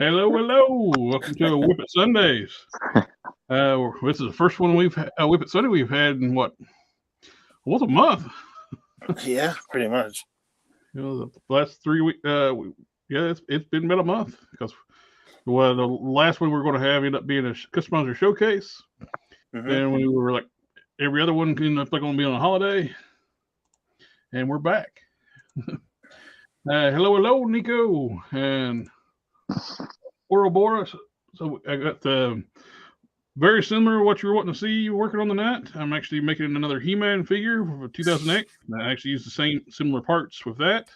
Hello, hello. Welcome to WIP IT Sundays. This is the first one we've had, WIP IT Sunday we've had in what? Almost a month. Yeah, pretty much. The last 3 weeks. It's been about a month because the last one we were going to have ended up being a customizer showcase. Mm-hmm. Then we were like every other one ended up going to be on a holiday, and we're back. Hello, Nico and Ouroboros. So I got very similar to what you were wanting to see. You working on the net. I'm actually making another He-Man figure for 2008. I actually used the similar parts with that to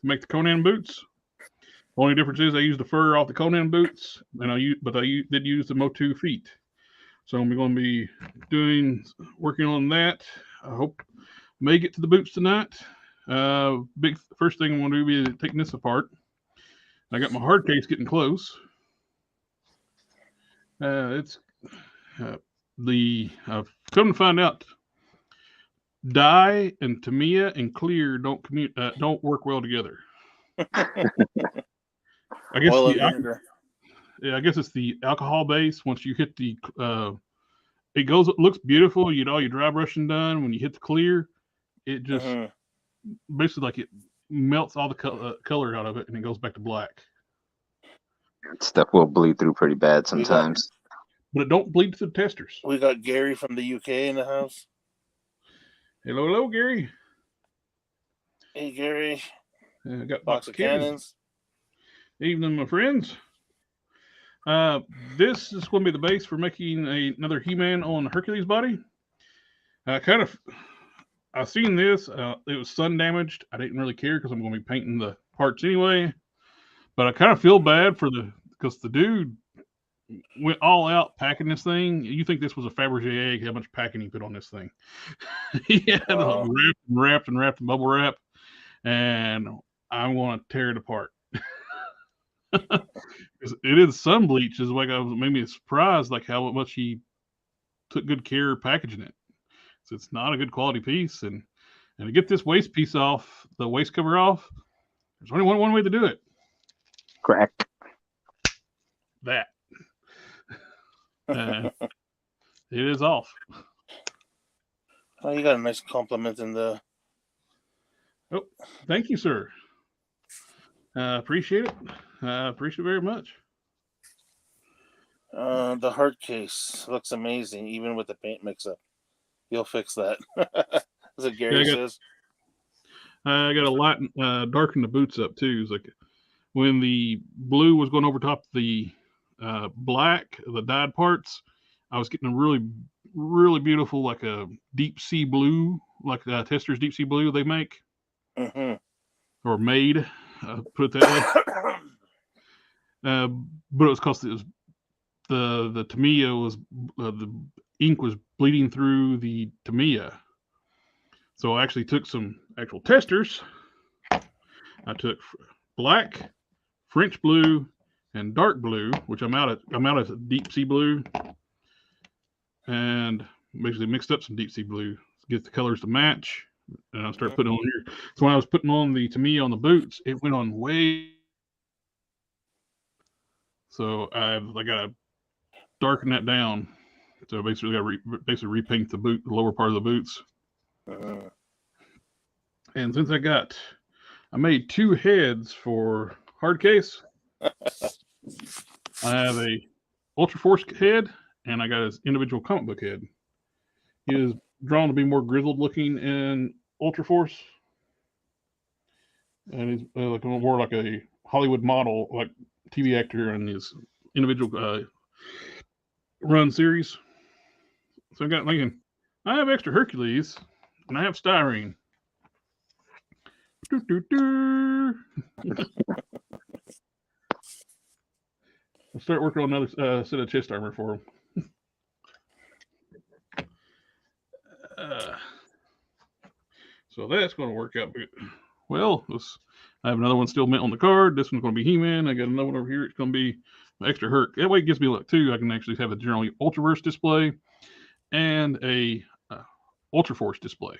make the Conan boots. Only difference is I used the fur off the Conan boots, and I did use the Motu feet. So I'm going to be working on that. I hope may get to the boots tonight. First thing I'm going to do is taking this apart. I got my hard case getting close. I've come to find out dye and Tamiya and clear don't work well together. I guess it's the alcohol base. Once you hit the it looks beautiful. You get all your dry brushing done. When you hit the clear, it just basically like it melts all the color out of it and it goes back to black. Stuff will bleed through pretty bad sometimes. But it don't bleed to the testers. We got Gary from the UK in the house. Hello, Gary. Hey, Gary. I got box of cannons. Evening, my friends. This is going to be the base for making another He-Man on Hercules body. I've seen this. It was sun damaged. I didn't really care because I'm going to be painting the parts anyway. But I kind of feel bad because the dude went all out packing this thing. You think this was a Fabergé egg? How much packing he put on this thing? He had wrapped in bubble wrap, and I want to tear it apart. It is sun bleach. Is like made me surprised, like how much he took good care of packaging it. So it's not a good quality piece, and to get this waist piece off, the waist cover off, there's only one way to do it. Crack that. It is off. Oh, you got a nice compliment in the. Oh, thank you, sir. Appreciate it. Appreciate it very much. The hard case looks amazing, even with the paint mix-up. You'll fix that. That's what Gary says. I got a lot darken the boots up too. It's like when the blue was going over top the black, the dyed parts, I was getting a really, really beautiful, like a deep sea blue, like Tester's deep sea blue they make or made. Put it that way. But it was because it was the Tamiya was the ink was bleeding through the Tamiya. So I actually took some actual testers. I took black, French blue, and dark blue, which I'm out of deep sea blue, and basically mixed up some deep sea blue to get the colors to match. And I started putting on here. So when I was putting on the Tamiya on the boots, it went on way. So I got to darken that down. So basically, I repaint the lower part of the boots. And since I made 2 heads for hard case. I have a Ultra Force head, and I got his individual comic book head. He is drawn to be more grizzled looking in Ultra Force, and he's more like a Hollywood model, like TV actor in his individual run series. So I got thinking, I have extra Hercules, and I have styrene. I'll start working on another set of chest armor for him. So that's going to work out good. Well, I have another one still mint on the card. This one's going to be He-Man. I got another one over here. It's going to be extra Herc. That way it gives me luck too. I can actually have a general Ultraverse display and a Ultra Force display.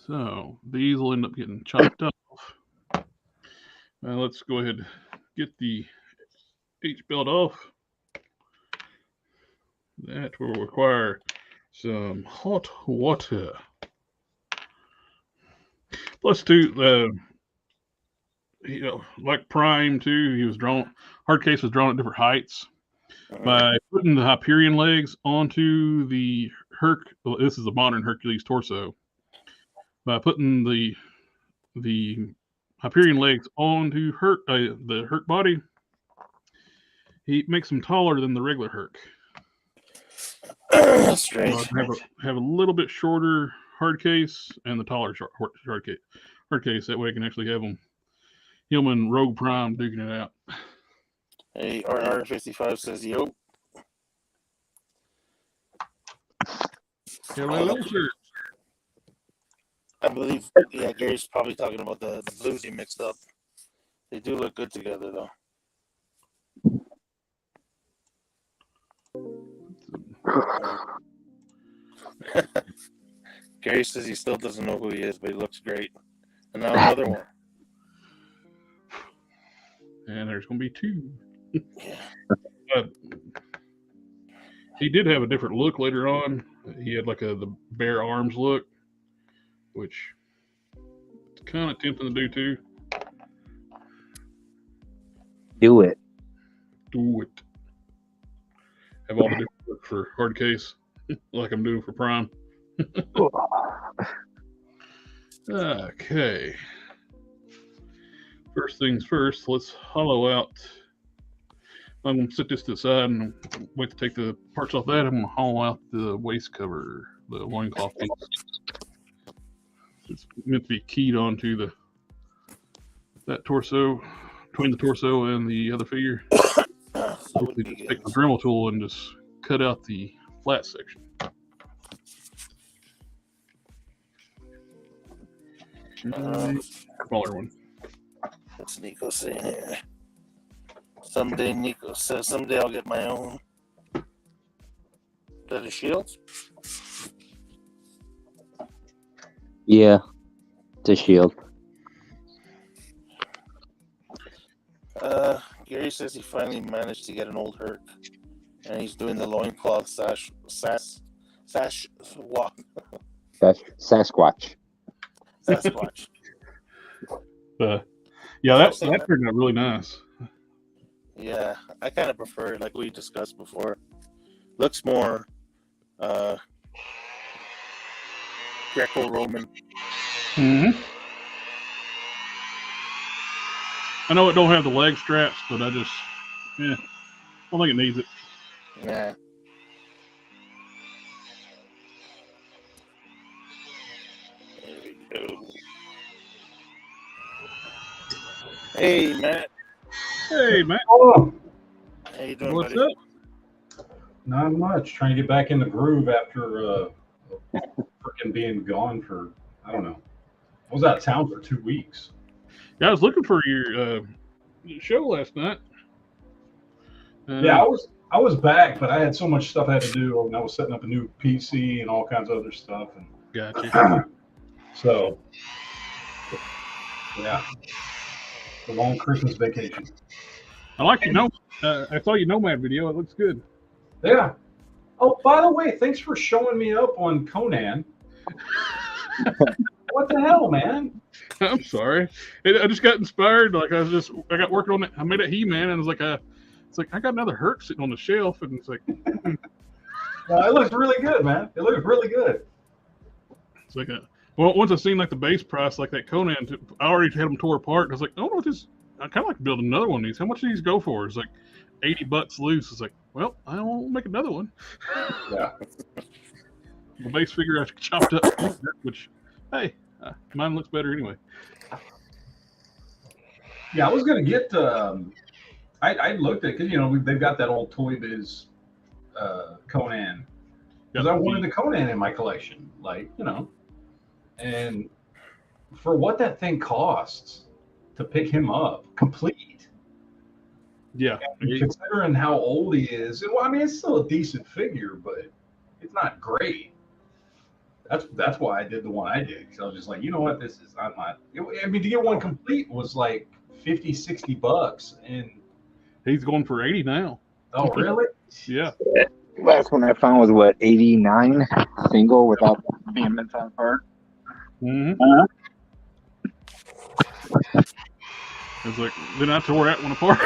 So these will end up getting chopped off. Let's go ahead and get the H belt off. That will require some hot water. Plus, too, like Prime too, he was drawn. Hard case was drawn at different heights. By putting the Hyperion legs onto the this is a modern Hercules torso. By putting the Hyperion legs onto the Herc body, he makes them taller than the regular Herc. Strange. Have a little bit shorter hard case and the taller hard case. That way I can actually have him and Rogue Prime duking it out. Hey, RR55 says, yo. Hello, sir. I believe, yeah, Gary's probably talking about the blues he mixed up. They do look good together, though. Gary says he still doesn't know who he is, but he looks great. And now another one. And there's going to be two. Yeah. He did have a different look later on. He had like the bare arms look, which it's kind of tempting to do too. Do it. Do it. Have all the different look for hard case, like I'm doing for Prime. Okay. First things first, let's hollow out. I'm going to set this to the side and wait to take the parts off that. I'm going to hollow out the waist cover, the loincloth piece. It's meant to be keyed onto that torso, between the torso and the other figure. Take the Dremel tool and just cut out the flat section. Smaller one. What's Nico saying here? Someday, Nico says, someday I'll get my own. Is that a shield? Yeah, it's a shield. Gary says he finally managed to get an old Herc, and he's doing the loincloth Sasquatch. Sasquatch. Yeah, that turned out really nice. Yeah, I kind of prefer it, like we discussed before. Looks more Greco-Roman. Mm-hmm. I know it don't have the leg straps, but I don't think it needs it. Yeah. There we go. Hey, Matt. Hey, Matt. Oh, How you doing, What's buddy? up? not much. Trying to get back in the groove after freaking being gone for, I don't know. I was out of town for 2 weeks. Yeah, I was looking for your show last night. Yeah, I was back, but I had so much stuff I had to do, and I was setting up a new PC and all kinds of other stuff. And Gotcha. so, yeah, a long Christmas vacation. I like I saw your Nomad video. It looks good. Yeah. Oh, by the way, thanks for showing me up on Conan. What the hell, man? I'm sorry. I just got inspired. Like I got working on it. I made a He-Man, and I was like, it's like I got another Herc sitting on the shelf, and it's like, It looks really good, man. It looks really good. it's like once I seen like the base price, like that Conan, I already had them tore apart. And I was like, oh, what this? I kind of like to build another one of these. How much do these go for? It's like $80 loose. It's like, well, I won't make another one. Yeah. The base figure I chopped up, which, hey, mine looks better anyway. Yeah, I was gonna get. I looked at, because they've got that old Toy Biz Conan, because I wanted the Conan in my collection, and for what that thing costs to pick him up complete. Yeah, And considering how old he is, well, I mean, it's still a decent figure, but it's not great. That's why I did the one I did, because I was just like, you know what, this is, I'm not. I mean, to get one complete was like 50, $60, and He's going for 80 now. oh really? Yeah. Last one I found was what, 89 single without being meant on part. Mm-hmm. It's like then I tore that one apart.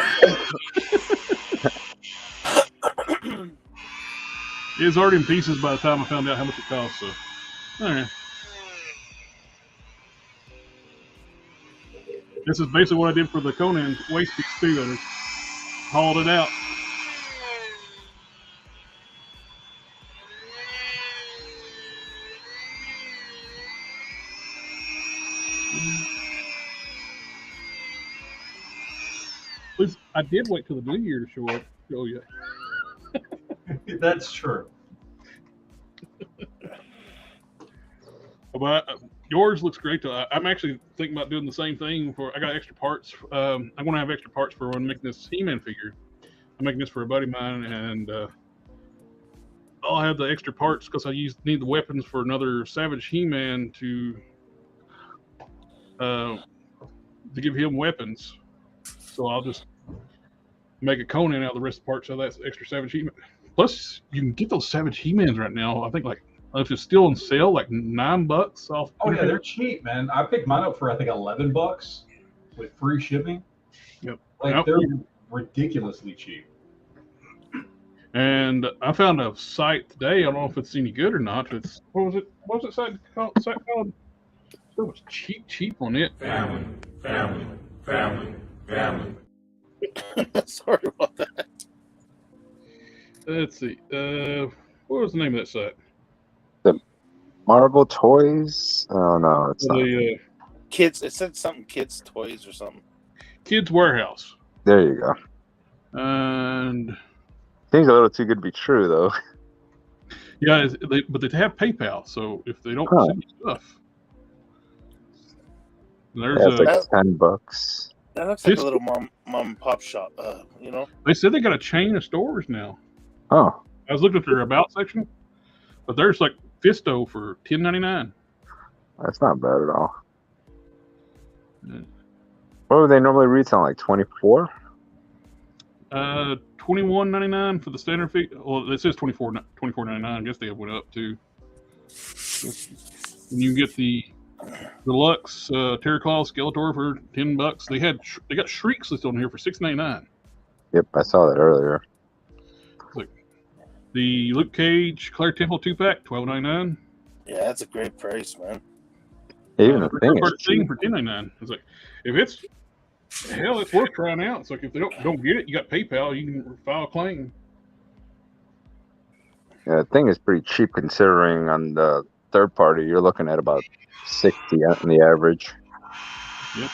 It was already in pieces by the time I found out how much it cost. So, all right. This is basically what I did for the Conan waist piece too. I just hauled it out. Please, I did wait till the new year to show up. Oh yeah. That's true. But yours looks great. I'm actually thinking about doing the same thing. I got extra parts. I'm going to have extra parts for when I'm making this He-Man figure. I'm making this for a buddy of mine, and I'll have the extra parts because I need the weapons for another Savage He-Man to give him weapons. So I'll just make a Conan out of the rest of the parts of that extra Savage He-Man. Plus, you can get those Savage He-Mans right now. I think if it's still on sale, like $9 off. Oh yeah, they're cheap, man. I picked mine up for I think $11 with free shipping. Yep. Like they're ridiculously cheap. And I found a site today. I don't know if it's any good or not. It's what was it site called? It was cheap on it. Family. Sorry about that. Let's see. What was the name of that site? Marvel Toys? Oh no, it's not. Kids. It said something kids toys or something. Kids Warehouse. There you go. And Seems a little too good to be true, though. yeah, but they have PayPal, so if they don't send you stuff, there's Yeah, it's like $10. That looks like a little mom and pop shop. You know. They said they got a chain of stores now. Oh, I was looking at their about section, but there's like Fisto for $10.99. that's not bad at all. Yeah. What would they normally retail, like 24? $21.99 for the standard fee. Well, it says $24.99. I guess they went up too. And you get the deluxe Terraclaw Skeletor for $10. They got Shrieks listed on here for $6.99. Yep, I saw that earlier. Like the Luke Cage Claire Temple 2-pack, $12.99. Yeah, that's a great price, man. Even the thing is cheap. for $10.99. It's like if it's worth trying out. It's like if they don't get it, you got PayPal, you can file a claim. Yeah, the thing is pretty cheap considering on the third party you're looking at about 60 on the average. Yep.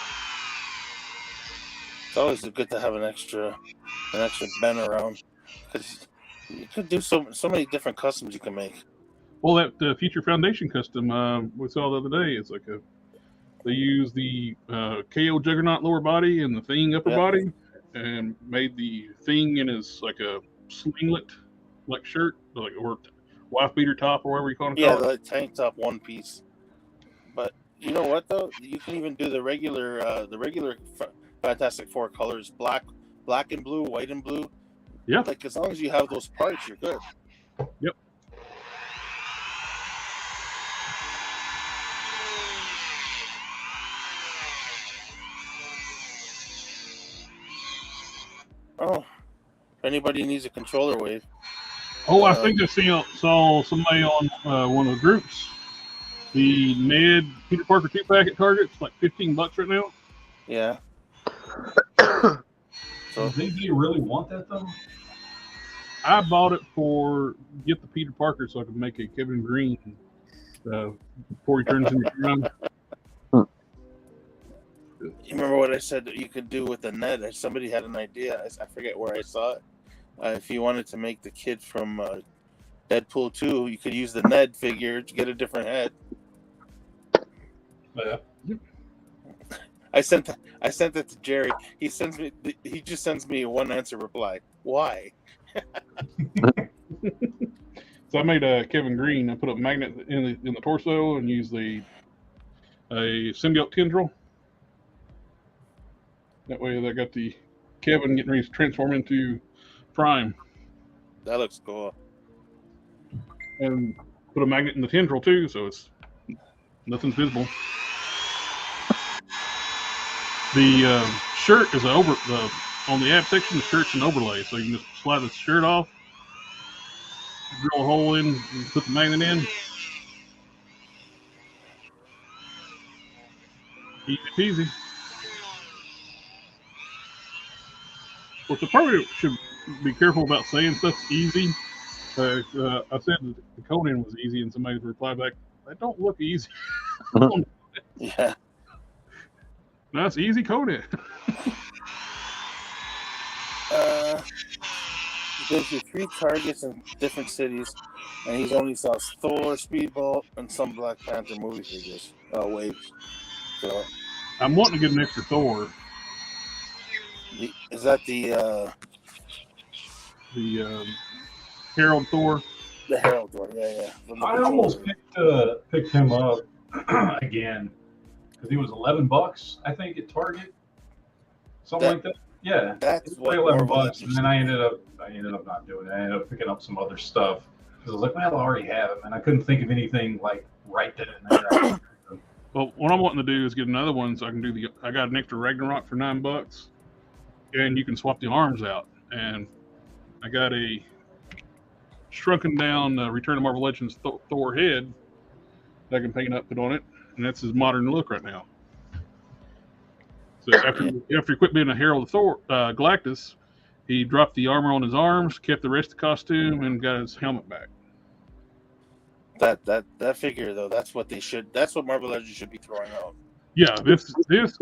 It's always good to have an extra bin around because you could do so many different customs you can make. Well, that Future Foundation custom we saw the other day, it's like they use the KO Juggernaut lower body and the Thing upper body, and made the Thing in his like a slinglet like shirt, or wife beater top or whatever you call it. Yeah, the tank top one piece. But you know what though? You can even do the regular Fantastic Four colors: black and blue, white and blue. Yeah. Like as long as you have those parts, you're good. Yep. Oh, if anybody needs a controller wave. Oh, I think I saw somebody on one of the groups. The Ned Peter Parker 2-pack at Target's like $15 right now. Yeah. So do you really want that though? I bought it get the Peter Parker so I could make a Kevin Green before he turns into Green. You remember what I said that you could do with the Ned? Somebody had an idea. I forget where I saw it. If you wanted to make the kid from Deadpool 2, you could use the Ned figure to get a different head. Yeah. I sent it to Jerry. He just sends me a one answer reply. Why? So I made a Kevin Green. I put a magnet in the torso and used a symbiote tendril. That way, they got the Kevin getting ready to transform into Prime, That looks cool. and put a magnet in the tendril too, so it's nothing's visible. The shirt is on the app section. The shirt's an overlay, so you can just slide the shirt off, drill a hole in, and put the magnet in. Easy peasy. Of course, I probably should be careful about saying stuff's easy. I said that the Conan was easy, and somebody replied back, "That don't look easy." Yeah. No, it's easy Conan. He gives you 3 targets in different cities, and he only sells Thor, Speedball, and some Black Panther movie figures. Waves. So, I'm wanting to get an extra Thor. is that the Herald Thor? The Herald Thor? Yeah. I almost picked him up again because he was $11, I think, at Target, something like that. Yeah, that's like $11, and then I ended up not doing it. I ended up picking up some other stuff because I was like, well, I already have him, and I couldn't think of anything like right then and there. Well, what I'm wanting to do is get another one so I can do I got an extra Ragnarok for $9, and you can swap the arms out. And I got a shrunken down Return of Marvel Legends Thor head that I can paint up, put on it, and that's his modern look right now. So after he quit being a Herald of Thor, Galactus, he dropped the armor on his arms, kept the rest of the costume, and got his helmet back. That figure though, that's what Marvel Legends should be throwing out. Yeah, this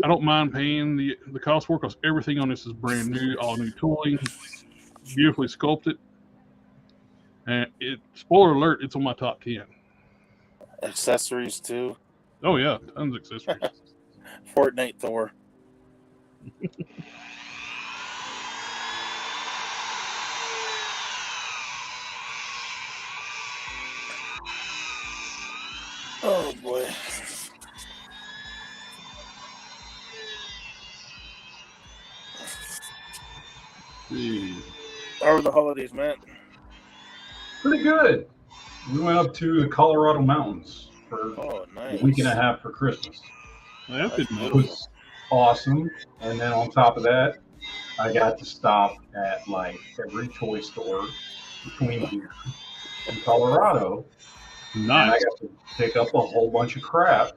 I don't mind paying the cost for, because everything on this is brand new, all new tooling, beautifully sculpted. And spoiler alert, it's on my top 10. Accessories too. Oh yeah, tons of accessories. Fortnite Thor. Oh boy. How were the holidays, man? Pretty good. We went up to the Colorado mountains for nice. a week and a half for Christmas. It was awesome. And then on top of that, I got to stop at like every toy store between here and Colorado. Nice. And I got to pick up a whole bunch of crap.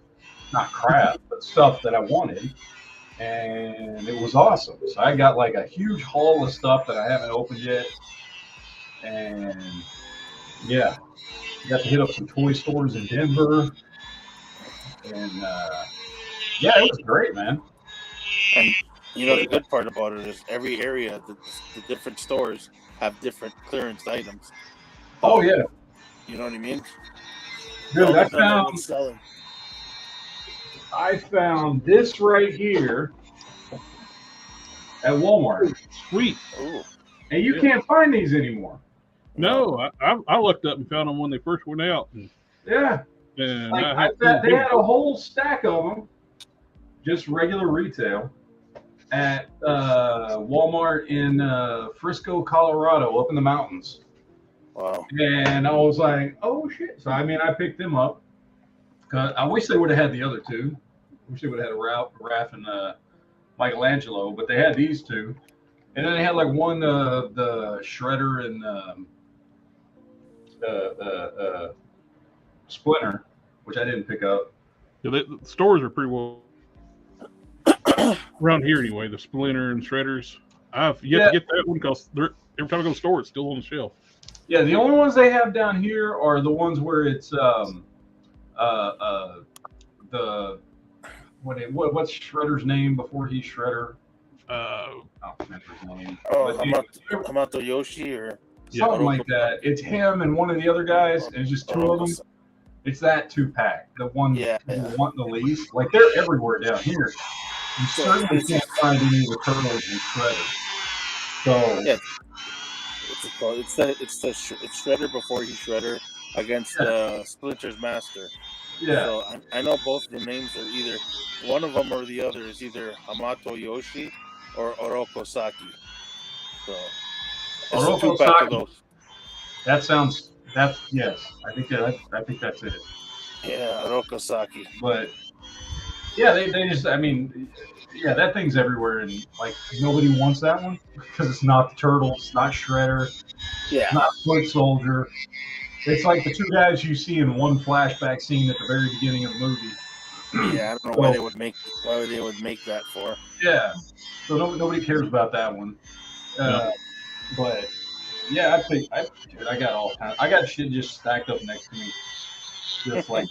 Not crap, but stuff that I wanted. And it was awesome. So I got like a huge haul of stuff that I haven't opened yet. And yeah, got to hit up some toy stores in Denver. And yeah, it was great, man. And you know, the good part about it is every area, the different stores have different clearance items. Oh, yeah. You know what I mean? Dude, I found this right here at Walmart. Sweet. Ooh. And you can't find these anymore. No, I looked up and found them when they first went out. Yeah. And like they had a whole stack of them, just regular retail, at Walmart in Frisco, Colorado, up in the mountains. Wow. And I was like, oh, shit. So, I mean, I picked them up. I wish they would have had the other two. I wish they would have had Raph and Michelangelo, but they had these two. And then they had like one, the Shredder and Splinter, which I didn't pick up. Yeah, the stores are pretty well around here anyway. The Splinter and Shredders. I've yet to get that one because every time I go to the store, it's still on the shelf. Yeah, the only ones they have down here are the ones where it's what's Shredder's name before he's Shredder? I don't remember his name. Hamato Yoshi or something like that. It's him and one of the other guys, and it's just two of them. It's that 2-pack, the one you want the least. Like, they're everywhere down here. You certainly can't find any of the Turtles and Shredder. So yeah, it's Shredder before he's Shredder against Splinter's master. Yeah. So I know both the names are either one of them or the other is either Hamato Yoshi or Orokosaki. So it's a 2-pack of Orokosaki. those. Yes. I think that's it. Yeah, Orokosaki. But yeah, they just, I mean, yeah, that thing's everywhere, and like nobody wants that one because it's not the Turtle, it's not Shredder, Yeah. not Foot Soldier. It's like the two guys you see in one flashback scene at the very beginning of the movie. Yeah, I don't know why they would make that for. Yeah, so nobody cares about that one. But yeah, dude, I got all kinds. I got shit just stacked up next to me, just like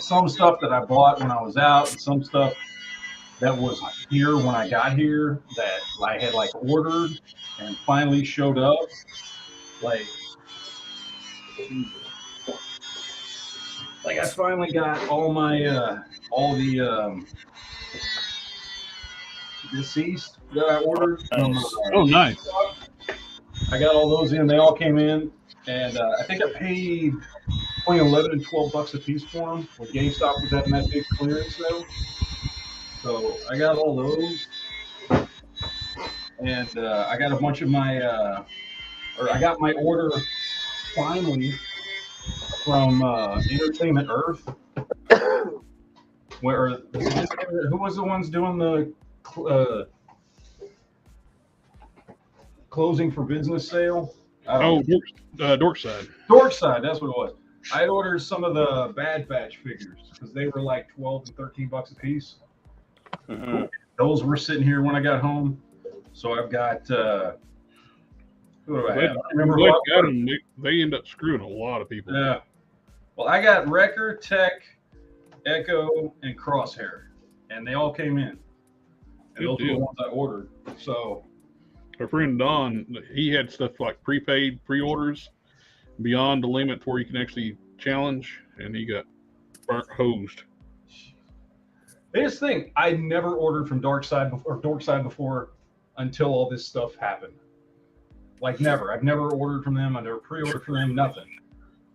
some stuff that I bought when I was out, and some stuff that was here when I got here that I had like ordered and finally showed up. Like I finally got all my all the deceased that I ordered from. Oh, nice. I got all those in. They all came in, and I think I paid between $11 and $12 a piece for them when GameStop was having that big clearance sale. So I got all those, and I got a bunch of my, or I got my order finally from Entertainment Earth. Where who was the ones doing the closing for business sale? Dorkside. Dorkside, that's what it was. I ordered some of the Bad Batch figures because they were like $12 and $13 a piece. Mm-hmm. Those were sitting here when I got home. So I've got who do I have? I remember who I got them. They end up screwing a lot of people. Yeah. Well, I got Wrecker, Tech, Echo, and Crosshair, and they all came in. And those were the ones I ordered. So our friend Don, he had stuff like prepaid pre-orders beyond the limit where you can actually challenge, and he got hosed. This thing, I never ordered from Dorkside before until all this stuff happened. Like never. I've never ordered from them. I never pre-ordered from them, nothing.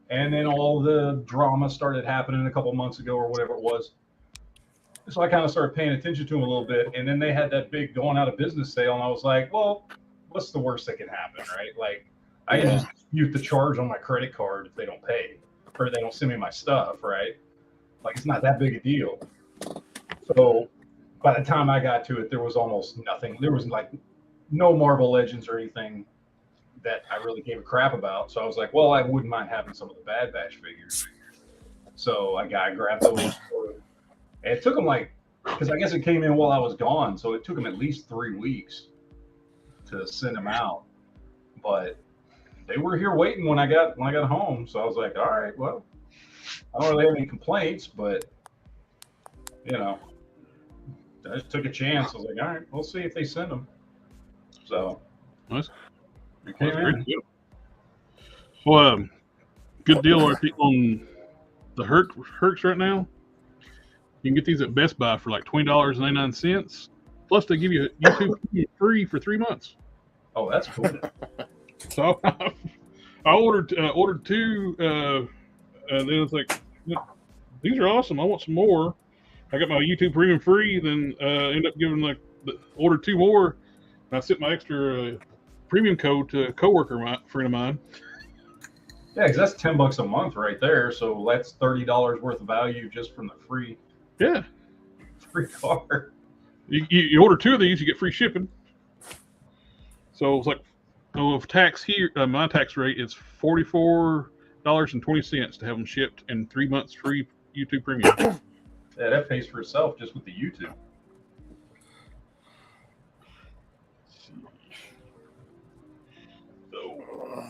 And then all the drama started happening a couple months ago or whatever it was. So I kind of started paying attention to them a little bit. And then they had that big going out of business sale. And I was like, well, what's the worst that can happen, right? Like, I can just dispute the charge on my credit card if they don't pay or they don't send me my stuff, right? Like, it's not that big a deal. So by the time I got to it, there was almost nothing. There was like no Marvel Legends or anything that I really gave a crap about. So I was like, well, I wouldn't mind having some of the Bad Batch figures. So I grabbed those. And it took them because I guess it came in while I was gone. So it took them at least 3 weeks to send them out. But they were here waiting when I got home. So I was like, all right, well, I don't really have any complaints, but I just took a chance. I was like, all right, we'll see if they send them. So nice. Great deal. Well, good deal on the Hercs right now. You can get these at Best Buy for like $20.99. Plus, they give you YouTube free for 3 months. Oh, that's cool. So I ordered two, and then it's like, these are awesome. I want some more. I got my YouTube Premium free. Then end up giving order 2 more. And I sent my extra premium code to a coworker friend of mine. Yeah, because that's $10 a month right there. So that's $30 worth of value just from the free card. You order 2 of these, you get free shipping. So it's like, if tax here, my tax rate is $44.20 to have them shipped and 3 months free YouTube Premium. Yeah, that pays for itself just with the YouTube.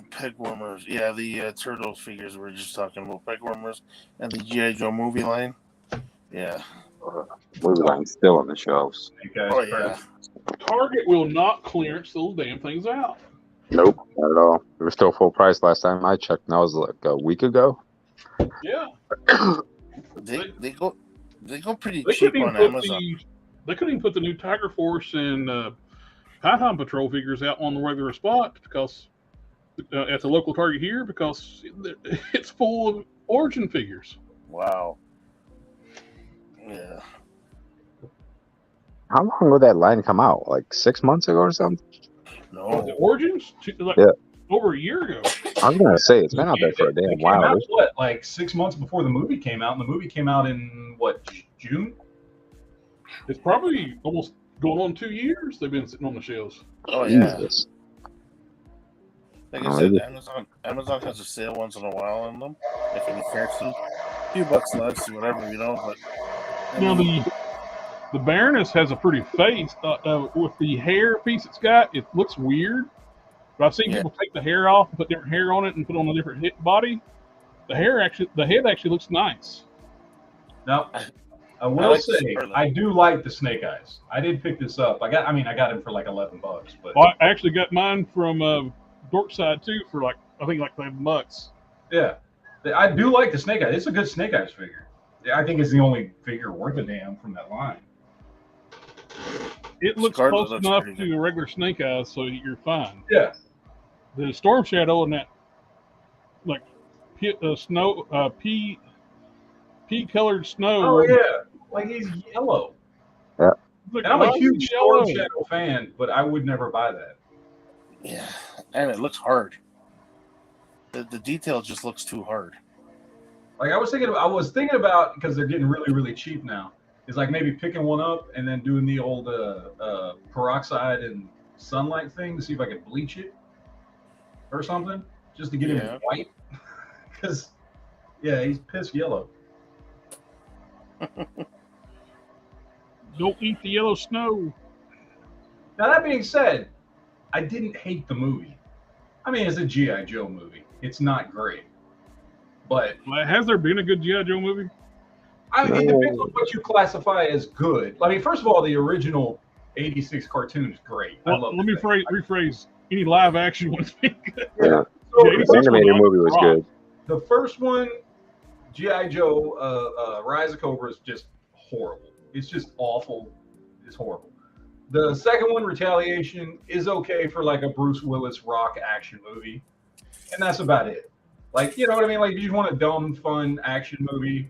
Peg warmers. Yeah, the Turtles figures we were just talking about. Peg warmers and the G.I. Joe movie line. Yeah. Movie line's still on the shelves. Yeah. Target will not clearance those damn things out. Nope, not at all. They were still full price last time I checked, and that was like a week ago. Yeah. They go pretty cheap on Amazon. They couldn't even put the new Tiger Force and Python Patrol figures out on the regular spot because at the local Target here because it's full of Origin figures. Wow. Yeah. How long would that line come out? Like 6 months ago or something? Was it No. Origins? Like Yeah. over a year ago. I was gonna say it's been out there for a It damn came while. out, what, like 6 months before the movie came out, and the movie came out in what, June? It's probably almost going on 2 years they've been sitting on the shelves. Oh yeah. Jesus. Like Oh, I said, maybe- Amazon has a sale once in a while on them. If any fancy, a few bucks less, whatever, you know. But I Now mean, the Baroness has a pretty face. With the hair piece it's got, it looks weird. But I've seen Yeah. people take the hair off and put different hair on it and put on a different body. The head actually looks nice. Now, I I will like say, Scarlet. I do like the Snake Eyes. I did pick this up. I got him for like $11, but Well, I actually got mine from Dorkside too for like I think like $11. yeah, I do like the Snake Eyes. It's a good Snake Eyes figure. Yeah, I think it's the only figure worth a damn from that line. It looks Scarlet close looks enough pretty to a regular Snake Eyes, so you're fine. Yeah, The Storm Shadow and that like pea colored snow. oh yeah, like he's yellow. Look, And I'm why a is huge he Storm yellow? Shadow fan, but I would never buy that. Yeah, and it looks hard. The detail just looks too hard. Like I was thinking about because they're getting really, really cheap now. Is like maybe picking one up and then doing the old peroxide and sunlight thing to see if I could bleach it or something, just to get Yeah. him white. Because yeah, he's piss yellow. Don't eat the yellow snow. Now that being said, I didn't hate the movie. I mean, it's a G.I. Joe movie. It's not great, but Well, has there been a good G.I. Joe movie? I mean, it depends on what you classify as good. I mean, first of all, the original '86 cartoon is great. I Well, love let me it. rephrase. Any live action ones been good? Yeah. So, Yeah, The animated movie was good. the first one, G.I. Joe, Rise of Cobra, is just horrible. It's just awful. It's horrible. The second one, Retaliation, is okay for like a Bruce Willis rock action movie, and that's about it. Like, you know what I mean? Like, if you want a dumb, fun action movie,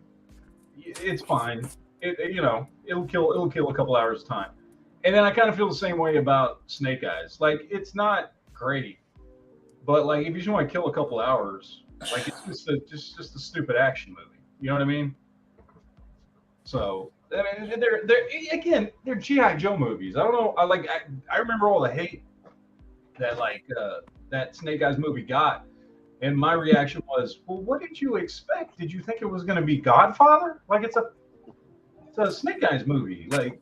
it's fine. It'll kill a couple hours of time. And then I kind of feel the same way about Snake Eyes. Like, it's not great, but like if you just want to kill a couple hours, like it's just a stupid action movie. You know what I mean? So I mean, they're GI Joe movies. I don't know. I remember all the hate that that Snake Eyes movie got, and my reaction was, well, what did you expect? Did you think it was going to be Godfather? Like it's a Snake Eyes movie. Like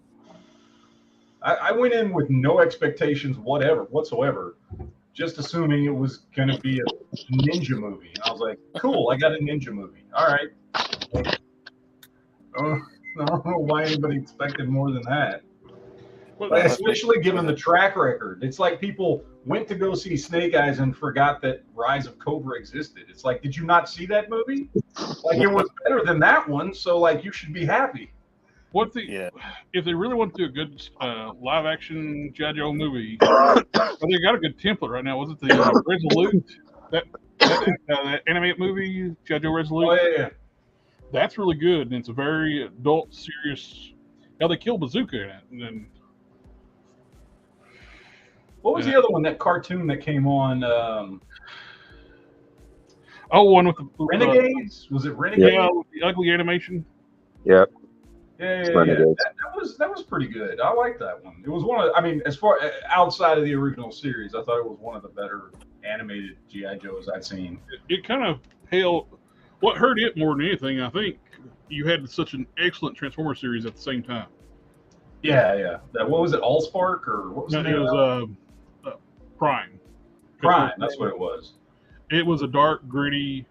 I went in with no expectations whatsoever, just assuming it was going to be a ninja movie. And I was like, cool, I got a ninja movie. All right. I don't know why anybody expected more than that. Like, especially given the track record. It's like people went to go see Snake Eyes and forgot that Rise of Cobra existed. It's like, did you not see that movie? Like, it was better than that one, so like you should be happy. If they really want to do a good live action G.I. Joe movie, well, they got a good template right now. Was it the Resolute? That animated movie, G.I. Joe Resolute? Oh yeah. That's really good, and it's a very adult, serious. Now they kill Bazooka in it, and then What was the other one? That cartoon that came on? one with the Renegades? Was it Renegades? Yeah, with the ugly animation. Yep. Yeah. Renegades. That was pretty good. I liked that one. It was one of. I mean, as far outside of the original series, I thought it was one of the better animated GI Joes I'd seen. It kind of held. What hurt it more than anything, I think, you had such an excellent Transformer series at the same time. Yeah. What was it? Allspark or what was No, it? it was Prime. Prime. That's what it was. It was a dark, gritty,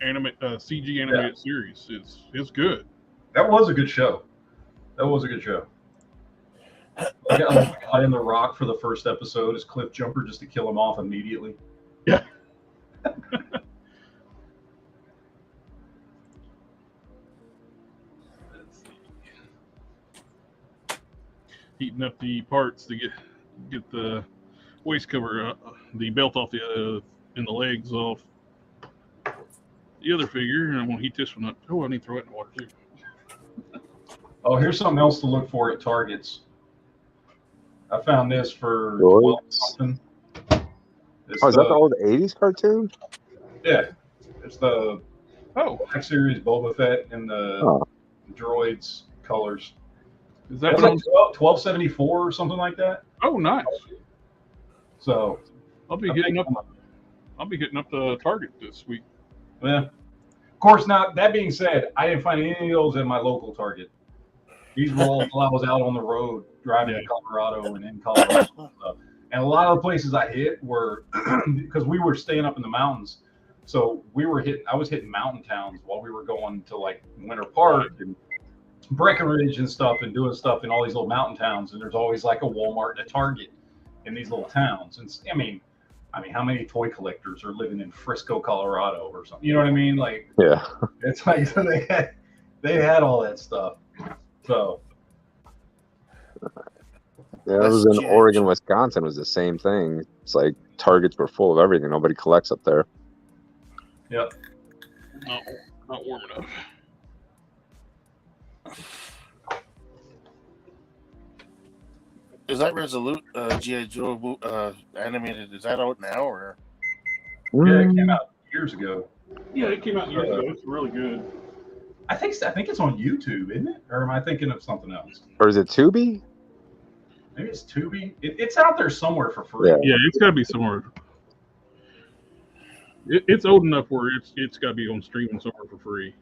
CG animated series. It's good. That was a good show. I got in the rock for the first episode as Cliff Jumper just to kill him off immediately. Yeah. Heating up the parts to get the waist cover, the belt off and the legs off the other figure, and I'm gonna heat this one up. Oh, I need to throw it in the water too. Oh, here's something else to look for at Targets. I found this for Droids? 12 something. Oh, is that the old 80s cartoon? Yeah. It's the Oh, Black Series Boba Fett in the droids colors. is that It's one like on? 1274 or something like that. Oh, nice. So I'll be hitting up the Target this week. yeah. Of course, now that being said, I didn't find any of those at my local Target. These were all while I was out on the road driving to Colorado and in Colorado. And a lot of the places I hit were because we were staying up in the mountains. So I was hitting mountain towns while we were going to like Winter Park and Breckenridge and stuff and doing stuff in all these little mountain towns. And there's always like a Walmart and a Target in these little towns. And I mean, how many toy collectors are living in Frisco, Colorado or something? You know what I mean? Like, yeah, it's like they had all that stuff. So yeah, it was in Oregon, Wisconsin. It was the same thing. It's like Targets were full of everything. Nobody collects up there. Yep. No, not warm enough. Is that Resolute G.I. Joe animated? Is that out now or? Yeah, it came out years ago. Yeah, it came out years ago. It's really good. I think it's on YouTube, isn't it? Or am I thinking of something else? Or is it Tubi? Maybe it's Tubi. It's out there somewhere for free. Yeah, it's got to be somewhere. It's old enough where it's got to be on streaming somewhere for free.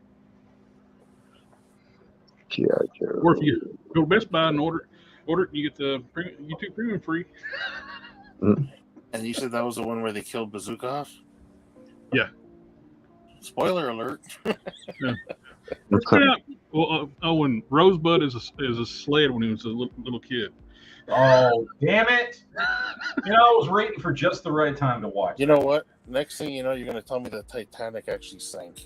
G.I. Joe. Or if you go to Best Buy and order it, you get the YouTube Premium free. And you said that was the one where they killed Bazooka? Yeah. Spoiler alert. Yeah. Well, when Rosebud is a sled when he was a little kid. Oh, damn it! I was waiting for just the right time to watch. You know what? Next thing you know, you're going to tell me the Titanic actually sank.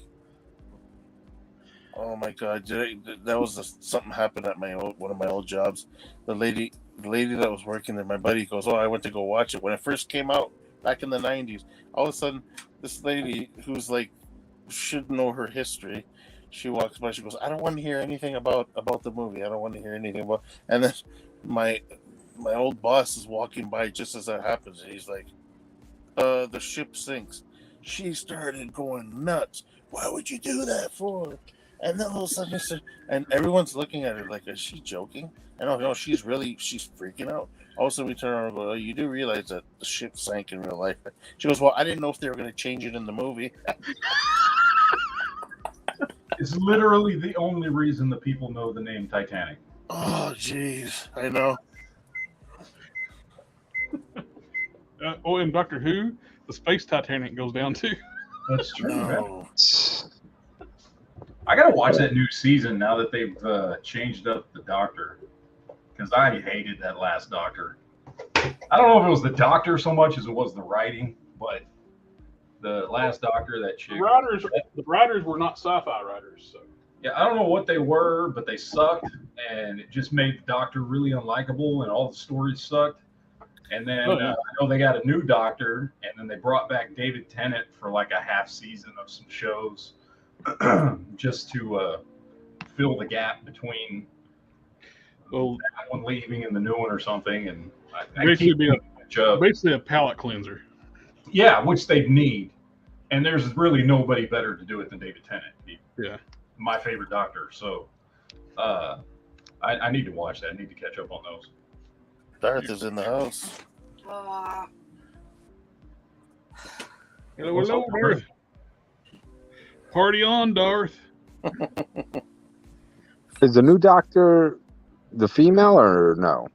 Oh my God! That was something happened at one of my old jobs. The lady that was working there, my buddy goes, "Oh, I went to go watch it when it first came out back in the '90s." All of a sudden, this lady who's like should know her history, she walks by. She goes, "I don't want to hear anything about the movie. I don't want to hear anything about." And then my old boss is walking by just as that happens, and he's like, "The ship sinks." She started going nuts. Why would you do that for? And then all of a sudden, and everyone's looking at her like, is she joking? And no, she's freaking out. All of a sudden, we turn around and go, oh, you do realize that the ship sank in real life. She goes, well, I didn't know if they were going to change it in the movie. It's literally the only reason the people know the name Titanic. Oh, jeez. I know. And Doctor Who, the space Titanic goes down too. That's true. No. I gotta watch that new season now that they've changed up the Doctor, because I hated that last Doctor. I don't know if it was the Doctor so much as it was the writing, but the last Doctor, that chick. The writers were not sci-fi writers, so. Yeah, I don't know what they were, but they sucked, and it just made the Doctor really unlikable, and all the stories sucked. And then I know they got a new Doctor, and then they brought back David Tennant for like a half season of some shows, just to fill the gap between that one leaving and the new one or something. And basically a palate cleanser. Yeah, which they need. And there's really nobody better to do it than David Tennant. My favorite Doctor. So I need to watch that. I need to catch up on those. Darth is in the house. Hello, Darth. Party on, Darth. Is the new Doctor the female or no?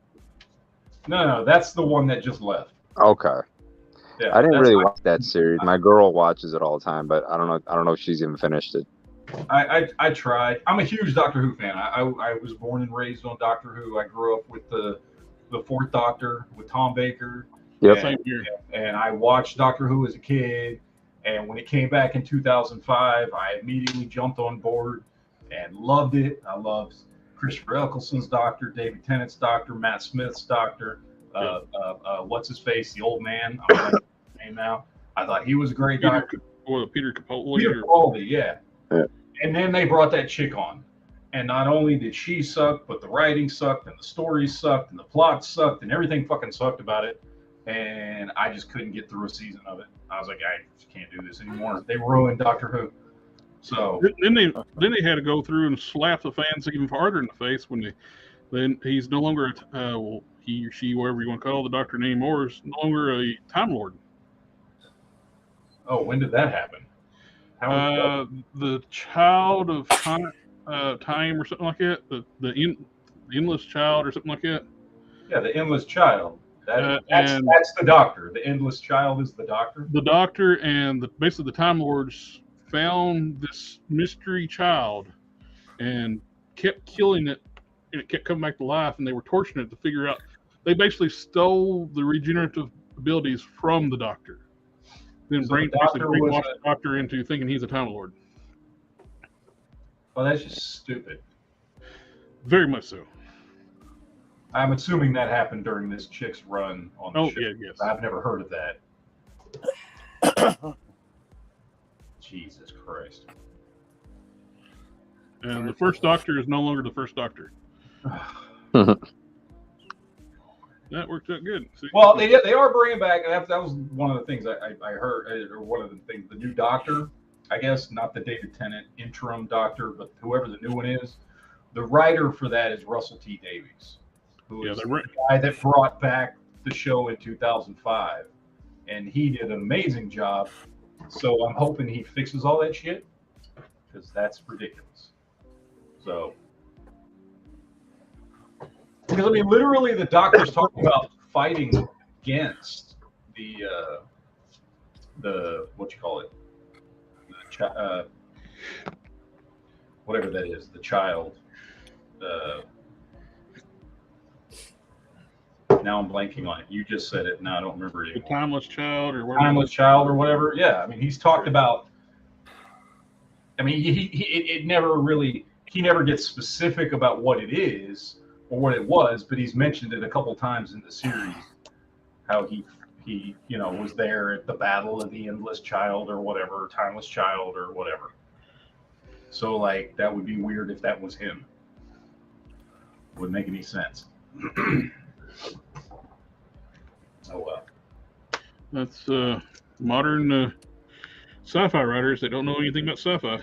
No, that's the one that just left. Okay. Yeah, I didn't really watch that series. My girl watches it all the time, but I don't know if she's even finished it. I tried. I'm a huge Doctor Who fan. I was born and raised on Doctor Who. I grew up with the Fourth Doctor with Tom Baker. Yep. Same here. And I watched Doctor Who as a kid. And when it came back in 2005, I immediately jumped on board and loved it. I loved Christopher Eccleston's Doctor, David Tennant's Doctor, Matt Smith's Doctor, what's his face, the old man. I'm remembering his name now. I thought he was a great Doctor. Peter Capaldi. Peter Capaldi, yeah. And then they brought that chick on. And not only did she suck, but the writing sucked, and the story sucked, and the plot sucked, and everything fucking sucked about it. And I just couldn't get through a season of it. I was like, I just can't do this anymore. They ruined Doctor Who. So then they had to go through and slap the fans even harder in the face when then he's no longer well, he or she, whatever you want to call the Doctor anymore, is no longer a Time Lord. oh, when did that happen? The Child of Time, time or something like that. The Endless Child or something like that. Yeah, the Endless Child. That's the Doctor. The Endless Child is the Doctor. The Doctor and basically the Time Lords found this mystery child and kept killing it, and it kept coming back to life, and they were torturing it to figure out. They basically stole the regenerative abilities from the Doctor. Then So brainwashed the Doctor into thinking he's a Time Lord. Well, that's just stupid. Very much so. I'm assuming that happened during this chick's run on the show. Yeah, yes. I've never heard of that. Jesus Christ. And the first Doctor is no longer the first Doctor. That worked out good. See? Well, they are bringing back. That was one of the things I heard, or one of the things. The new Doctor, I guess, not the David Tennant interim Doctor, but whoever the new one is. The writer for that is Russell T Davies, who is the guy that brought back the show in 2005, and he did an amazing job. So I'm hoping he fixes all that shit, because that's ridiculous. So, because I mean, literally, the Doctor's talking about fighting against the what you call it, whatever that is, the child. Now I'm blanking on it. You just said it. Now I don't remember it anymore. The Timeless Child or whatever. Timeless Child or whatever. Yeah, I mean, he's talked about. I mean, it never really. He never gets specific about what it is or what it was, but he's mentioned it a couple times in the series. How he was there at the Battle of the Endless Child or whatever, Timeless Child or whatever. So like that would be weird if that was him. Wouldn't make any sense. Oh well. That's modern sci-fi writers. They don't know anything about sci-fi.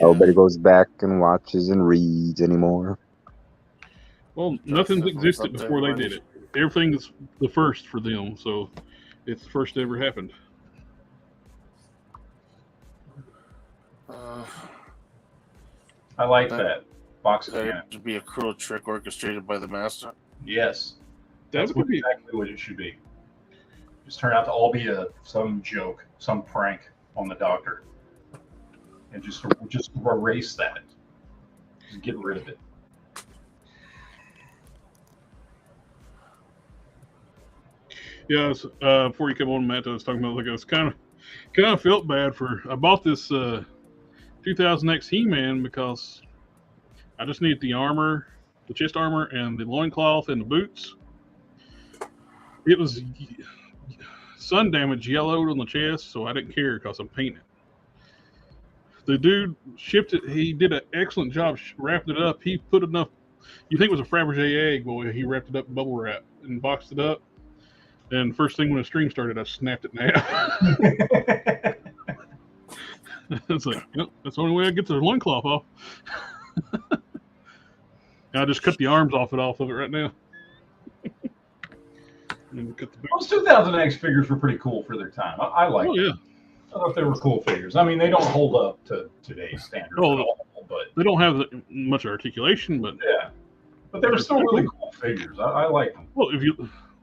Nobody goes back and watches and reads anymore. Well, nothing's existed before they did it. Everything is the first for them, so it's the first that ever happened. I like that. Box of That should be a cruel trick orchestrated by the master. Yes. That's exactly what it should be. Just turn out to all be some joke, some prank on the Doctor. And just erase that. Just get rid of it. Yeah, before you come on, Matt, I was talking about like I was kind of felt bad for. I bought this 2000X He-Man because I just needed the armor, the chest armor, and the loincloth and the boots. It was sun damage yellowed on the chest, so I didn't care because I'm painting. The dude shipped it. He did an excellent job wrapping it up. He put enough. You think it was a Fabergé egg, boy? He wrapped it up in bubble wrap and boxed it up. And first thing when the stream started, I snapped it in half. It's like, yep, that's the only way I get the loincloth off. I just cut the arms off of it right now. And cut the Those 2000X figures were pretty cool for their time. I like them. Yeah. I thought they were cool figures. I mean, they don't hold up to today's standards at all, but they don't have much articulation, but yeah, but they were still really cool figures. I like them. Well,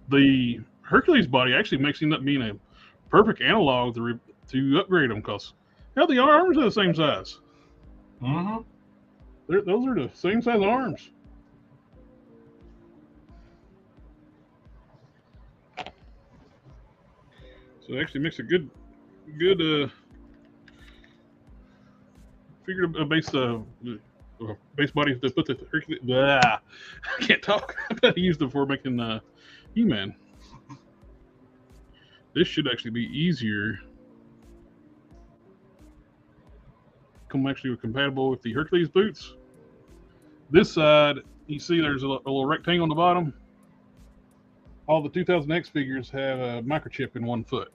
the Hercules body actually makes him up being a perfect analog to upgrade them because hell, the arms are the same size. Mm-hmm. Those are the same size arms. So it actually makes a good figure base body to put the Hercules. I can't talk. I used it for making He-Man. This should actually be easier. them actually compatible with the Hercules boots. This side, you see there's a little rectangle on the bottom. All the 2000X figures have a microchip in one foot.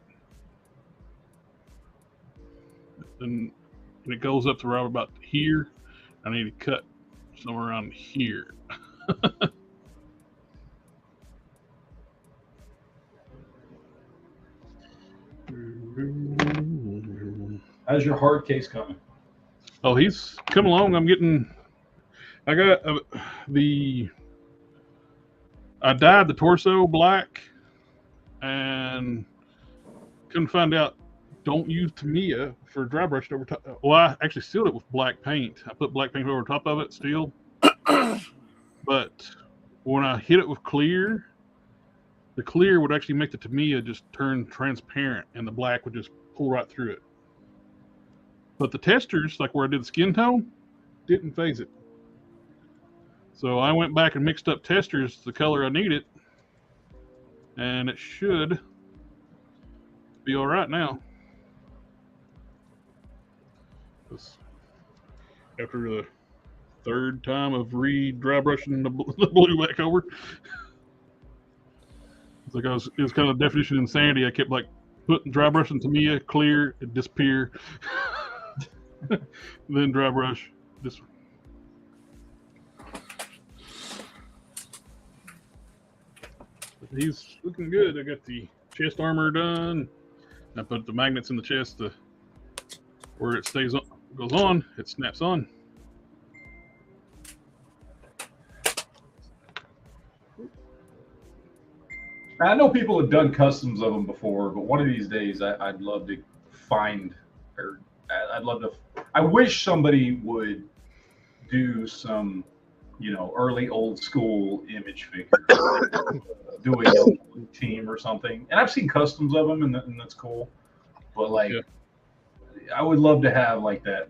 And it goes up to right about here. I need to cut somewhere around here. How's your hard case coming? Oh, he's coming along. I got I dyed the torso black and couldn't find out don't use Tamiya for dry brushed over top. Well, I actually sealed it with black paint. I put black paint over top of it still. But when I hit it with clear, the clear would actually make the Tamiya just turn transparent and the black would just pull right through it. But the testers, like where I did the skin tone, didn't phase it. So I went back and mixed up testers the color I needed, and it should be all right now. After the third time of dry brushing the blue back over, it's like it was kind of definition of insanity. I kept like putting dry brushing Tamiya, clear, it disappear, then dry brush. He's looking good. I got the chest armor done. I put the magnets in the chest to where it stays on, goes on, it snaps on. I know people have done customs of them before, but one of these days I'd love to find, or I wish somebody would do some, early old school image figures, do a team or something. And I've seen customs of them, and that's cool. But I would love to have like that,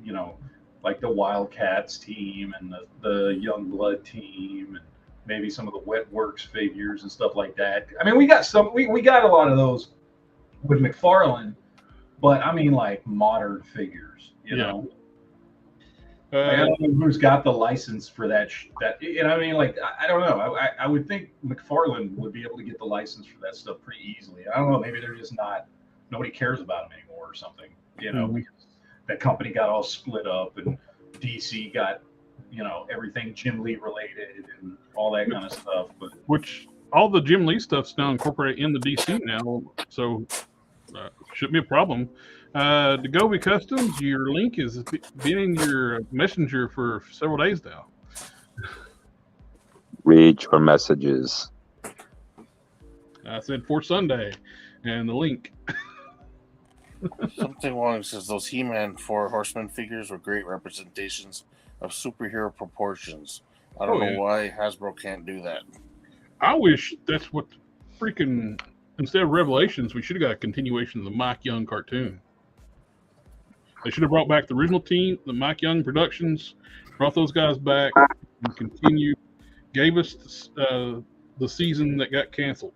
like the Wildcats team and the Young Blood team, and maybe some of the Wet Works figures and stuff like that. I mean, we got a lot of those with McFarlane, but I mean like modern figures, you know. I don't know who's got the license for that. I mean, like, I don't know. I would think McFarlane would be able to get the license for that stuff pretty easily. I don't know. Maybe they're just not. Nobody cares about them anymore or something. Because that company got all split up, and DC got, everything Jim Lee related and all that kind of stuff. But which all the Jim Lee stuff's now incorporated in the DC now, so shouldn't be a problem. To go be customs, your link has been in your messenger for several days now. Read your messages. I said for Sunday, and the link. Something wrong says those He-Man 4 Horseman figures were great representations of superhero proportions. I don't know why Hasbro can't do that. I wish that's what freaking, instead of Revelations, we should have got a continuation of the Mike Young cartoon. They should have brought back the original team, the Mike Young Productions, brought those guys back, and continued, gave us the season that got canceled.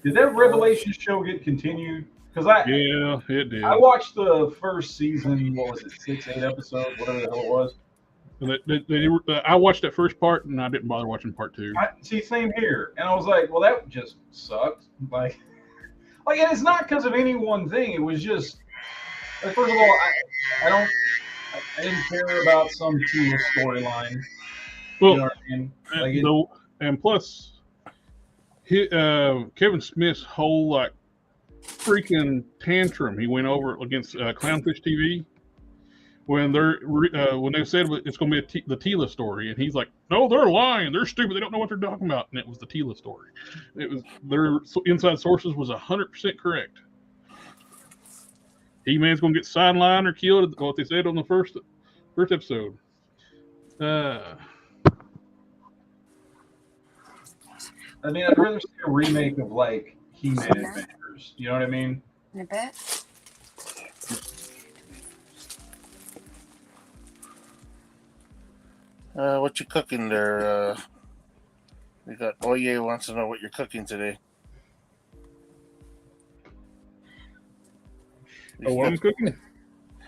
Did that Revelations show get continued? Yeah, it did. I watched the first season. What was it, 6, 8 episodes, whatever the hell it was. I watched that first part, and I didn't bother watching part 2. See, same here. And I was like, well, that just sucked. Like, and it's not because of any one thing. It was just, first of all, I didn't care about some Tula storyline. Well, you know what I mean? And plus, Kevin Smith's whole freaking tantrum he went over against Clownfish TV when they said it's going to be the Tila story, and he's like, no, they're lying, they're stupid, they don't know what they're talking about, and it was the Tila story. It was their inside sources was 100% correct. He-Man's going to get sidelined or killed, what they said on the first episode. I mean, I'd rather see a remake of like He-Man Adventures. You know what I mean? In a bit. What you cooking there? We got Oye wants to know what you're cooking today. Oh, what I'm cooking?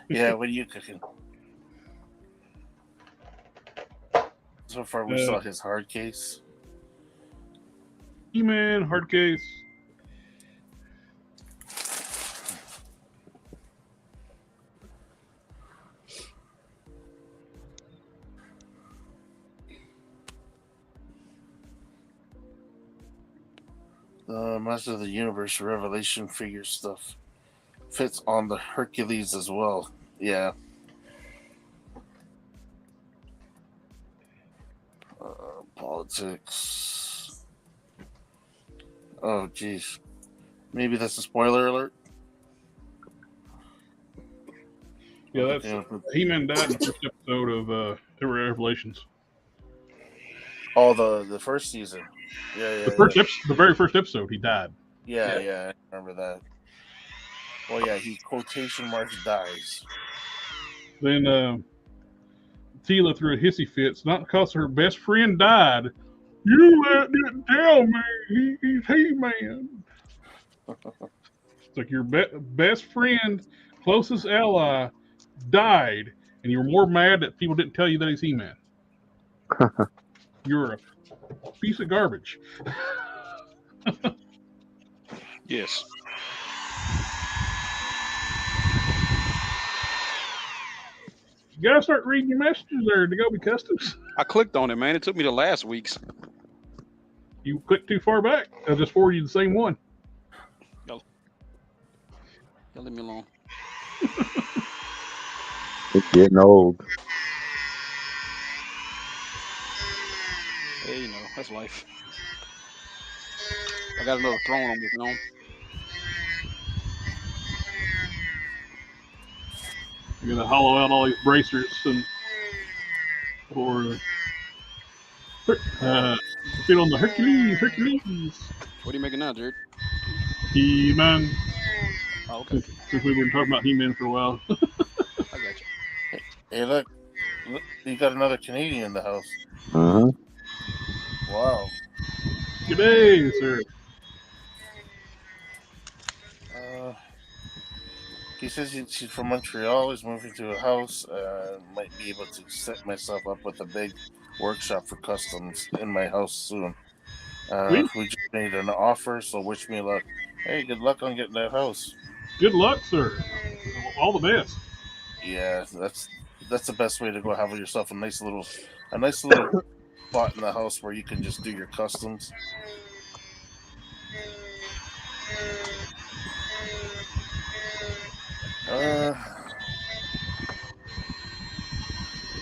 Yeah, what are you cooking? So far, we saw his hard case. He-Man, hard case. The Master of the Universe Revelation figure stuff fits on the Hercules as well. Yeah. Politics. Oh, geez. Maybe that's a spoiler alert. Yeah, that's He-Man died in the first episode of Revelations. Oh, the first season. Yeah. The very first episode, he died. Yeah, I remember that. Well, yeah, he quotation marks dies. Then Tila threw a hissy fit. It's not because her best friend died. You didn't tell me he's He-Man. It's like your best friend, closest ally, died, and you were more mad that people didn't tell you that he's He-Man. You're a piece of garbage. Yes. You gotta start reading your messages there to go be customs. I clicked on it, man. It took me to last week's. You clicked too far back. I just forwarded you the same one. Y'all leave me alone. It's getting old. Hey, you know, that's life. I got another throne I'm working on. You're gonna hollow out all these bracers and fit on the Hercules. What are you making now, Jared? He-Man. Oh, okay. Since we've been talking about He-Man for a while. I got you. Hey, look, you got another Canadian in the house. Wow. Good day, sir. He says she's from Montreal. He's moving to a house. Might be able to set myself up with a big workshop for customs in my house soon. We just made an offer, so wish me luck. Hey, good luck on getting that house. Good luck, sir. All the best. Yeah, that's the best way to go. Have yourself a nice little spot in the house where you can just do your customs.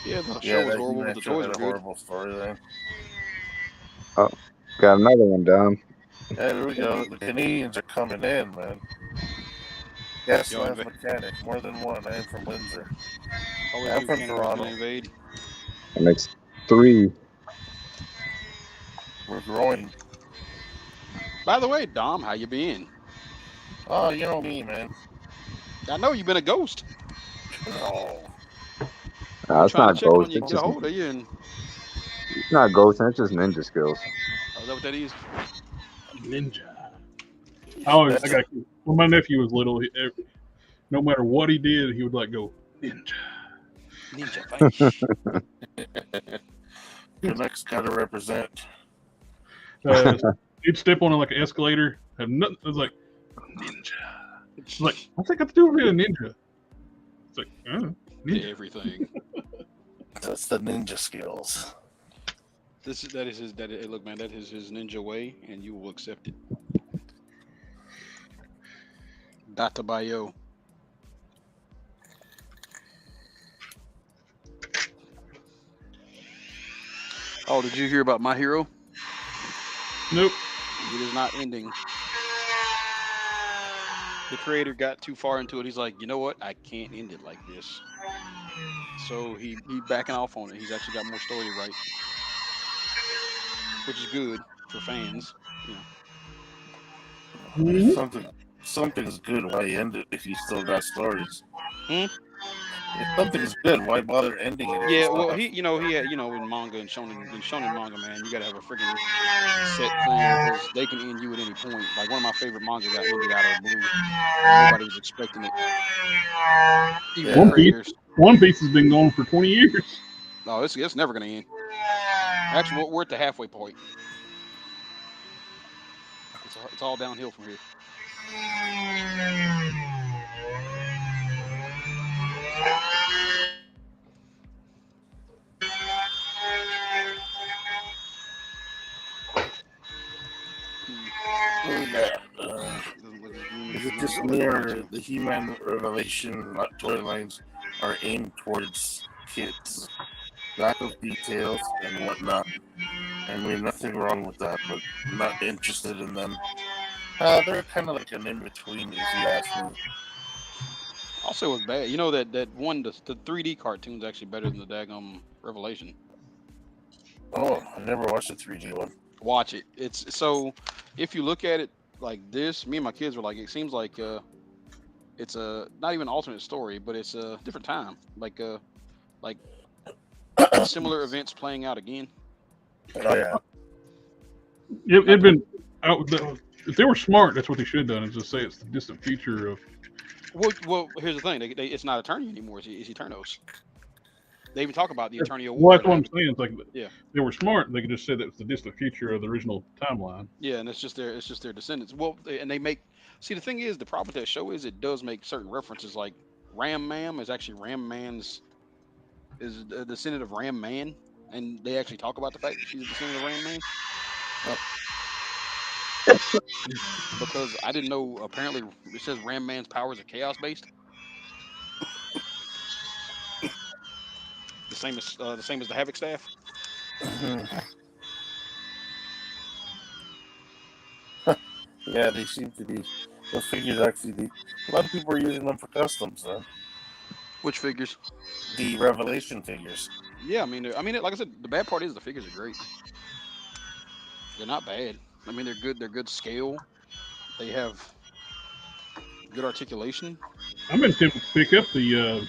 Yeah, the show was horrible, but the toys had were a good. horrible storyline. Oh, got another one down. Yeah, there we go. The Canadians are coming in, man. Gas lamp mechanic, more than one. I am from Windsor. I'm from Toronto. Invade. That makes 3. We're growing. By the way, Dom, how you been? Oh, you know me, man. I know you've been a ghost. No. No, it's not ghost. It's just it's not ghosting. It's just ninja skills. Oh, is that what that is? Ninja. When my nephew was little, no matter what he did, he would like go ninja. Ninja fight. Your next gotta represent. He'd step on like an escalator. Have nothing. It was like ninja. It's like, what's that got to do with being a ninja? It's like, ninja. Everything. That's the ninja skills. Look, man, that is his ninja way, and you will accept it. Data Bayo. Oh, did you hear about My Hero? Nope. It is not ending. The creator got too far into it. He's like, you know what? I can't end it like this. So he backing off on it. He's actually got more story to write, which is good for fans. Something's good why you end it if you still got stories. If something's good, why bother ending it? Yeah, well, he had, in manga and shonen manga, man, you gotta have a freaking set thing because they can end you at any point. Like one of my favorite manga got ended out of the blue, and nobody was expecting it, even One the Yeah. Piece, creators. One Piece has been going for 20 years. No, it's never gonna end. Actually, we're at the halfway point. It's all downhill from here. Oh, yeah. Doesn't look as gloomy Is as it it's just gonna me get. or the He-Man Revelation toy lines are aimed towards kids? Lack of details and whatnot. I mean, nothing wrong with that, but not interested in them. They're kind of like an in-between, if you ask me. I'll say it was bad. You know that one, the 3D cartoon's actually better than the daggum Revelation. Oh, I never watched the 3D one. Watch it. It's so if you look at it like this, me and my kids were like, it seems like it's a not even an alternate story, but it's a different time. Like similar events playing out again. Oh, yeah. It'd been if they were smart, that's what they should have done. Is just say it's the distant future of. Well, here's the thing. It's not Eternia anymore. It's Eternos. They even talk about the Eternia Well, War. that's what I'm saying. It's like Yeah. they were smart. They could just say that it's the distant future of the original timeline. Yeah, and it's just their descendants. Well, and they make see the thing is the problem with that show is it does make certain references like Ram Mam is actually Ram Man's is a descendant of Ram Man, and they actually talk about the fact that she's a descendant of Ram Man. Because I didn't know. Apparently, it says Ram Man's powers are chaos based. The same as the Havoc staff. Yeah, they seem to be. Those figures actually, a lot of people are using them for customs, huh? Which figures? The Revelation figures. Yeah, I mean, like I said, the bad part is the figures are great. They're not bad. I mean, they're good. They're good scale. They have good articulation. I've been tempted to pick up the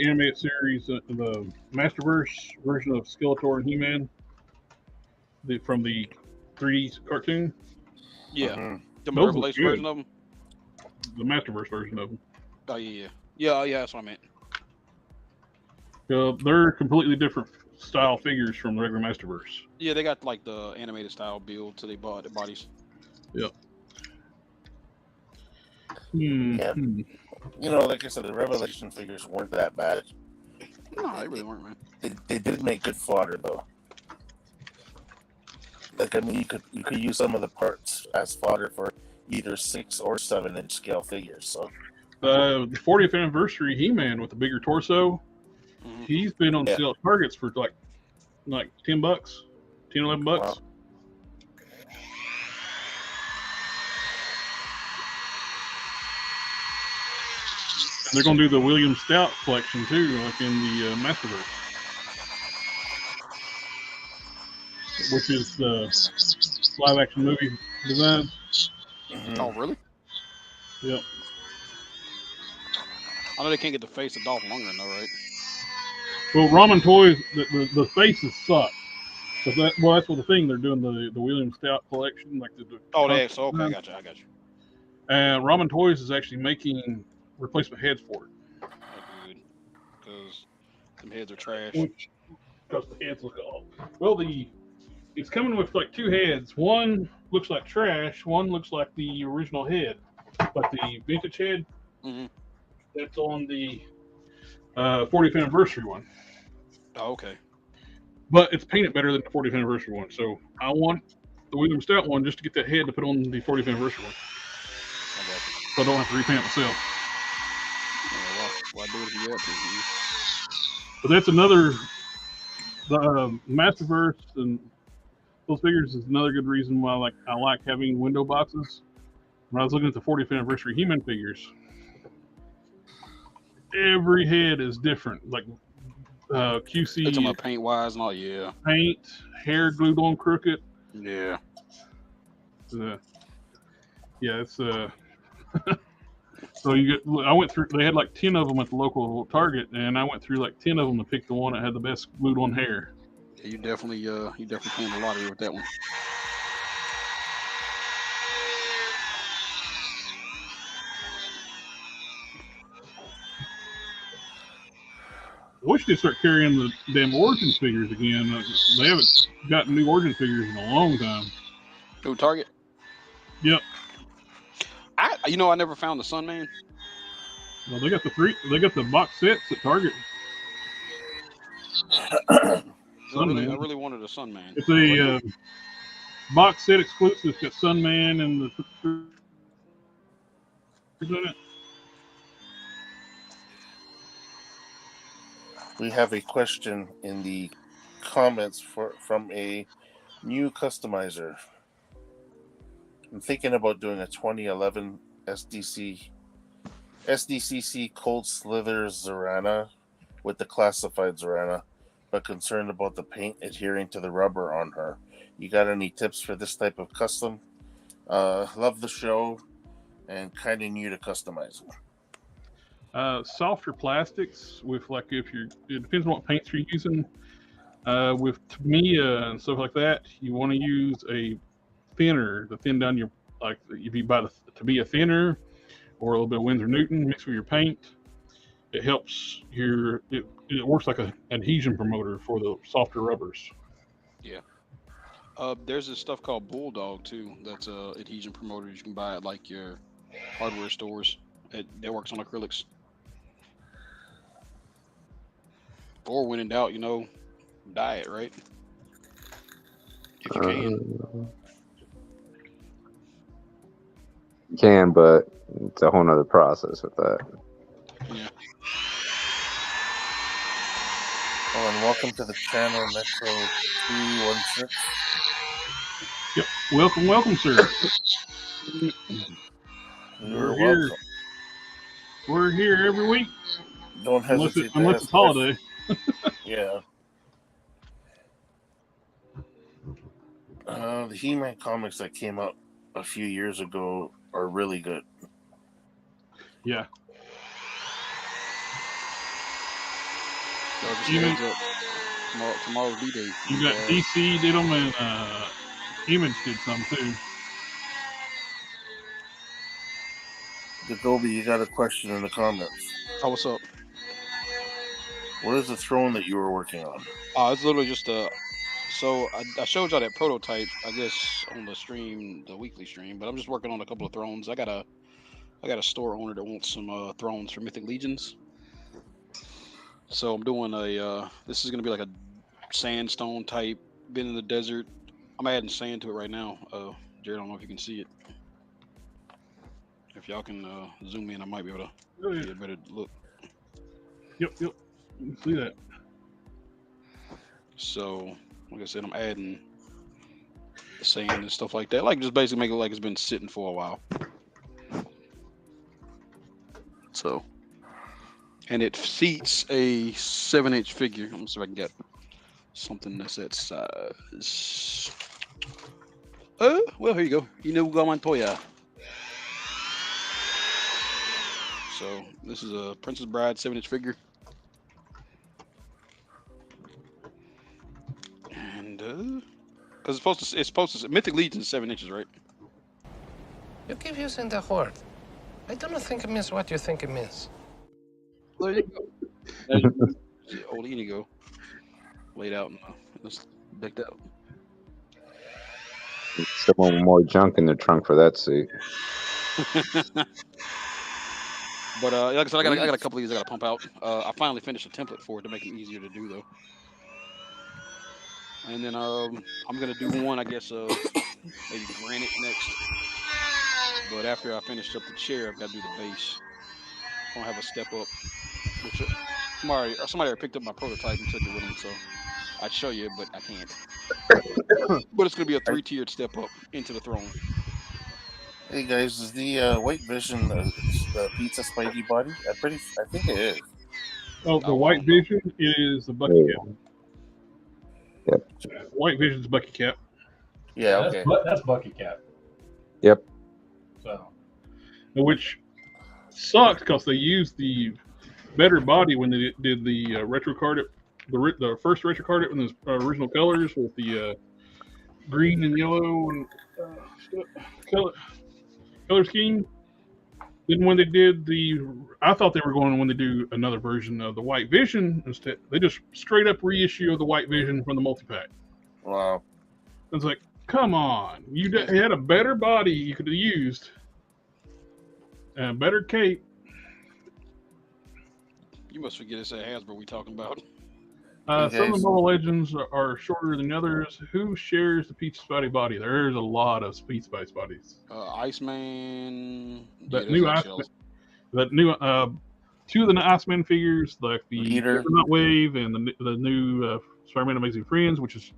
animated series, the Masterverse version of Skeletor and He-Man, from the 3D cartoon. Yeah, the Those Revelation look version of them. The Masterverse version of them. Oh yeah. That's what I meant. They're completely different style figures from the regular Masterverse. Yeah, they got like the animated style build to their bodies. Yep. Yeah. You know, like I said, the Revelation figures weren't that bad. No, they really weren't, man. They did make good fodder, though. Like, I mean, you could use some of the parts as fodder for either 6 or 7-inch scale figures. So The 40th anniversary He-Man with the bigger torso, he's been on sale at Targets for like $10, $10, $11. Wow. And they're going to do the William Stout collection too, like in the Masterverse, which is the live-action movie design. Oh, really? Yep. I know they can't get the face of Dolph Lundgren though, right? Well, Ramen Toys, the faces suck. That's what the thing they're doing the William Stout collection, like okay, I got you. And Ramen Toys is actually making replacement heads for it. Oh, good, because them heads are trash. Because the heads look off. Well, it's coming with like 2 heads. One looks like trash. One looks like the original head, but the vintage head that's on the 40th anniversary one. Oh, okay. But it's painted better than the 40th anniversary one. So I want the William Stout one just to get that head to put on the 40th anniversary one. So I don't have to repaint it myself. Why do it if you have to? But that's another, the Masterverse and those figures is another good reason why I like having window boxes. When I was looking at the 40th anniversary He-Man figures, every head is different. Like QC. It's about paint wise and all, yeah. Paint, hair glued on crooked. Yeah. Yeah, it's So I went through. They had like 10 of them at the local Target, and I went through like 10 of them to pick the one that had the best glued on hair. Yeah, you definitely playing the lottery with that one. I wish they'd start carrying the damn Origins figures again. They haven't gotten new Origin figures in a long time. Who, Target? Yep. I never found the Sunman. Well, they got the box sets at Target. I really wanted a Sunman. It's a box set exclusive. It's got Sunman and the in it. We have a question in the comments from a new customizer. I'm thinking about doing a 2011 SDCC Cold Slither Zorana with the classified Zorana, but concerned about the paint adhering to the rubber on her. You got any tips for this type of custom? Love the show and kind of new to customizing. Softer plastics with it depends on what paints you're using. With Tamiya and stuff like that, you want to use a thinner to thin down your, like if you buy the Tamiya thinner or a little bit of Winsor Newton mixed with your paint, it helps it works like an adhesion promoter for the softer rubbers. Yeah. There's this stuff called Bulldog too. That's a adhesion promoter you can buy at like your hardware stores. It works on acrylics. Or when in doubt, dye it, right? If you can. You can, but it's a whole nother process with that. Yeah. Oh, and welcome to the channel, Metro 216. Yep. Welcome, sir. You're welcome. We're here every week. Don't hesitate unless it's holiday. Yeah. The He-Man comics that came out a few years ago are really good. Yeah. Tomorrow's D-Day. You got DC did them and Image did some too. Jacoby, you got a question in the comments. Oh, what's up? What is the throne that you were working on? It's literally just so I showed y'all that prototype, I guess, on the stream, the weekly stream, but I'm just working on a couple of thrones. I got a store owner that wants some thrones for Mythic Legions. So I'm doing this is gonna be like a sandstone type, been in the desert. I'm adding sand to it right now. Jared, I don't know if you can see it. If y'all can zoom in, I might be able to get a better look. Yep. You can see that. So, like I said, I'm adding sand and stuff like that. Like, just basically make it like it's been sitting for a while. So, and it seats a 7-inch figure. I'm gonna see if I can get something that's that size. Well, here you go. Montoya. So this is a Princess Bride 7-inch figure, and because it's supposed to Mythic Legion is 7 inches, right? You keep using the word. I don't think it means what you think it means. There you go. Old Inigo laid out and it's decked out. Someone more junk in the trunk for that seat. But like I said, I got a couple of these I got to pump out. I finally finished a template for it to make it easier to do, though. And then I'm gonna do one, I guess, maybe granite next. But after I finish up the chair, I've got to do the base. I'm gonna have a step up. Which somebody already picked up my prototype and took it with them, so I'd show you, but I can't. But it's gonna be a 3-tiered step up into the throne. Hey guys, is the White Vision the Pizza Spidey body? I think it is. Oh, the White Vision is the Bucky Cap. Yep. White Vision's Bucky Cap. Yeah, okay. That's Bucky Cap. Yep. So, Which sucked because they used the better body when they did the retro card, the first retro card in the original colors with the green and yellow and color scheme. Then when they did I thought they were going when they do another version of the White Vision instead. They just straight up reissue of the White Vision from the multi-pack. Wow. It's like, come on, you had a better body you could have used, and a better cape. You must forget it's a Hasbro we talking about. Some of the Mobile Legends are shorter than others. Who shares the Peach Spidey body? There's a lot of Peach Spidey bodies. Iceman. That new Iceman. That new two of the Iceman figures, like the Leader. Juggernaut Wave and the new Spider-Man Amazing Friends, which is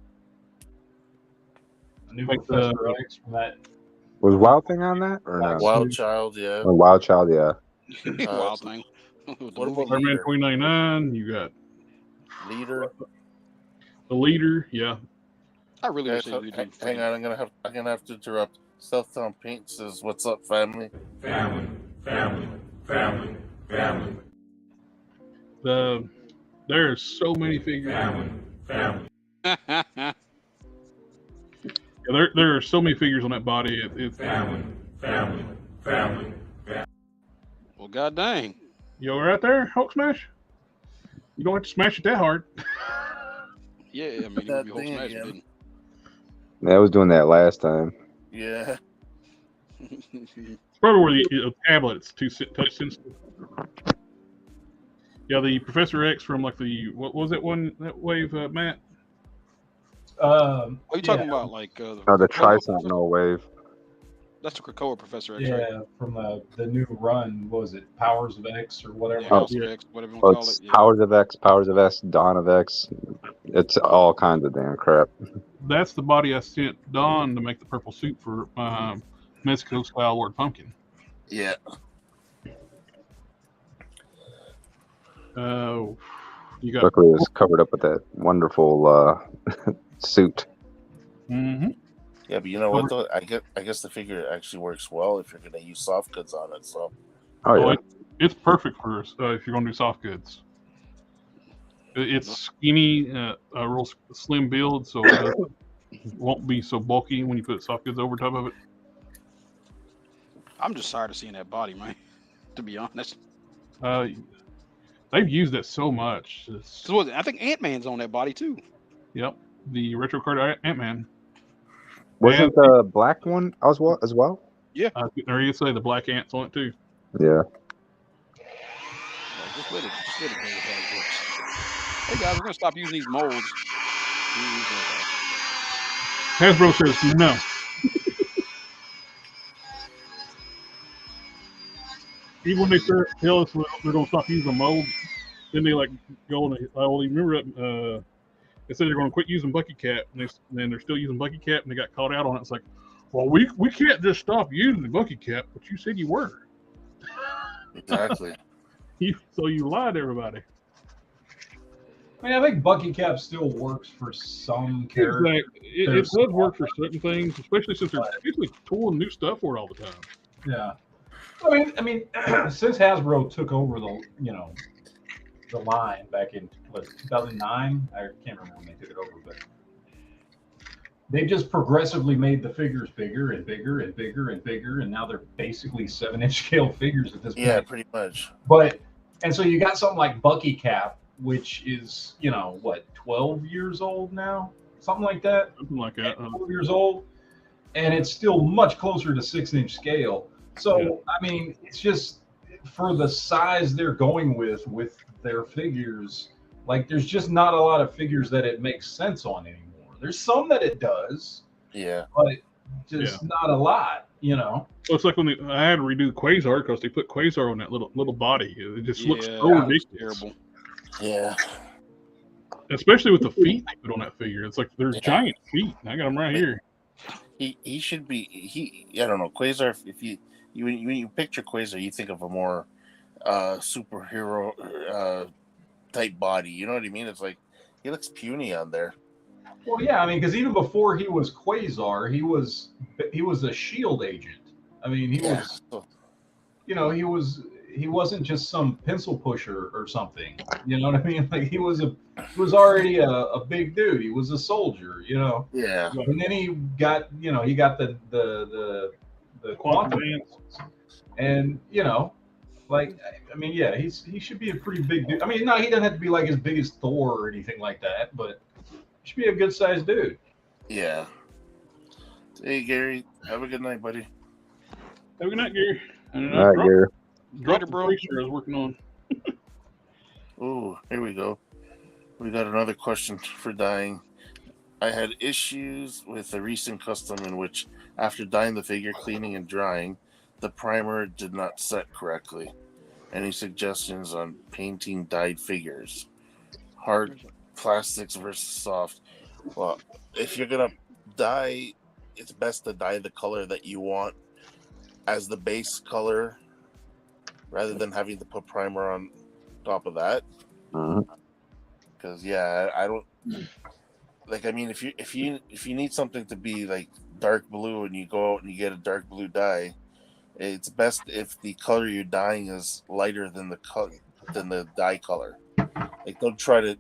A new like Professor X from that. Was Wild Thing on that or no? Wild Child, yeah. Oh, Wild Child, yeah. Wild Thing. What about Spider-Man Leader? 2099. You got Leader. the Leader, yeah. I really wish Guys, they would do. hang on, I'm gonna have to interrupt. Stealth Town Paint says, "What's up, family?" Family. There's so many figures. Family. Yeah, there are so many figures on that body. It's Family. Well, god dang. you right there, Hulk Smash. You don't have to smash it that hard. Yeah, I mean, That you whole thing smash again. didn't. Yeah, I was doing that last time. Yeah. It's probably where the tablet is too touch sensitive. Yeah, the Professor X from like what was that wave, Matt? What are you talking about? Like Oh, the Krakoa Tri-Sentinel wave. That's the Krakoa Professor X, Yeah, right? from the new run. What was it? Powers of X or whatever. Yeah, Oh, House of X, whatever you Well, want to it's call it. Yeah. Powers of X, Dawn of X. It's all kinds of damn crap. That's the body I sent Don to make the purple suit for Mexico style Lord Pumpkin. Yeah. You got. Luckily, it's covered up with that wonderful suit. Mm-hmm. Yeah, but you know what though? I guess the figure actually works well if you're gonna use soft goods on it. So Oh yeah. It's perfect for if you're going to do soft goods. It's skinny, a real slim build, so it won't be so bulky when you put soft goods over top of it. I'm just tired of seeing that body, man. To be honest. They've used it so much. So I think Ant-Man's on that body too. Yep, the retro card Ant-Man. Wasn't the black one as well? Yeah. Or you say the black ants on it too. Yeah. Just let it go with how it works. Hey guys, we're gonna stop using these molds. Hasbro says no. Even when they tell us they're going to stop using mold, then they like go on. You remember that they said they're going to quit using Bucky Cat, and then they're still using Bucky Cat, and they got caught out on it. It's like, well, we can't just stop using Bucky Cat, but you said you were. exactly. So you lied to everybody. I mean, I think Bucky Cap still works for some characters. Exactly. It does work for certain things, especially since they're basically tooling new stuff for it all the time. Yeah. I mean, since Hasbro took over the line back in 2009, I can't remember when they took it over, but they just progressively made the figures bigger and bigger and bigger and bigger, and now they're basically 7-inch scale figures at this point. Yeah, pretty much. And so you got something like Bucky Cap, which is 12 years old now, something like that. Something like that. 12 years old, and it's still much closer to 6-inch scale. So yeah. I mean, it's just for the size they're going with their figures. Like, there's just not a lot of figures that it makes sense on anymore. There's some that it does, yeah, but just not a lot. So it's like when I had to redo Quasar because they put Quasar on that little body. It just looks so ridiculous. Terrible. Yeah. Especially with the feet they put on that figure. It's like there's giant feet. I got them right here. He should be. I don't know, Quasar. If when you picture Quasar, you think of a more superhero type body. You know what I mean? It's like he looks puny on there. Well, yeah, I mean, because even before he was Quasar, he was a SHIELD agent. I mean, he was, he wasn't just some pencil pusher or something. You know what I mean? Like he was already a big dude. He was a soldier, you know. Yeah. And then he got the quantum Dance. and like I mean, yeah, he should be a pretty big dude. I mean, no, he doesn't have to be like as big as Thor or anything like that, but he should be a good sized dude. Yeah. Hey, Gary, have a good night, buddy. Have a good night, Gary. And All right, Gary. drop Later, the bro. tracer I was working on. Oh, here we go. We got another question for dyeing. I had issues with a recent custom in which, after dyeing the figure, cleaning and drying, the primer did not set correctly. Any suggestions on painting dyed figures? Hard plastics versus soft. Well, if you're gonna dye, it's best to dye the color that you want as the base color, rather than having to put primer on top of that. Because I don't like. I mean, if you need something to be like dark blue and you go out and you get a dark blue dye, it's best if the color you're dyeing is lighter than the dye color. Like, don't try to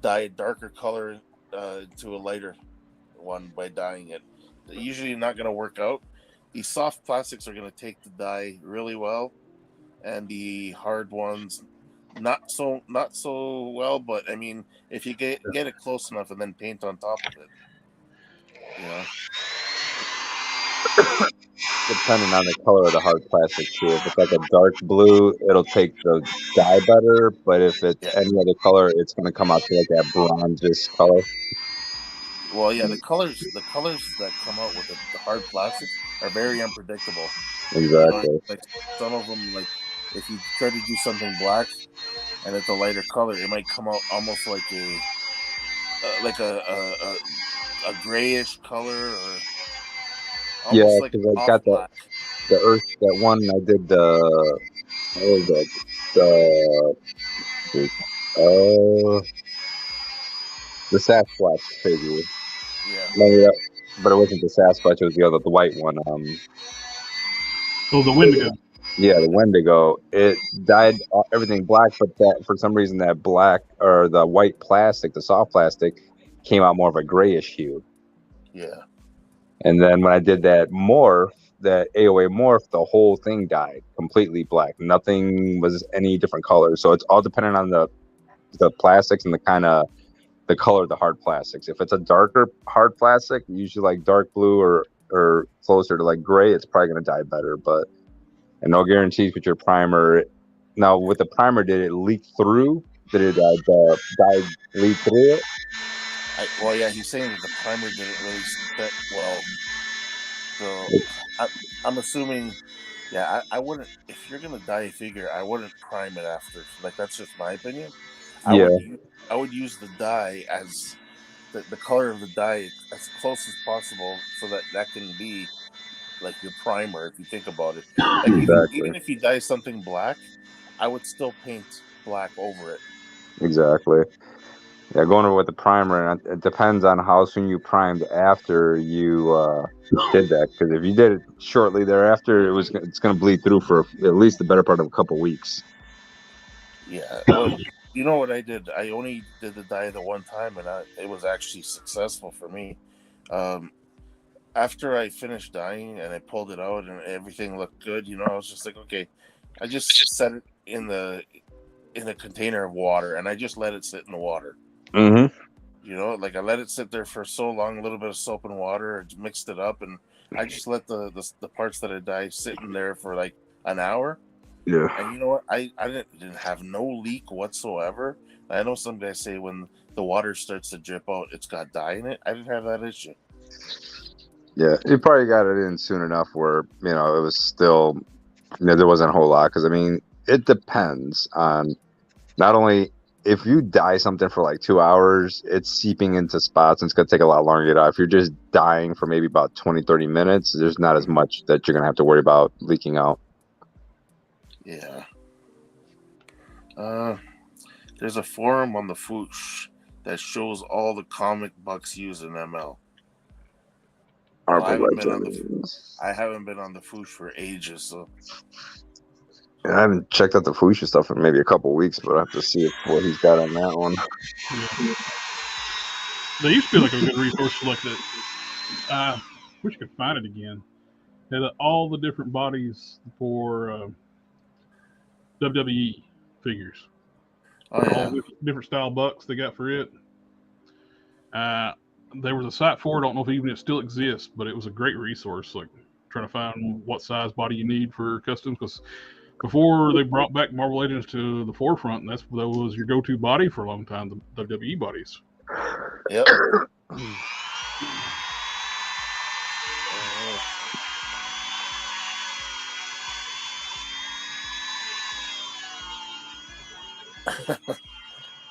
dye a darker color to a lighter one by dyeing it. They're usually not going to work out. The soft plastics are going to take the dye really well, and the hard ones not so well. But I mean, if you get it close enough and then paint on top of it, Depending on the color of the hard plastic too. If it's like a dark blue, it'll take the dye better. But if it's any other color, it's going to come out to like that bronzes color. Well, yeah, the colors that come out with the hard plastic are very unpredictable. Exactly. Like some of them, like if you try to do something black and it's a lighter color, it might come out almost like a grayish color, or almost like because I got the earth. That one I did the Sasquatch figure. Yeah. But it wasn't the Sasquatch. It was the white one. The Wendigo. Yeah, the Wendigo. It dyed everything black, but that for some reason that black or the white plastic, the soft plastic, came out more of a grayish hue. Yeah. And then when I did that AOA morph, the whole thing dyed completely black. Nothing was any different color. So it's all dependent on the plastics and the kind of the color of the hard plastics. If it's a darker hard plastic, usually like dark blue or closer to like gray, it's probably going to dye better. But and no guarantees with your primer. Now with the primer, did it leak through? Did it dye leak through it? Well, yeah, he's saying that the primer didn't really set well. So I'm assuming, I wouldn't. If you're gonna dye a figure, I wouldn't prime it after. Like, that's just my opinion. I would use the dye as the color of the dye as close as possible, so that can be like your primer. If you think about it, like even if you dye something black, I would still paint black over it. Exactly. Yeah, going over with the primer, and it depends on how soon you primed after you did that. Because if you did it shortly thereafter, it's going to bleed through for at least the better part of a couple weeks. Yeah. Well, you know what I did? I only did the dye the one time, and it was actually successful for me. After I finished dyeing and I pulled it out and everything looked good, I was just like, okay. I just set it in a container of water, and I just let it sit in the water. Mm-hmm. Like I let it sit there for so long, a little bit of soap and water, mixed it up, and I just let the parts that I dyed sit in there for like an hour. Yeah. And you know what? I didn't have no leak whatsoever. I know some guys say when the water starts to drip out, it's got dye in it. I didn't have that issue. Yeah, you probably got it in soon enough where it was still there wasn't a whole lot, because I mean it depends on not only if you dye something for like 2 hours, it's seeping into spots and it's going to take a lot longer to get out. If you're just dyeing for maybe about 20-30 minutes, there's not as much that you're going to have to worry about leaking out. Yeah. There's a forum on the Foosh that shows all the comic books used in ML. I haven't been on the Foosh for ages, so I haven't checked out the Fuchsia stuff in maybe a couple weeks, but I have to see what he's got on that one. Yeah. They used to be like a good resource for like the. Wish I could find it again. They had all the different bodies for WWE figures. Oh yeah. All different style bucks they got for it. There was a site for it. I don't know if even it still exists, but it was a great resource. Like trying to find what size body you need for customs, because before they brought back Marvel Legends to the forefront, that was your go-to body for a long time. The WWE bodies. Yep.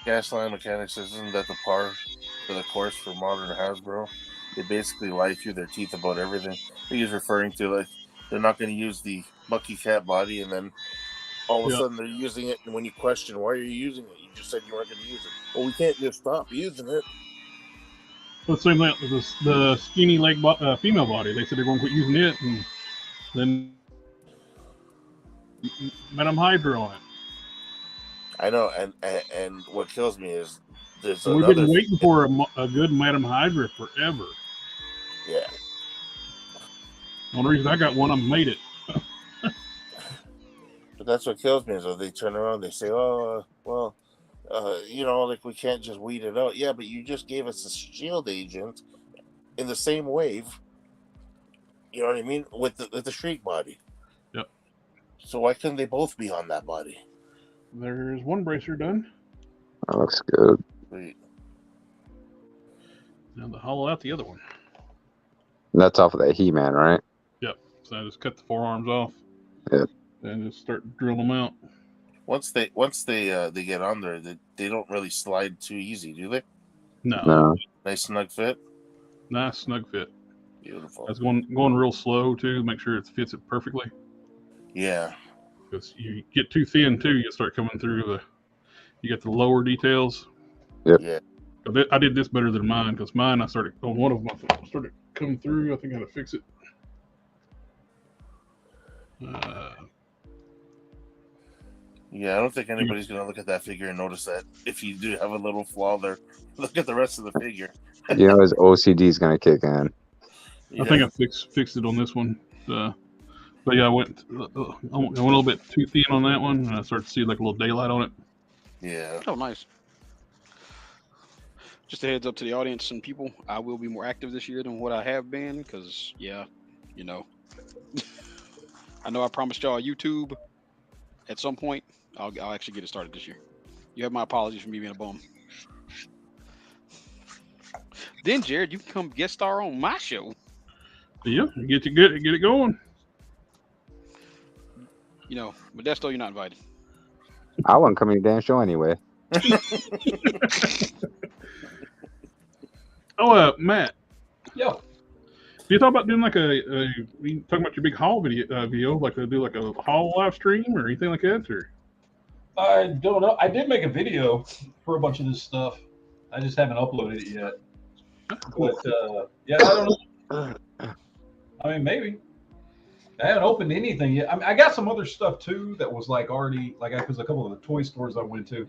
Gasline Mechanics, isn't that the par for the course for modern Hasbro? They basically lie through their teeth about everything. I think he's referring to like they're not going to use the Bucky Cat body, and then all of a sudden they're using it. And when you question why are you using it, you just said you weren't going to use it. Well, we can't just stop using it. Well, the same thing with the skinny leg female body. They said they're going to quit using it, and then Madam Hydra on it. I know, and what kills me is there's we've been waiting for a good Madam Hydra forever. Yeah. The only reason I got one, I made it. But that's what kills me is that they turn around, they say, "Oh, well, like we can't just weed it out." Yeah, but you just gave us a shield agent in the same wave. You know what I mean? With the Shriek body. Yep. So why couldn't they both be on that body? There's one bracer done. That looks good. Sweet. Now to hollow out the other one. And that's off of that He-Man, right? Yep. So I just cut the forearms off. Yep. And just start drilling them out. Once they get on there, they don't really slide too easy, do they? No. Nice snug fit. Nice snug fit. Beautiful. That's going real slow too, to make sure it fits it perfectly. Yeah. Because you get too thin too, you start coming through you get the lower details. Yep. Yeah. I did this better than mine, because mine I started on one of them. I started coming through. I think I had to fix it. Yeah, I don't think anybody's gonna look at that figure and notice that if you do have a little flaw there. Look at the rest of the figure. You know his OCD is gonna kick in. I think I fixed it on this one. But yeah, I went a little bit too thin on that one, and I started to see like a little daylight on it. Yeah. Oh, nice. Just a heads up to the audience and people, I will be more active this year than what I have been, because, yeah, I know I promised y'all YouTube at some point. I'll actually get it started this year. You have my apologies for me being a bum. Then, Jared, you can come guest star on my show. Yeah, get it going. But that's still you're not invited. I wasn't coming to the damn show anyway. Oh, Matt. Yeah. You thought about doing like you talking about your big haul video, like to do like a haul live stream or anything like that, or? I don't know. I did make a video for a bunch of this stuff. I just haven't uploaded it yet. But yeah, I don't know. I mean, maybe. I haven't opened anything yet. I mean, I got some other stuff too that was like already because a couple of the toy stores I went to,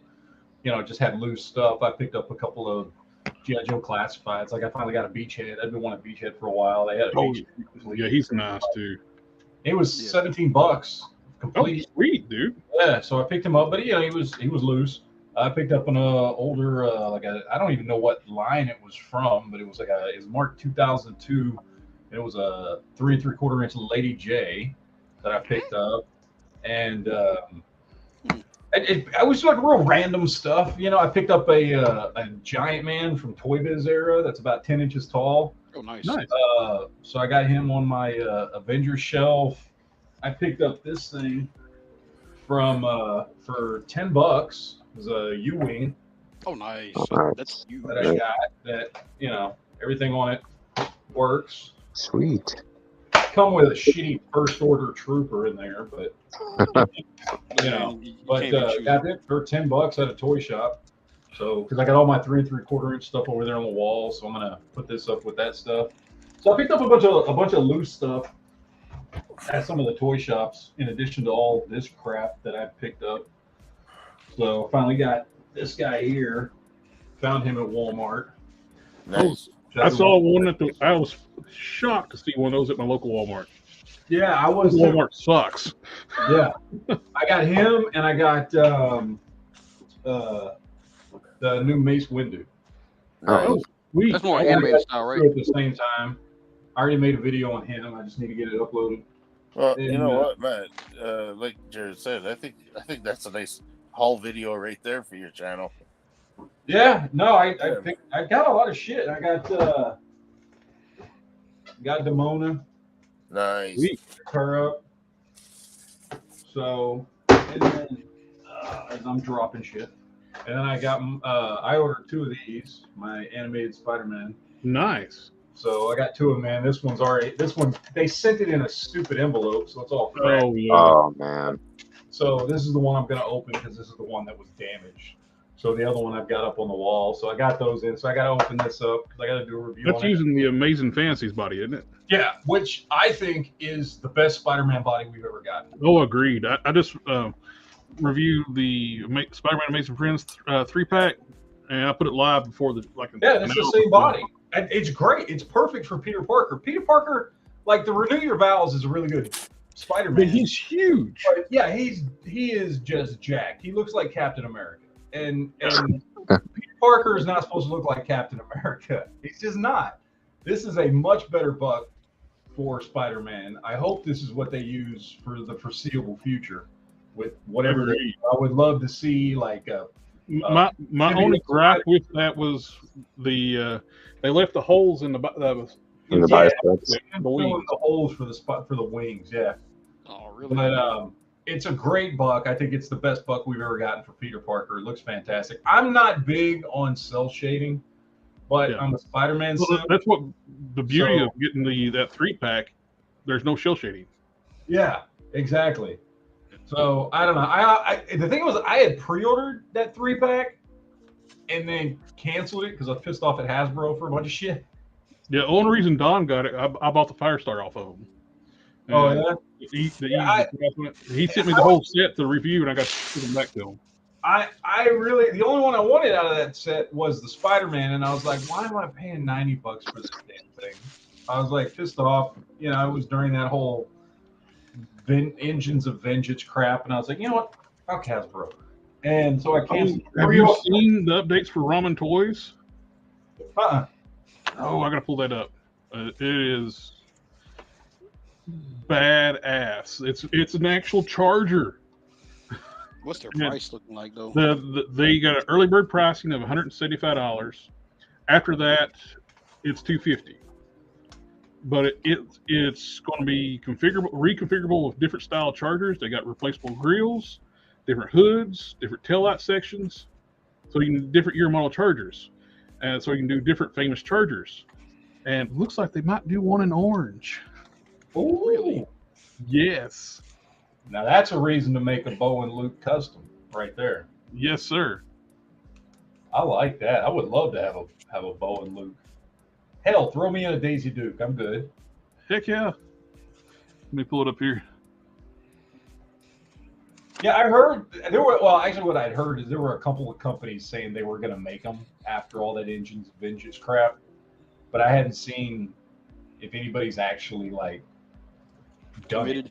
just had loose stuff. I picked up a couple of G.I. Joe classifieds. Like I finally got a Beachhead. I've been wanting a Beachhead for a while. They had a Beachhead complete. Yeah, he's nice too. It was $17 complete. Oh, sweet, dude. Yeah, so I picked him up, but he was loose. I picked up an older I don't even know what line it was from, but it was it was Mark 2002. And it was a 3 3/4 inch Lady J that I picked up, and it was like real random stuff. I picked up a Giant Man from Toy Biz era that's about 10 inches tall. Oh, nice. So I got him on my Avengers shelf. I picked up this thing from for $10. It was a U-wing. Oh, nice. That's you. That I got. That everything on it works. Sweet. Come with a shitty first order trooper in there, but got it for $10 at a toy shop. So because I got all my 3 3/4 inch stuff over there on the wall, so I'm gonna put this up with that stuff. So I picked up a bunch of loose stuff. at some of the toy shops, in addition to all this crap that I picked up. So finally got this guy here. Found him at Walmart. Nice. I saw one at the. I was shocked to see one of those at my local Walmart. Yeah, I was. Walmart sucks. Yeah, I got him, and I got the new Mace Windu. Nice. Oh, sweet. That's more I animated got style, two right? At the same time, I already made a video on him. I just need to get it uploaded. Well, And, you know what, Matt? Like Jared said, I think that's a nice haul video right there for your channel. Yeah, no, I got a lot of shit. I got Demona, Nice. Sweet. her up. So, and then as I'm dropping shit, and then I got I ordered 2 of these, my animated Spider-Man. Nice. So I got 2 of them, man. This one they sent it in a stupid envelope, so it's all cracked. Oh yeah. Oh man. So this is the one I'm gonna open because this is the one that was damaged. So the other one I've got up on the wall. So I got those in. So I got to open this up because I got to do a review That's on using the Amazing Fancies body, isn't it? Yeah, which I think is the best Spider-Man body we've ever gotten. Oh, agreed. I just reviewed the Spider-Man Amazing Friends 3-pack, and I put it live before the Yeah, it's the same body. And it's great. It's perfect for Peter Parker. Peter Parker, like the Renew Your Vows, is a really good Spider-Man. But he's huge. But yeah, he is just jacked. He looks like Captain America. And Peter Parker is not supposed to look like Captain America. He's just not. This is a much better buck for Spider-Man. I hope this is what they use for the foreseeable future with whatever. I would love to see like my only gripe with that was the they left the holes in the biceps. The holes for the wings. Yeah. Oh, really? But it's a great buck. I think it's the best buck we've ever gotten for Peter Parker. It looks fantastic. I'm not big on cell shading, but on the Spider-Man suit, that's what the beauty of getting that 3-pack. There's no shell shading. Yeah, exactly. So I don't know. I the thing was I had pre-ordered that 3-pack and then canceled it because I was pissed off at Hasbro for a bunch of shit. Yeah, the only reason Don got it, I bought the Firestar off of him. Oh yeah. He sent me the whole set to review, and I got to put them back to him. I really, the only one I wanted out of that set was the Spider-Man, and I was like, why am I paying $90 for this damn thing? I was like pissed off. You know, it was during that whole Engines of Vengeance crap, and I was like, you know what, fuck Hasbro. And so I canceled. Have you seen the updates for Ramen Toys? Uh-uh. Oh, I gotta pull that up. It is badass. It's an actual charger. What's their price looking like though? They got an early bird pricing of $175. After that, it's $250. But it's going to be reconfigurable with different style chargers. They got replaceable grills, different hoods, different taillight sections, so you can different year model chargers, and so you can do different famous chargers. And it looks like they might do one in orange. Oh, really? Yes. Now that's a reason to make a Bo and Luke custom right there. Yes, sir. I like that. I would love to have a Bo and Luke. Hell, throw me in a Daisy Duke. I'm good. Heck yeah. Let me pull it up here. Yeah, I heard there were. Well, actually, what I'd heard is there were a couple of companies saying they were going to make them after all that Engines of Vengeance crap, but I hadn't seen if anybody's actually like done it.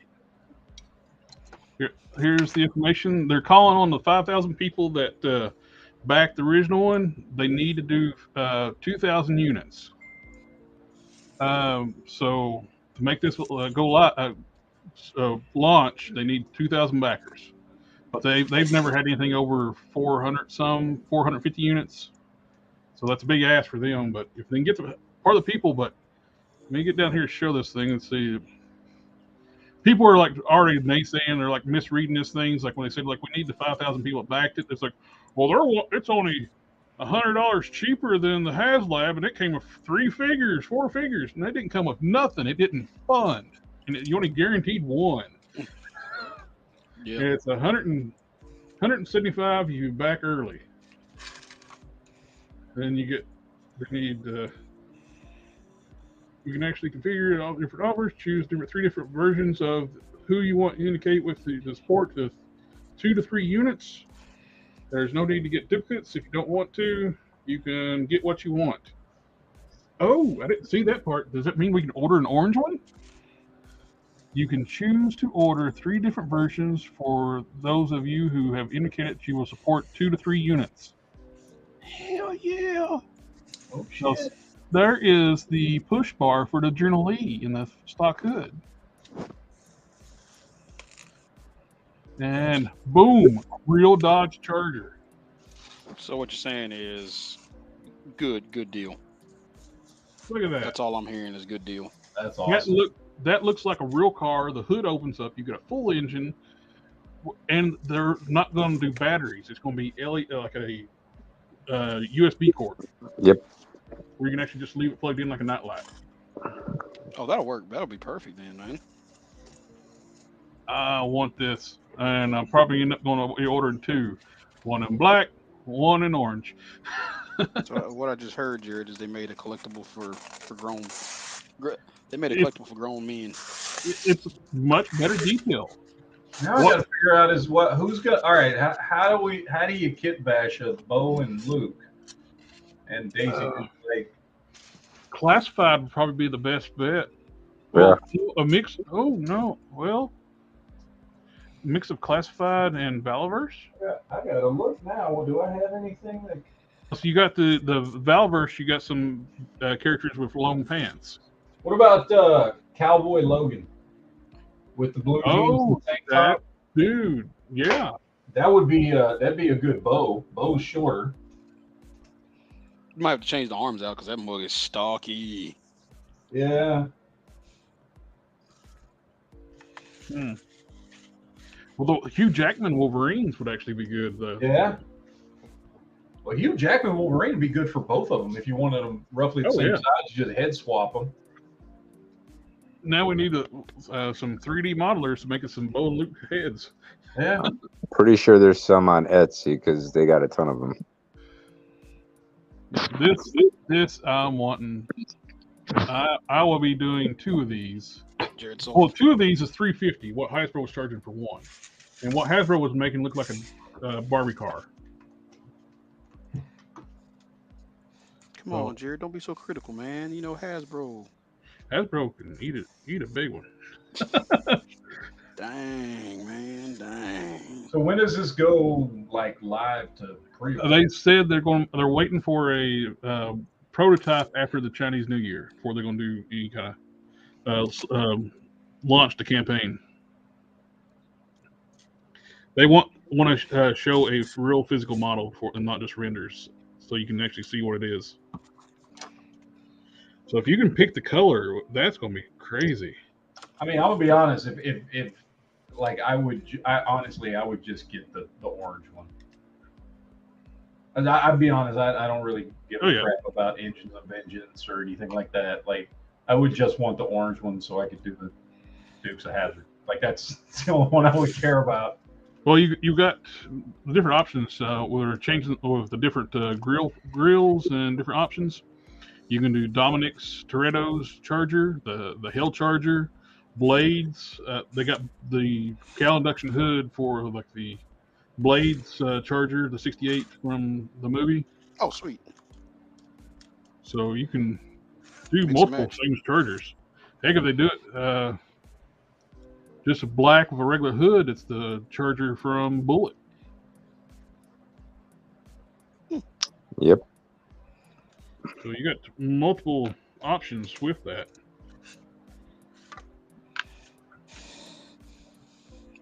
Here's the information. They're calling on the 5,000 people that backed the original one. They need to do 2,000 units. So to make this go live, launch, they need 2,000 backers. But they've never had anything over 450 units. So that's a big ask for them. But if they can get the part of the people, but let me get down here and show this thing and see. People are like already naysaying, they're like misreading this things. Like when they said like we need the 5,000 people that backed it, it's like, well, it's only $100 cheaper than the HasLab, and it came with 4 figures, and they didn't come with nothing. It didn't fund, and you only guaranteed one. Yeah, it's 175 you back early. Then you need You can actually configure all different offers, choose three different versions of who you want to indicate with the support of 2 to 3 units. There's no need to get duplicates. If you don't want to, you can get what you want. Oh, I didn't see that part. Does that mean we can order an orange one? You can choose to order 3 different versions for those of you who have indicated you will support 2 to 3 units. Hell yeah! Oh So shit! there is the push bar for the Journal E in the stock hood. And boom, real Dodge Charger. So what you're saying is good deal. Look at that. That's all I'm hearing is good deal. That's awesome. That looks like a real car. The hood opens up. You get a full engine, and they're not going to do batteries. It's going to be like a USB cord. Yep. Where you can actually just leave it plugged in like a nightlight. Oh, that'll work. That'll be perfect then, man. I want this, and I'm probably end up going to be ordering 2, one in black, one in orange. So what I just heard, Jared, is they made a collectible for grown. They made a collectible for grown men. It's much better detail. Now I got to figure out who's got. All right, how do you kit bash a Bo and Luke and Daisy Lake? Classified would probably be the best bet. Yeah. A mix. Oh no. Well, mix of Classified and Valverse. Yeah, I gotta look now. Well, do I have anything that? So you got the Valverse. You got some characters with long pants. What about Cowboy Logan with the blue jeans and tank top? Dude, yeah. That would be that'd be a good Bo. Bo's shorter. You might have to change the arms out because that mug is stocky. Yeah. Well, the Hugh Jackman Wolverines would actually be good, though. Yeah. Well, Hugh Jackman Wolverine would be good for both of them if you wanted them roughly the same size. You just head swap them. Now we need some 3D modelers to make us some Bo and Luke heads. Yeah. Pretty sure there's some on Etsy because they got a ton of them. This I'm wanting. I will be doing 2 of these. Jared Well, 2 of these is $350. What Hasbro was charging for 1, and what Hasbro was making look like a Barbie car. Come on, Jared. Don't be so critical, man. You know Hasbro. Hasbro can eat a big one. Dang, man, dang. So when does this go like live to pre-order? They said they're waiting for a prototype after the Chinese New Year before they're going to do any kind of launch the campaign. They want to show a real physical model and not just renders, so you can actually see what it is. So if you can pick the color, that's going to be crazy. I mean, I'm gonna be honest. If like I would just get the orange one. And I'd be honest. I don't really give a crap about Engines of Vengeance or anything like that. Like I would just want the orange one so I could do the Dukes of Hazzard. Like that's the only one I would care about. Well, you got the different options. We're changing with the different grills and different options. You can do Dominic's Toretto's Charger, the Hell Charger, blades. They got the cowl induction hood for like the blades Charger, the 68 from the movie. Oh, sweet. So you can do multiple same Chargers. Heck, if they do it just a black with a regular hood, it's the Charger from Bullet. Yep. So you got multiple options with that.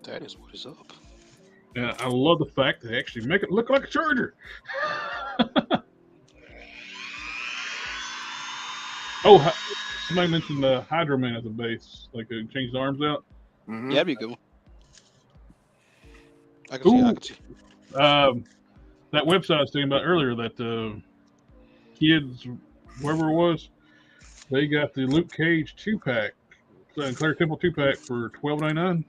That is what is up. And I love the fact they actually make it look like a Charger. Oh, somebody mentioned the Hydro Man as a base, like they changed the arms out. Mm-hmm. Yeah, that'd be good. I can see. That website I was talking about earlier, that kids, whoever it was, they got the Luke Cage 2-pack, Claire Temple 2-pack for $12.99.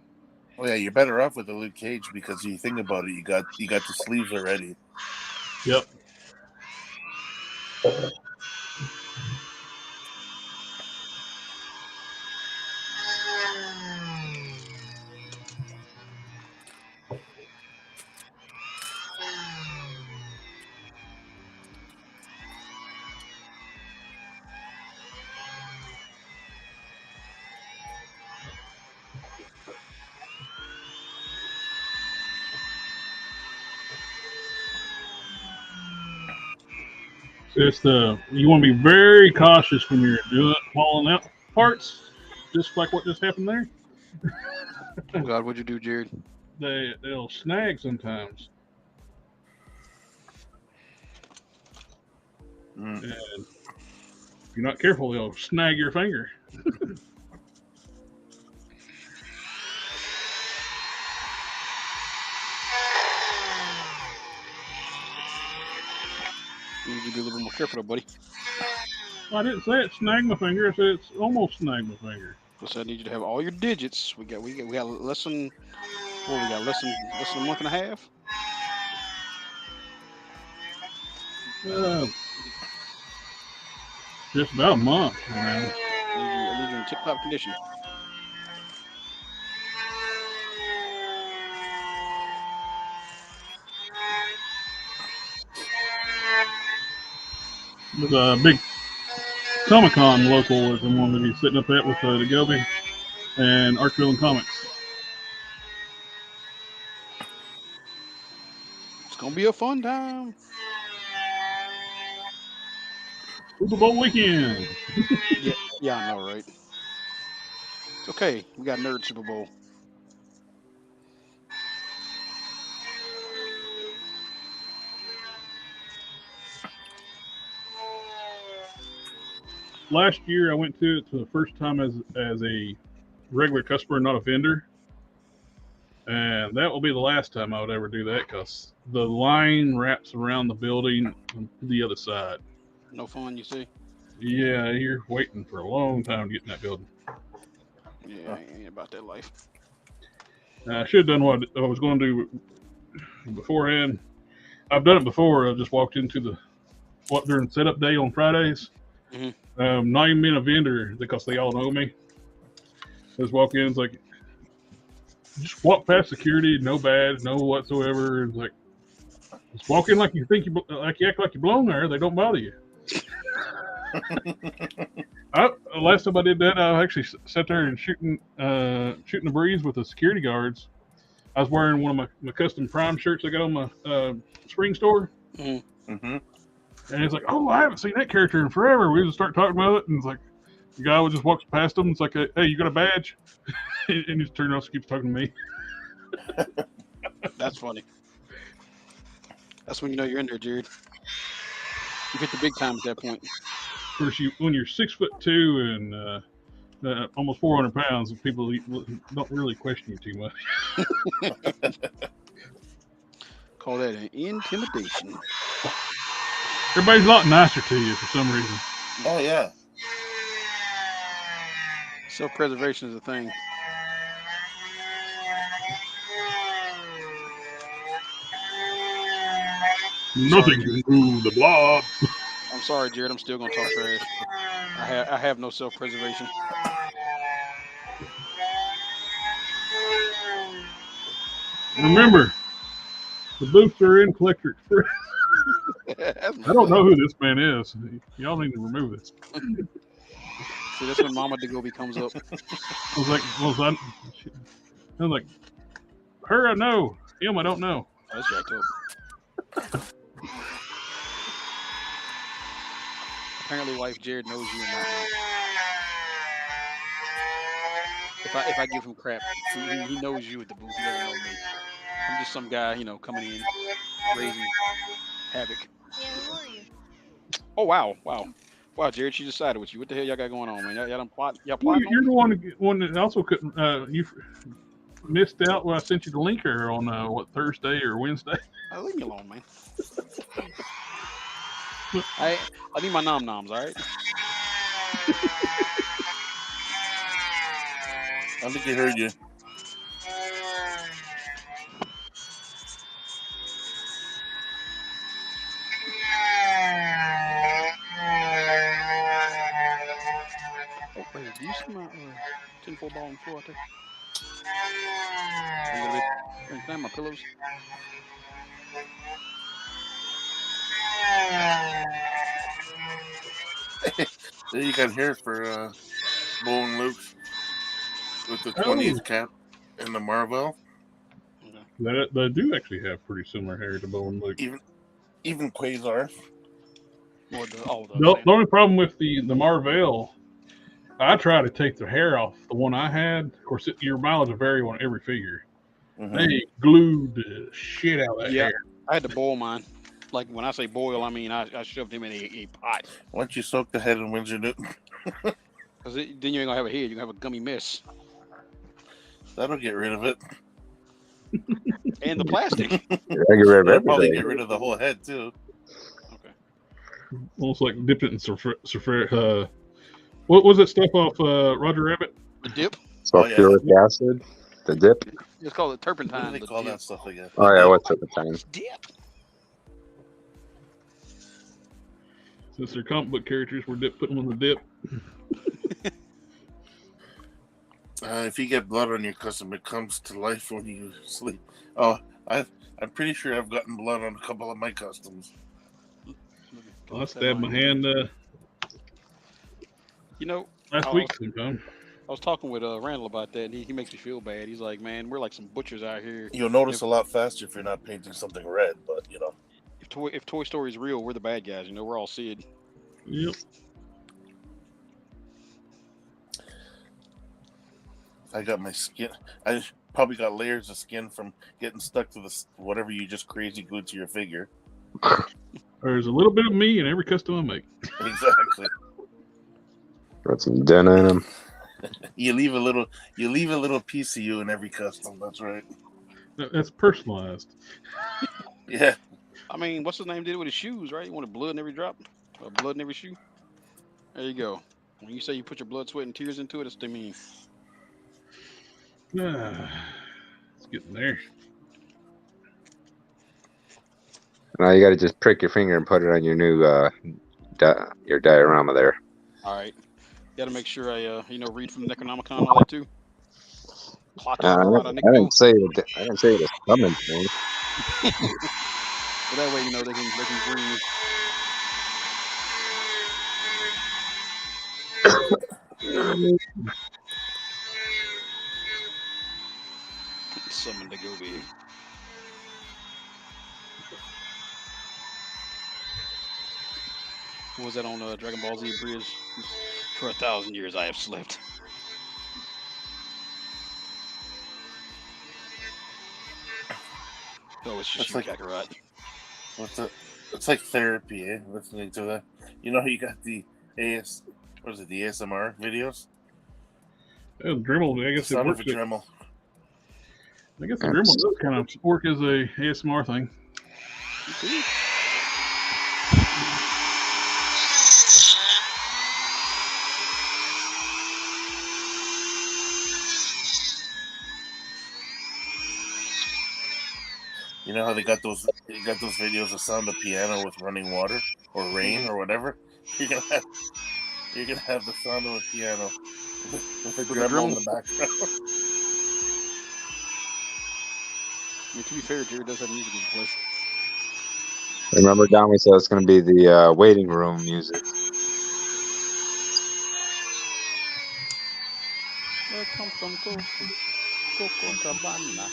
Well, yeah, you're better off with the Luke Cage because you think about it, you got the sleeves already. Yep. It's you want to be very cautious when you're doing hauling out parts, just like what just happened there. Oh God, what'd you do, Jared? They'll snag sometimes, Mm. and if you're not careful, they'll snag your finger. You need to be a little bit more careful, though, buddy. I didn't say it snagged my finger. I said it's almost snagged my finger. So I need you to have all your digits. We got less than what we got less than a month and a half. Just about a month. I need you in tip-top condition. There's a big Comic-Con local that I'm going to be sitting up at with the Gobi and Archville and Comics. It's gonna be a fun time. Super Bowl weekend. Yeah, I know, right? It's okay. We got Nerd Super Bowl. Last year I went to it for the first time as a regular customer, not a vendor. And that will be the last time I would ever do that because the line wraps around the building on the other side. No fun, you see? Yeah, you're waiting for a long time to get in that building. Yeah, I ain't about that life. I should have done what I was going to do beforehand. I've done it before. I just walked into during setup day on Fridays. Mm-hmm. Not even being a vendor because they all know me. Just walk in, it's like, just walk past security, no badge, no whatsoever. It's like, just walk in like you act like you're blown there. They don't bother you. Last time I did that, I actually sat there and shooting the breeze with the security guards. I was wearing one of my custom Prime shirts I got on my spring store. Mm-hmm. Mm-hmm. And it's like, oh, I haven't seen that character in forever. We just start talking about it, and it's like, the guy would just walks past him. It's like, hey, you got a badge? And he just turns around and keeps talking to me. That's funny. That's when you know you're in there, Jared. You hit the big time at that point. Of course, when you're 6'2" and almost 400 pounds, people don't really question you too much. Call that an intimidation. Everybody's a lot nicer to you for some reason. Oh yeah. Self-preservation is a thing. Nothing can move the blob. I'm sorry, Jared. I'm still gonna talk trash. I have no self-preservation. Remember, the booths are in Collector Express. I don't know who this man is. Y'all need to remove this. See, that's when Mama Degobi comes up. I was like, her I know, him I don't know. That's jacked up. Apparently, wife Jared knows you and not me. If I give him crap, he knows you at the booth. He doesn't know me. I'm just some guy, coming in, raising havoc. Yeah, who are you? Oh wow, Jared, she decided with you. What the hell y'all got going on, man? Y'all done plot? Y'all Well, plotting? you're the one that also couldn't. You missed out when I sent you the link here on Thursday or Wednesday. Oh, leave me alone, man. I need my nom-noms, all right? I think he heard you. Oh, wait, do you see my tinfoil ball on the floor out there? Can I have my pillows? There you got hair for Bo and Luke's with the 20th cap and the Marvel. Okay. They do actually have pretty similar hair to Bo and Luke. Even Quasar. Or the The only problem with the Marvel, I try to take the hair off the one I had. Of course, your mileage will vary on every figure. Mm-hmm. They glued the shit out of that Yeah. hair. I had to boil mine. Like when I say boil, I mean I shoved him in a pot. Why don't you soak the head in Windsor Newton? Because then you ain't gonna have a head. You gonna have a gummy mess. That'll get rid of it. And the plastic. I get rid of That'll probably everything. get rid of the whole head too. Okay. Almost like dipped it in what was that stuff off Roger Rabbit? The dip. Sulfuric acid, the dip. It's called the What turpentine. do they The call dip. that stuff again? Oh yeah, what's at the time? Dip. Since they're comic book characters, we're putting them on the dip. If you get blood on your custom, it comes to life when you sleep. Oh, I'm pretty sure I've gotten blood on a couple of my customs. I stabbed my hand You know, last week sometime. I was talking with Randall about that, and he makes me feel bad. He's like, "Man, we're like some butchers out here. You'll notice a lot faster if you're not painting something red, but you know. If Toy Story is real, we're the bad guys. You know, we're all Sid." Yep. I got my skin. I probably got layers of skin from getting stuck to the whatever you just crazy glued to your figure. There's a little bit of me in every custom I make. Exactly. Got some dent in them. You leave a little piece of you in every custom. That's right. That's personalized. Yeah. I mean, what's his name did it with his shoes, right? You wanted blood in every drop, blood in every shoe. There you go. When you say you put your blood, sweat, and tears into it, that's what they mean. It's getting there. Now you got to just prick your finger and put it on your new your diorama there. All right. Got to make sure I read from the Necronomicon and all that too. Clock out right on I didn't say it. I didn't say it was coming to me. But that way, they can bring me. Summon the Gobi. What was that on Dragon Ball Z Bridge? For 1,000 years I have slept. Oh, it's just like Kakarot. It's like therapy, eh? Listening to that. You know, you got the the ASMR videos? Yeah, Dremel, I guess it Son of works. a Dremel. I guess the Dremel does kind of work as a ASMR thing. You know how they got those videos of sound of piano with running water or rain or whatever? You're gonna have the sound of a piano with a Dremel in the background. I mean, to be fair, Jared does have music in place. Remember, Don, we said it's going to be the waiting room music. I come from Copacabana.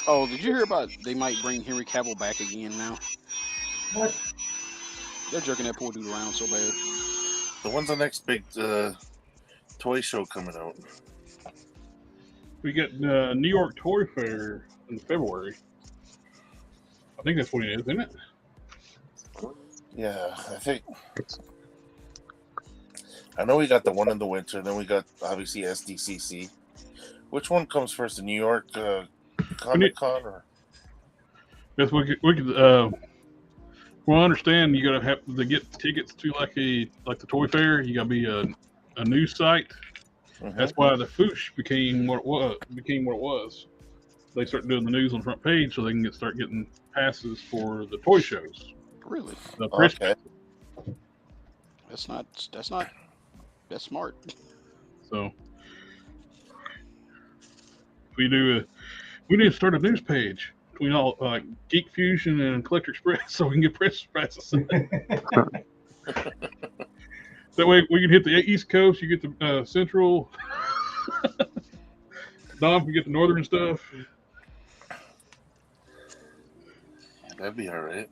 Oh, did you hear about they might bring Henry Cavill back again now? What? They're jerking that poor dude around so bad. So when's the next big toy show coming out? We got New York Toy Fair in February. I think that's what it is, isn't it? Yeah, I know we got the one in the winter, then we got obviously SDCC. Which one comes first, the New York Comic Con or? Yes, we could. Well, I understand you gotta have to get tickets to like the toy fair. You gotta be a news site. Mm-hmm. That's why the Foosh became what it was. They started doing the news on the front page so they can start getting passes for the toy shows. Really? Okay. That's smart. So we need to start a news page. between all Geek Fusion and Collector Express, so we can get press prices. That way we can hit the East Coast. You get the Central. Dom can get the Northern stuff. That'd be all right.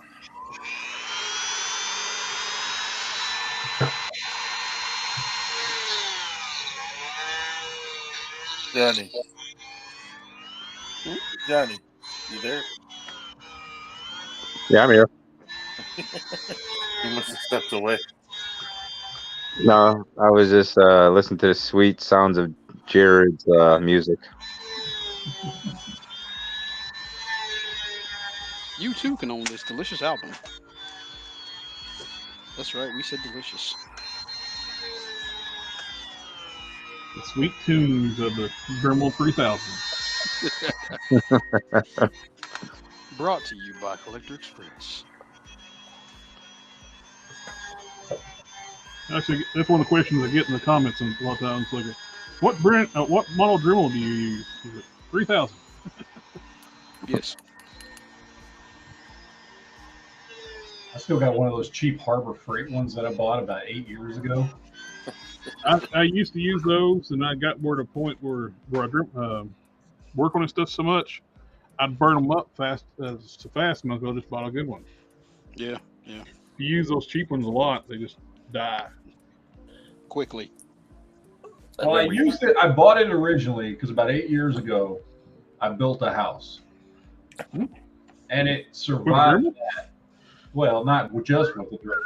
Johnny. Johnny, you there? Yeah, I'm here. You must have stepped away. No, I was just listening to the sweet sounds of Jared's music. You too can own this delicious album. That's right, we said delicious. The sweet tunes of the Dremel 3000. Brought to you by Collector Express. Actually, that's one of the questions I get in the comments a lot of times. Like, what brand, what model Dremel do you use? Is it 3000? Yes. I still got one of those cheap Harbor Freight ones that I bought about 8 years ago. I used to use those, and I got more to a point where I work on this stuff so much, I'd burn them up fast, and I just bought a good one. Yeah, yeah. If you use those cheap ones a lot, they just die quickly. Well, I used it. I bought it originally because about 8 years ago, I built a house, and it survived that. Well, not just with the Dremel.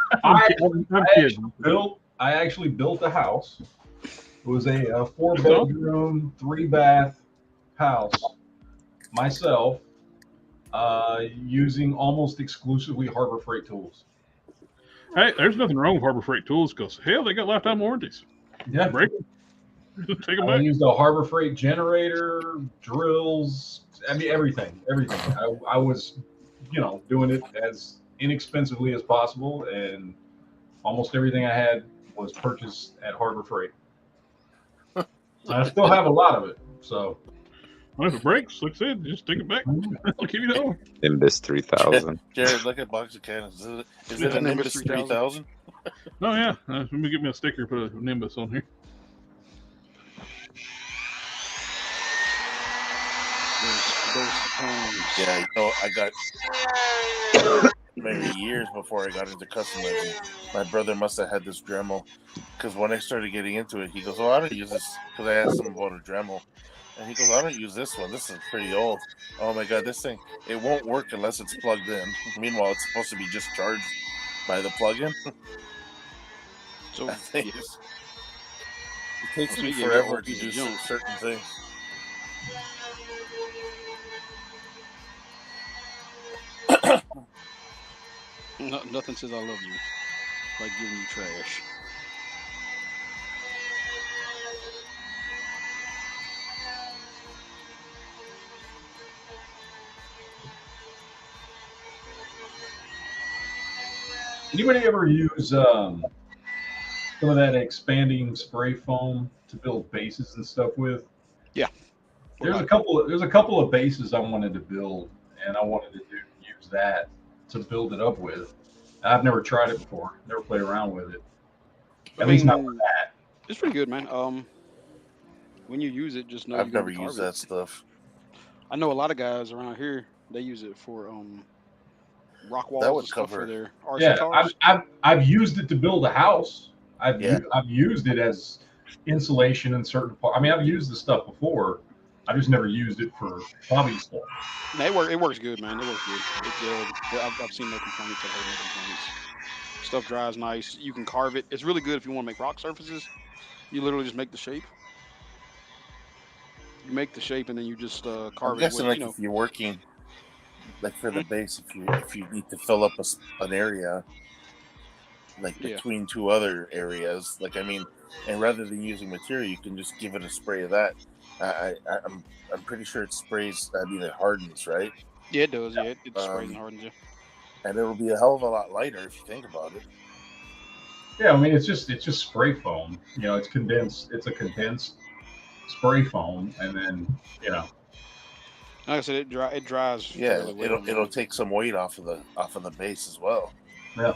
I actually built a house. It was a 4-bedroom, 3-bath house myself, using almost exclusively Harbor Freight tools. Hey, there's nothing wrong with Harbor Freight tools because hell, they got lifetime warranties. Yeah, break them. Take them I back. used a Harbor Freight generator, drills. I mean, everything. I was, doing it as inexpensively as possible, and almost everything I had was purchased at Harbor Freight. I still have a lot of it, so. Well, if it breaks, like I said, just take it back. I'll keep it over. Nimbus 3000. Jared, look at box of cannons. Is it a Nimbus 3000? Oh yeah. Let me get me a sticker. Put a Nimbus on here. Yeah, I got maybe years before I got into customizing. My brother must have had this Dremel, because when I started getting into it, he goes, "Oh, I don't use this," because I asked him about a Dremel, and he goes, "I don't use this one. This is pretty old. Oh my god, this thing, it won't work unless it's plugged in. Meanwhile, it's supposed to be just charged by the plug-in." So it takes me forever to do certain things. Nothing says I love you like giving you trash. Anybody ever use some of that expanding spray foam to build bases and stuff with? Yeah. There's a couple of bases I wanted to build, and I wanted to use that to build it up with. I've never tried it before. Never played around with it. At least not for that. It's pretty good, man. When you use it, just know I've never used that stuff. I know a lot of guys around here. They use it for rock walls. That would and stuff cover for their RC cars. I've used it to build a house. I've used it as insulation in certain parts. I mean, I've used the stuff before. I just never used it for hobby stuff. No, it works good, man. It works good. I've seen no complaints. I've heard no complaints. Stuff dries nice. You can carve it. It's really good if you want to make rock surfaces. You literally just make the shape. You make the shape and then you just carve it. I'm guessing, if you're working, like for the base, if you need to fill up an area, like between two other areas, and rather than using material, you can just give it a spray of that. I'm pretty sure it sprays. I mean, it hardens, right? Yeah, it does. Yeah, it sprays and hardens. Yeah. And it'll be a hell of a lot lighter if you think about it. Yeah, I mean, it's just spray foam. It's condensed. It's a condensed spray foam, and then Like I said, it dries. Yeah, fairly well, it'll man. take some weight off of the base as well. Yeah.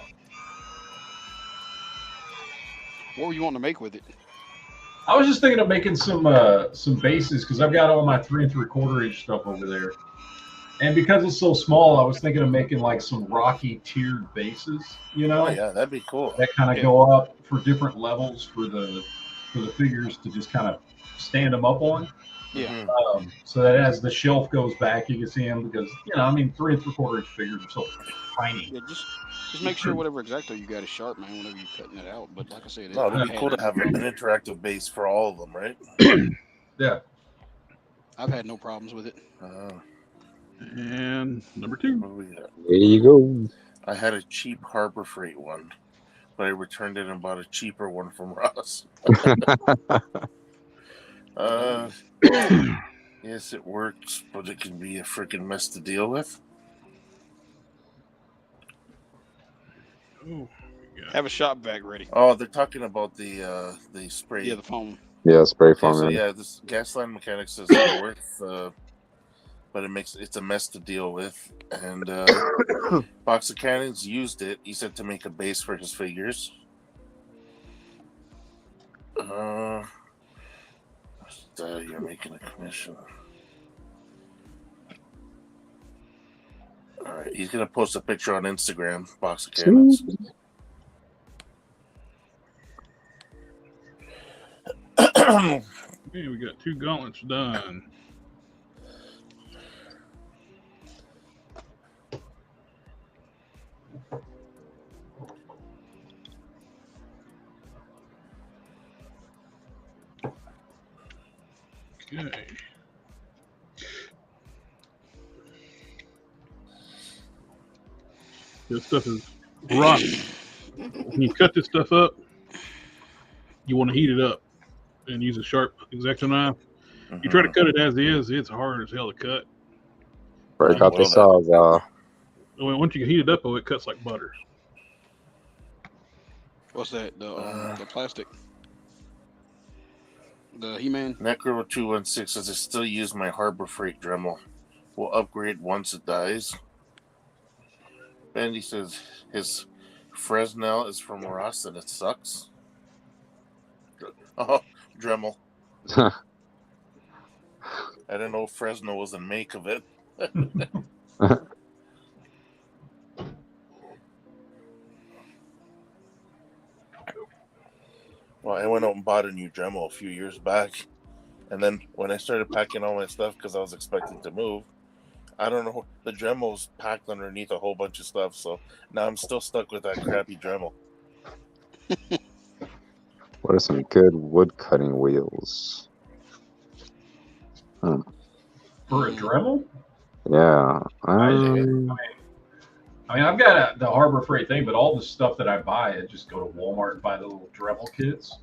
What were you wanting to make with it? I was just thinking of making some bases because I've got all my 3 3/4 inch stuff over there, and because it's so small, I was thinking of making like some rocky tiered bases. You know, Oh yeah, that'd be cool. that kind of Yeah. go up for different levels for the figures to just kind of stand them up on. Yeah. Mhm. So that as the shelf goes back, you can see them because 3 3/4 inch figures are so tiny. Yeah, just make sure whatever exacto you got is sharp, man. Whenever you're cutting it out, but like I said, No, it'd I've be had cool to have an interactive base for all of them, right? Yeah. I've had no problems with it. And number 2. What do we got? There you go. I had a cheap Harbor Freight one, but I returned it and bought a cheaper one from Ross. Yes, it works, but it can be a freaking mess to deal with. Oh, Have a shop vac ready. Oh, they're talking about the spray. Yeah, the foam. Yeah, spray Okay, foam. so Yeah. yeah, this Gasline Mechanics says it works, but it's a mess to deal with. And Box of Cannons used it. He said to make a base for his figures. You're making a commission. All right, he's gonna post a picture on Instagram. Box of Cannons. Okay, we got 2 gauntlets done. Okay. This stuff is rotten. When you cut this stuff up, you want to heat it up and use a sharp X-Acto knife. You try to cut it as is, it's hard as hell to cut. Break out the saws, y'all. Once you heat it up, it cuts like butter. What's that? The plastic. The He-Man. Necro 216 says I still use my Harbor Freight Dremel. We'll upgrade once it dies. Bendy says his Fresnel is from Ross and it sucks. Oh, Dremel. I didn't know Fresno was a make of it. Well, I went out and bought a new Dremel a few years back. And then when I started packing all my stuff because I was expecting to move, I don't know, the Dremel's packed underneath a whole bunch of stuff. So now I'm still stuck with that crappy Dremel. What are some good wood cutting wheels? For a Dremel? Yeah. I mean, I've got the Harbor Freight thing, but all the stuff that I buy, I just go to Walmart and buy the little Dremel kits,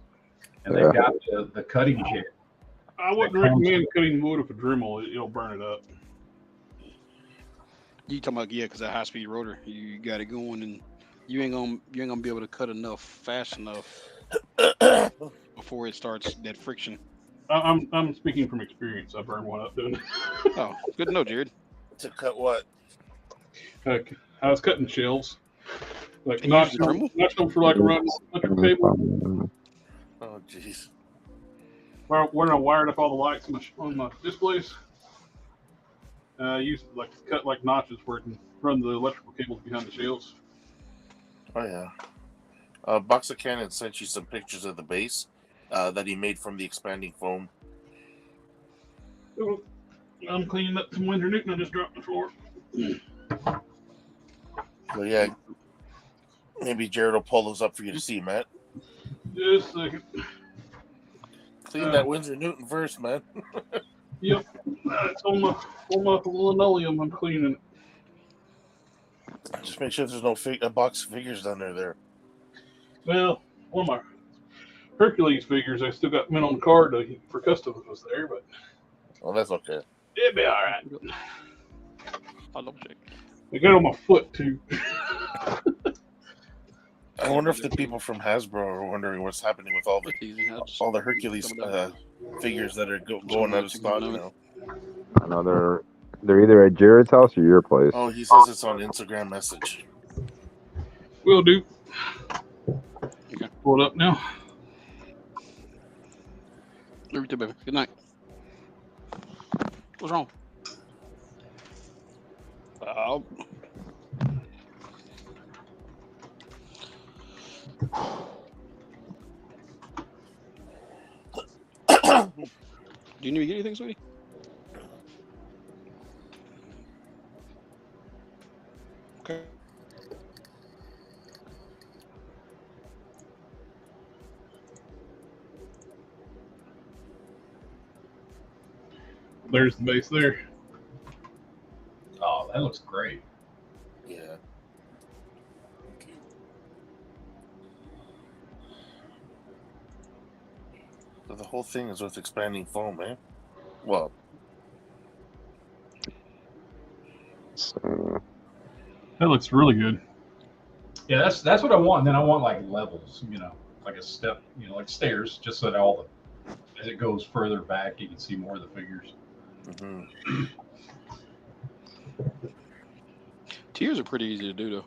and they've got the cutting kit. I wouldn't recommend cutting wood with a Dremel. It'll burn it up. You talking about because that high speed rotor, you got it going, and you ain't gonna be able to cut enough fast enough before it starts that friction. I'm speaking from experience. I burned one up doing it. Oh, good to know, Jared. To cut what? I was cutting shelves, like And notched use the them for like a run electrical cable. Oh, jeez. When I wired up all the lights on my displays, I used cut like notches where it can run the electrical cables behind the shelves. Oh, yeah. Box of Cannon sent you some pictures of the base that he made from the expanding foam. I'm cleaning up some Windsor Newton I just dropped on the floor. So, yeah, maybe Jared will pull those up for you to see, Matt. Just a second. Clean that Windsor Newton first, man. Yep. It's on my linoleum. I'm cleaning it. Just make sure there's no a box of figures down there. Well, one of my Hercules figures, I still got men on the card for customs was there, but Oh, that's okay. it'd be all right. I'll double check. I got it on my foot too. I wonder if the people from Hasbro are wondering what's happening with all All the Hercules figures that are going out of stock now. Another They're either at Jared's house or your place. Oh, he says it's on Instagram message. Will do. Okay. Pull it up now. Love you too, baby. Good night. What's wrong? Do you need me to get anything, sweetie? Okay. There's the base there. Oh, that looks great. Yeah. So the whole thing is with expanding foam, eh? Well, So, That looks really good. Yeah, that's what I want. And then I want like levels, you know, like a step, you know, like stairs, just so that all the as it goes further back, you can see more of the figures. mm-hmm. Tiers are pretty easy to do, though.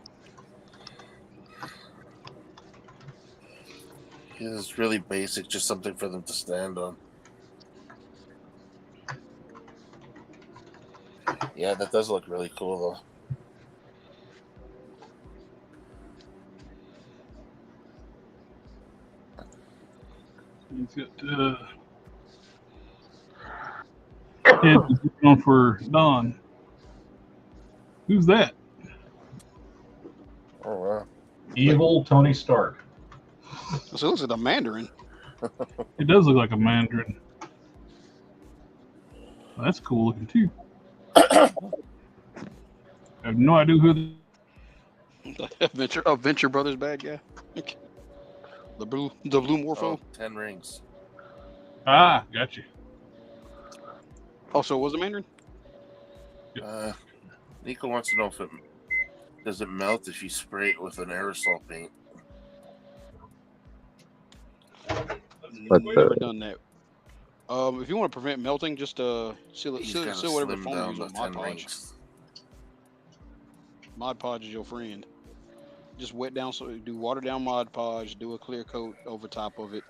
It's really basic, just something for them to stand on. Yeah, that does look really cool, He's got heads on for Don. Who's that? though. Oh, wow. Evil Tony Stark. So it looks like a Mandarin. It does look like a Mandarin. Well, that's cool looking too. I have no idea who. Venture Brothers bad guy. The blue Morpho. Oh, 10 rings. Ah, got you. Oh, so it was a Mandarin? Nico wants to know if it does it melt if you spray it with an aerosol paint. But We've never done that. If you want to prevent melting, just seal He's gotta whatever slim foam you down use the with 10 Mod Podge. rings. Mod Podge is your friend. Just wet down, so do water down Mod Podge, do a clear coat over top of it,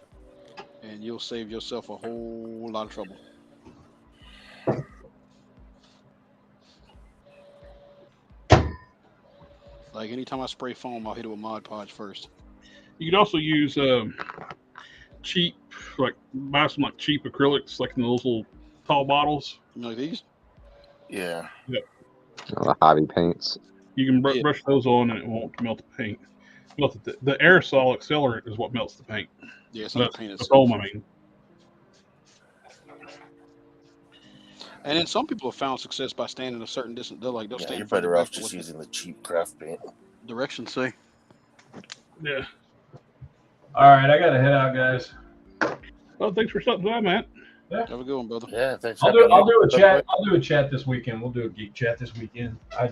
and you'll save yourself a whole lot of trouble. Like anytime I spray foam, I'll hit it with Mod Podge first. You could also use cheap, like buy some like cheap acrylics, like in those little tall bottles. You know, like these? Yeah. the hobby paints. You can Yeah. brush those on, and it won't melt the paint. The aerosol accelerant is what melts the paint. Yeah, it's not That's the paint the itself. foam, I mean. And then some people have found success by standing a certain distance. They'll Yeah, stand you're further better back off than just what using the cheap craft paint. the directions say. Yeah. All right, I gotta head out, guys. Well, thanks for stopping by, Matt. Have a good one, brother. Yeah, thanks. I'll do a chat. I'll do a chat this weekend. We'll do a geek chat this weekend. I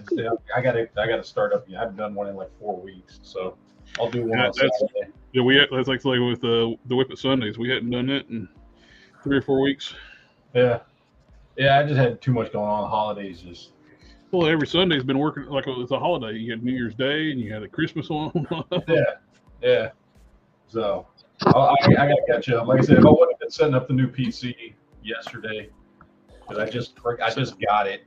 gotta start up. I haven't done one in like 4 weeks, so I'll do one Yeah, on Saturday. Yeah, that's like with the WIP IT Sundays. We hadn't done that in 3 or 4 weeks. Yeah, I just had too much going on. The holidays just. Well, every Sunday's been working like it's a holiday. You had New Year's Day and you had a Christmas on. Yeah. So I gotta catch up. Like I said, if I would have been setting up the new PC yesterday, because I just got it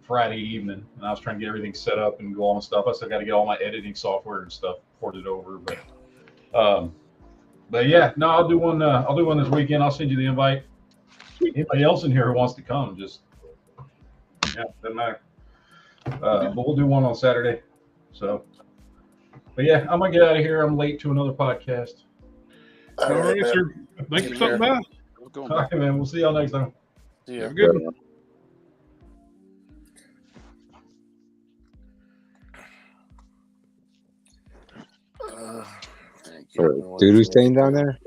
Friday evening, and I was trying to get everything set up and go on and stuff. I still got to get all my editing software and stuff ported over, but yeah, no, I'll do one. I'll do one this weekend. I'll send you the invite. Anybody else in here who wants to come, just doesn't matter. But we'll do one on Saturday. So, but yeah, I'm gonna get out of here. I'm late to another podcast. All right, sir. Thanks for stopping by. All right, man. We'll see y'all next time. See ya. Have a good one. Doo-doo stain down there?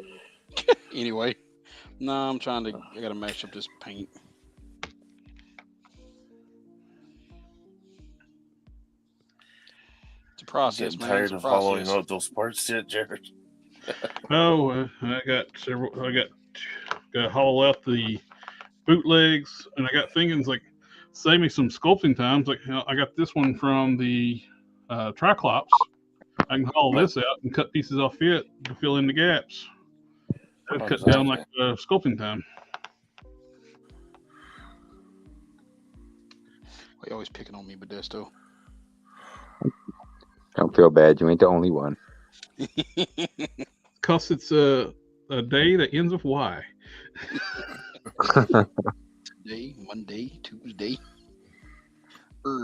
Anyway, no, I gotta match up this paint. It's a process, Getting man. tired It's a of hollowing process. out those parts yet, Jared? No, I got several. I got to hollow out the bootlegs, and I got thinking like, save me some sculpting times. Like I got this one from the Triclops. I can haul this out and cut pieces off it to fill in the gaps. That'd cut down like sculpting time. Why you always picking on me, Modesto? Don't feel bad. You ain't the only one. Because it's a day that ends with Y. Today, Monday, Tuesday,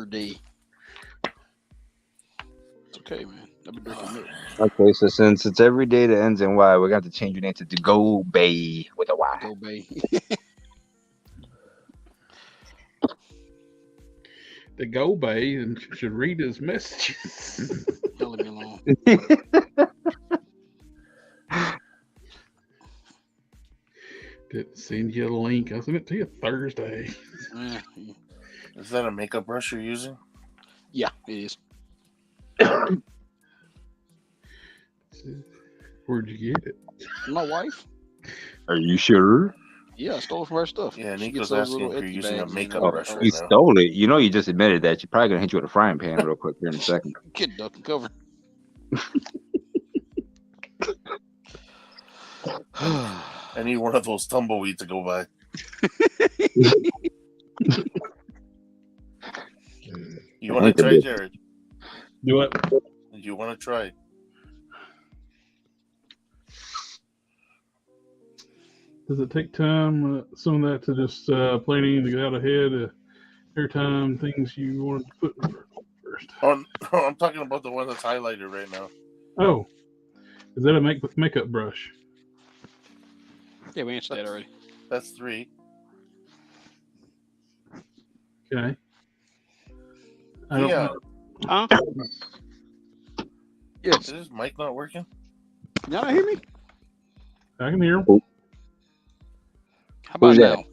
day. It's okay, man. I've been drinking milk. Okay, so since it's every day that ends in Y, we're going to have to change your name to Go Bay with a Y. Go Bay. The Go Bay and should read his messages. Y'all leave me alone. Didn't send you a link. I sent it to you Thursday. Is that a makeup brush you're using? Yeah, it is. Where'd you get it? My wife? Are you sure? Yeah, I stole it from her stuff. Yeah, She Nico's gets those asking little if you're Etsy using a bags makeup and- brush right You now. stole it. You know, you just admitted that. You're probably going to hit you with a frying pan real quick here in a second. Kid duck and cover. I need one of those tumbleweeds to go by. You want to try, Jared? Do it. You want to try? Does it take time, some of that, to just planning to get out ahead every time things you wanted to put in first? Oh, I'm talking about the one that's highlighted right now. Oh, is that a makeup brush? Yeah, we answered that already. That's 3. Okay. I don't Yeah. know. Huh? Yes. Is this mic not working? Y'all not hear me? I can hear him. How about Who's that? now?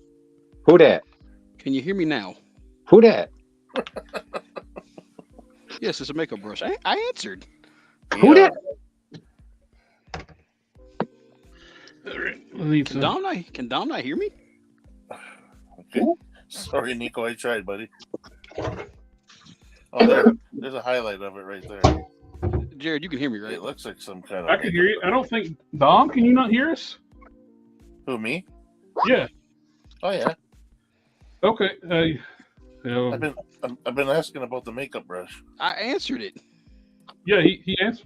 Who that? Can you hear me now? Who that? Yes, it's a makeup brush. I answered. Who that? All right. I need Can Dom not hear me? Okay. Sorry, Nico. I tried, buddy. Oh, there's a highlight of it right there. Jared, you can hear me, right? It looks like some kind of. I can hear you. I don't think Dom. Can you not hear us? Who, me? Yeah. Oh yeah. Okay. I've been asking about the makeup brush. I answered it. Yeah. He answered.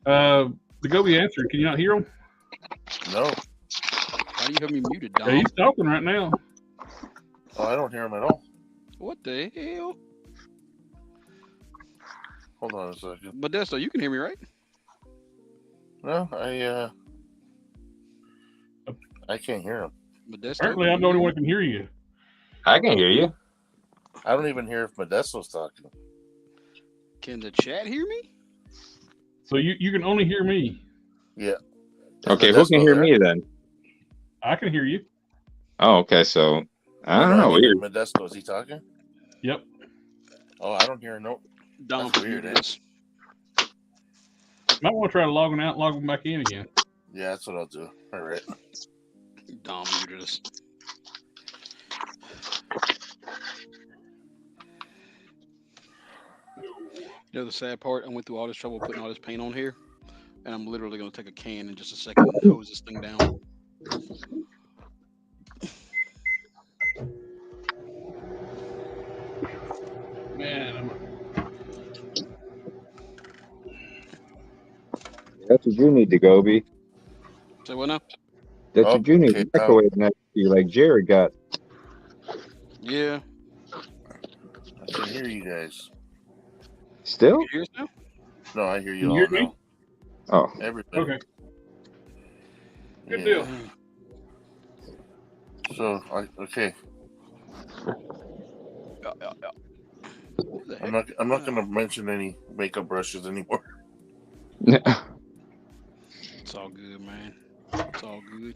The Gobi answered. Can you not hear him? No. Why do you have me muted, Dom? Yeah, he's talking right now. Oh, I don't hear him at all. What the hell? Hold on a second. Modesto, you can hear me, right? No, I can't hear him. Modesto. Apparently, I'm the only one who can hear you. I can hear you. I don't even hear if Modesto's talking. Can the chat hear me? So you can only hear me. Yeah. Okay, Is who Modesto can hear there? me then? I can hear you. Oh, okay. So I don't know. Weird. Modesto, is he talking? Yep. Oh, I don't hear no. Dom, That's weird, muted us. Might want to try logging out, logging back in again. Yeah, that's what I'll do. All right. Dom muted us. You know the sad part? I went through all this trouble putting all this paint on here, and I'm literally going to take a can in just a second and hose this thing down. Man, That's what you need to go be. Say what now? That's what you need Okay, to microwave next to you like Jared got. Yeah. I can hear you guys. Still? You hear us now? No, I hear you Can all you hear me? now. Oh. Everybody. okay. Good Yeah. deal. So, okay. Who the heck? I'm not going to mention any makeup brushes anymore. It's all good, man. It's all good.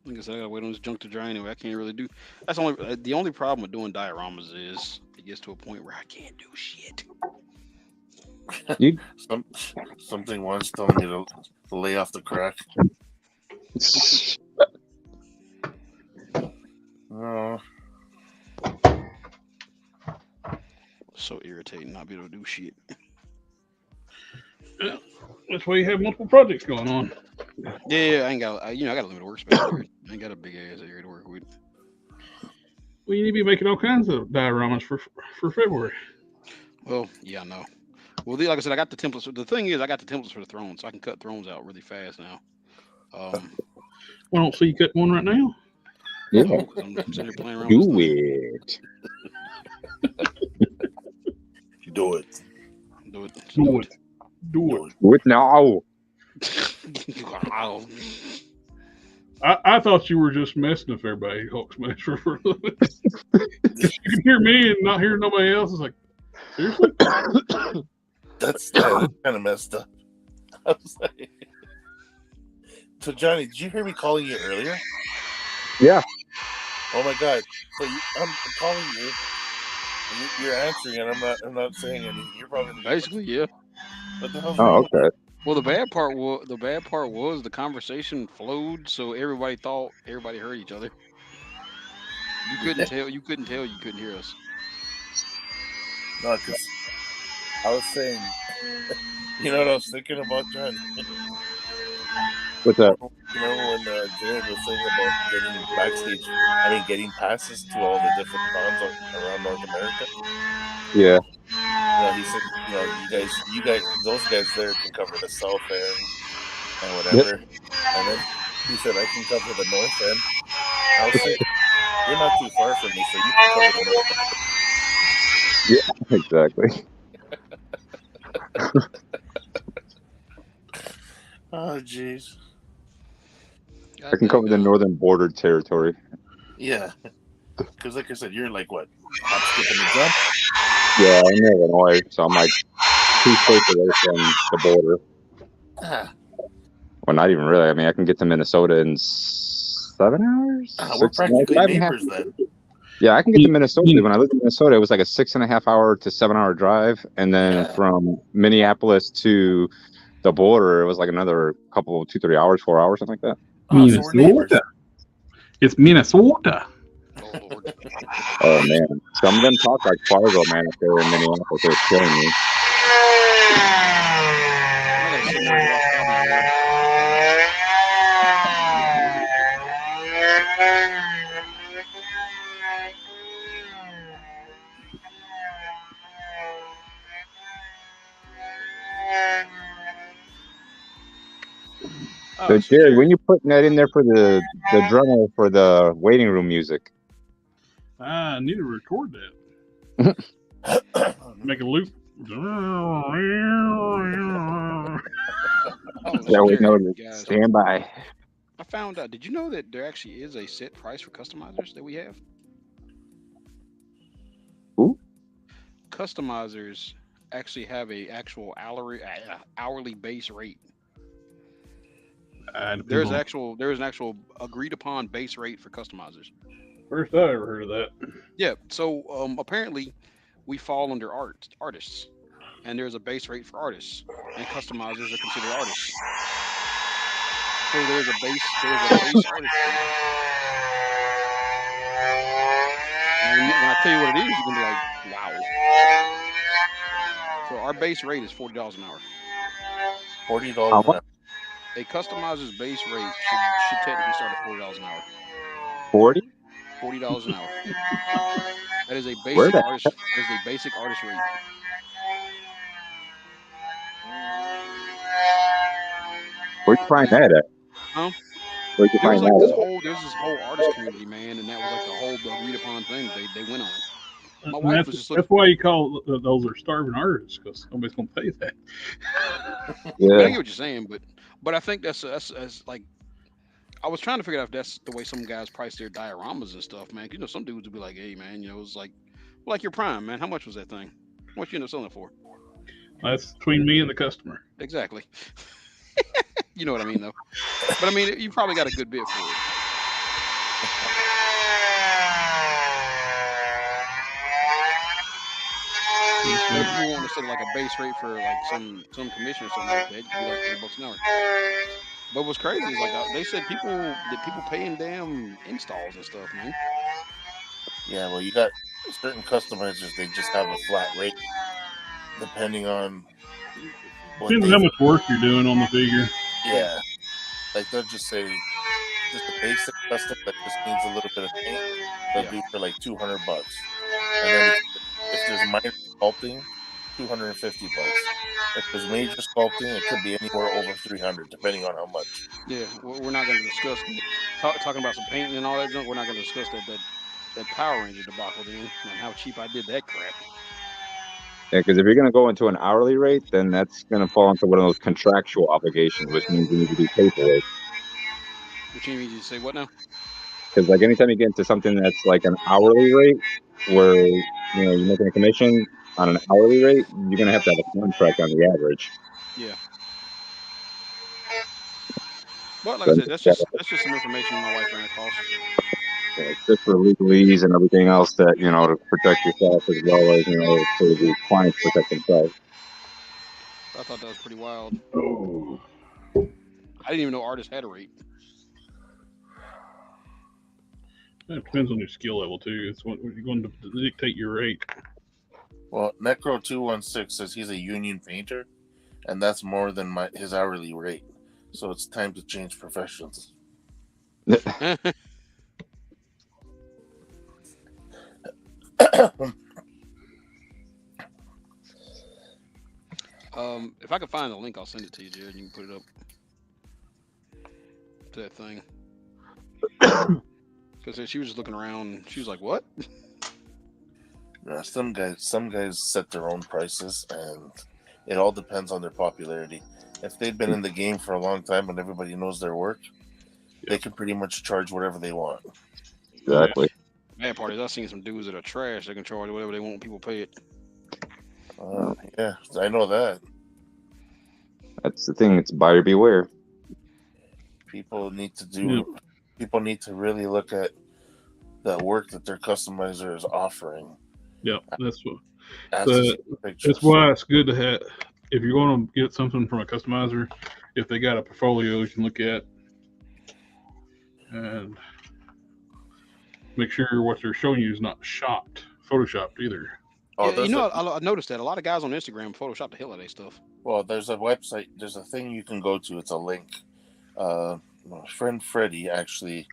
Like I said, I gotta wait on this junk to dry anyway. I can't really do. That's the only problem with doing dioramas is it gets to a point where I can't do shit. Something once told me to lay off the crack. So irritating, not be able to do shit. Yeah, that's why you have multiple projects going on. Yeah, I ain't got, I got a limited workspace here. I ain't got a big ass area to work with. Well, you need to be making all kinds of dioramas for February. Well, yeah, I know. Well, like I said, I got the templates. The thing is, I got the templates for the thrones, so I can cut thrones out really fast now. I don't see you cut one right now. Yeah. No, 'cause I'm sitting here playing around with Do this thing. it. Do it. Do it. Do it. Do it. Do it now. Wow. I thought you were just messing with everybody, Hulk Smasher. You can hear me and not hear nobody else. It's like, seriously? That's kind of messed up. I was like, so Johnny, did you hear me calling you earlier? Yeah. Oh my God! So I'm calling you. You're answering, and I'm not saying anything. You're probably Basically, yeah. What the hell's Oh, wrong with okay. Well, the bad part was the conversation flowed, so everybody thought everybody heard each other. You couldn't tell. You couldn't hear us. No, because I was saying, you know what I was thinking about, Johnny? What's that? Remember when Jared was saying about getting passes to all the different cons around North America? Yeah. He said, you guys, those guys there can cover the south end and whatever. Yep. And then he said, I can cover the north end. I was thinking, you're not too far from me, so you can cover the north end. Yeah, exactly. Oh, jeez. I can cover the northern border territory. Yeah. Because, like I said, you're like, what? Hop, skip, and a jump? Yeah, I'm in Illinois, so I'm like 2 states away from the border. Well, not even really. I mean, I can get to Minnesota in 7 hours. We're practically neighbors then. Yeah, I can get to Minnesota. When I lived in Minnesota, it was like a 6.5 hour to 7 hour drive, and then from Minneapolis to the border, it was like another 2-3 hours, 4 hours, something like that. Minnesota. It's Minnesota. Oh man, some of them talk like Fargo, man. If they were in Minneapolis, they're killing me. So Jared, when you putting that in there for the drummer for the waiting room music? I need to record that. Make a loop. That way, no, stand by. I found out. Did you know that there actually is a set price for customizers that we have? Who? Customizers actually have a actual hourly base rate. There's an actual agreed upon base rate for customizers. First I ever heard of that. Yeah. So apparently, we fall under artists, and there's a base rate for artists, and customizers are considered artists. So there's a base artist rate. And when I tell you what it is, you're gonna be like, wow. So our base rate is $40 an hour. $40 an hour. A customizer's base rate should technically start at $40 an hour. $40 an hour. That is a basic artist. That is a basic artist rate. Where'd you find that at? Where'd you find that? There's this whole artist community, man, and that was like the whole agreed upon thing they went on. My wife was just looking. That's why you call those are starving artists, because nobody's gonna pay that. Yeah. I get what you're saying, but I think that's like, I was trying to figure out if that's the way some guys price their dioramas and stuff, man. You know, some dudes would be like, "Hey, man, it's like your Prime, man. How much was that thing? How much you end up selling it for?" That's between me and the customer. Exactly. You know what I mean, though. But I mean, you probably got a good bit for it. If you want to set like a base rate for like some commission or something like that, it could be like $30 an hour. But what's crazy is like they said people paying damn installs and stuff, man. Yeah, well, certain customizers, they just have a flat rate depending on what Depends on they. how much work you're doing on the figure. Yeah, like they'll just say just a basic custom that just needs a little bit of paint. They'll do for like $200, and then if there's minor sculpting, $250. If there's major sculpting, it could be anywhere over $300, depending on how much. Yeah, we're not going to discuss talking about some painting and all that junk. We're not going to discuss that Power Ranger debacle then, and how cheap I did that crap. Yeah, because if you're going to go into an hourly rate, then that's going to fall into one of those contractual obligations, which means you need to do paperwork. Which means you say what now? Because like anytime you get into something that's like an hourly rate, where you're making a commission on an hourly rate, you're going to have a contract on the average. Yeah. But like I said, that's just some information my wife ran across. Just for legalese and everything else that to protect yourself as well as for the clients to protect themselves. I thought that was pretty wild. Oh. I didn't even know artists had a rate. It depends on your skill level too. It's what you're going to dictate your rate. Well, Necro216 says he's a union painter, and that's more than his hourly rate. So it's time to change professions. If I can find the link, I'll send it to you, Jared. You can put it up to that thing. Because she was just looking around. She was like, "What?" Some guys set their own prices, and it all depends on their popularity. If they've been in the game for a long time and everybody knows their work, they can pretty much charge whatever they want. Exactly. Bad part is I've seen some dudes that are trash. They can charge whatever they want. People pay it. Yeah, I know that. That's the thing. It's buyer beware. People need to really look at the work that their customizer is offering. Yeah, that's That's why it's good to have. If you're going to get something from a customizer, if they got a portfolio you can look at and make sure what they're showing you is not photoshopped either. I noticed that a lot of guys on Instagram Photoshop the hell out of their stuff. Well, there's a website, there's a thing you can go to. It's a link. My friend Freddie, actually,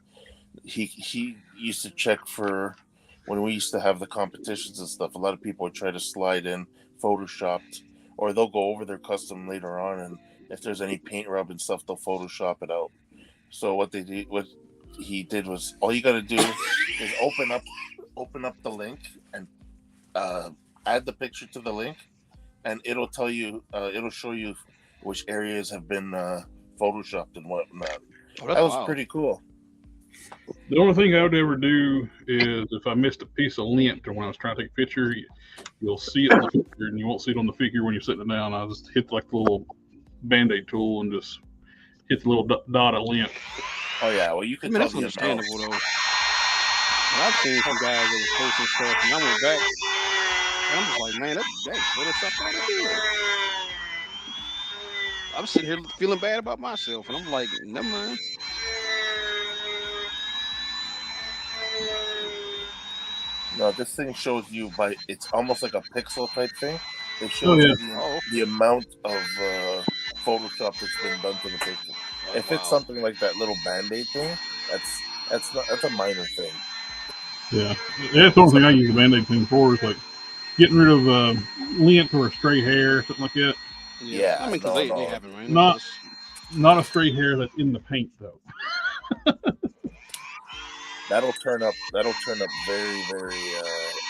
he used to check for when we used to have the competitions and stuff. A lot of people would try to slide in Photoshopped, or they'll go over their custom later on, and if there's any paint rub and stuff, they'll Photoshop it out. So what he did was, all you got to do is open up the link and add the picture to the link, and it'll tell you, it'll show you which areas have been photoshopped and whatnot. That was pretty cool. The only thing I would ever do is if I missed a piece of lint or when I was trying to take a picture, you'll see it in the figure and you won't see it on the figure when you're sitting it down. I just hit like the little Band-Aid tool and just hit the little dot of lint. Oh yeah, well you can. That's understandable though. But I've seen some guys that was posting stuff, and I went back, and I'm just like, man, that's Photoshop out of here. I'm sitting here feeling bad about myself, and I'm like, never mind. No, this thing shows you it's almost like a pixel type thing. It shows you the amount of Photoshop that's been done to the picture. If it's something like that little Band-Aid thing, that's a minor thing. Yeah, that's the only thing I use the Band-Aid thing for is like getting rid of lint or stray hair, something like that. Yeah, I mean, because they happen, right? Not a stray hair that's in the paint though. That'll turn up very, very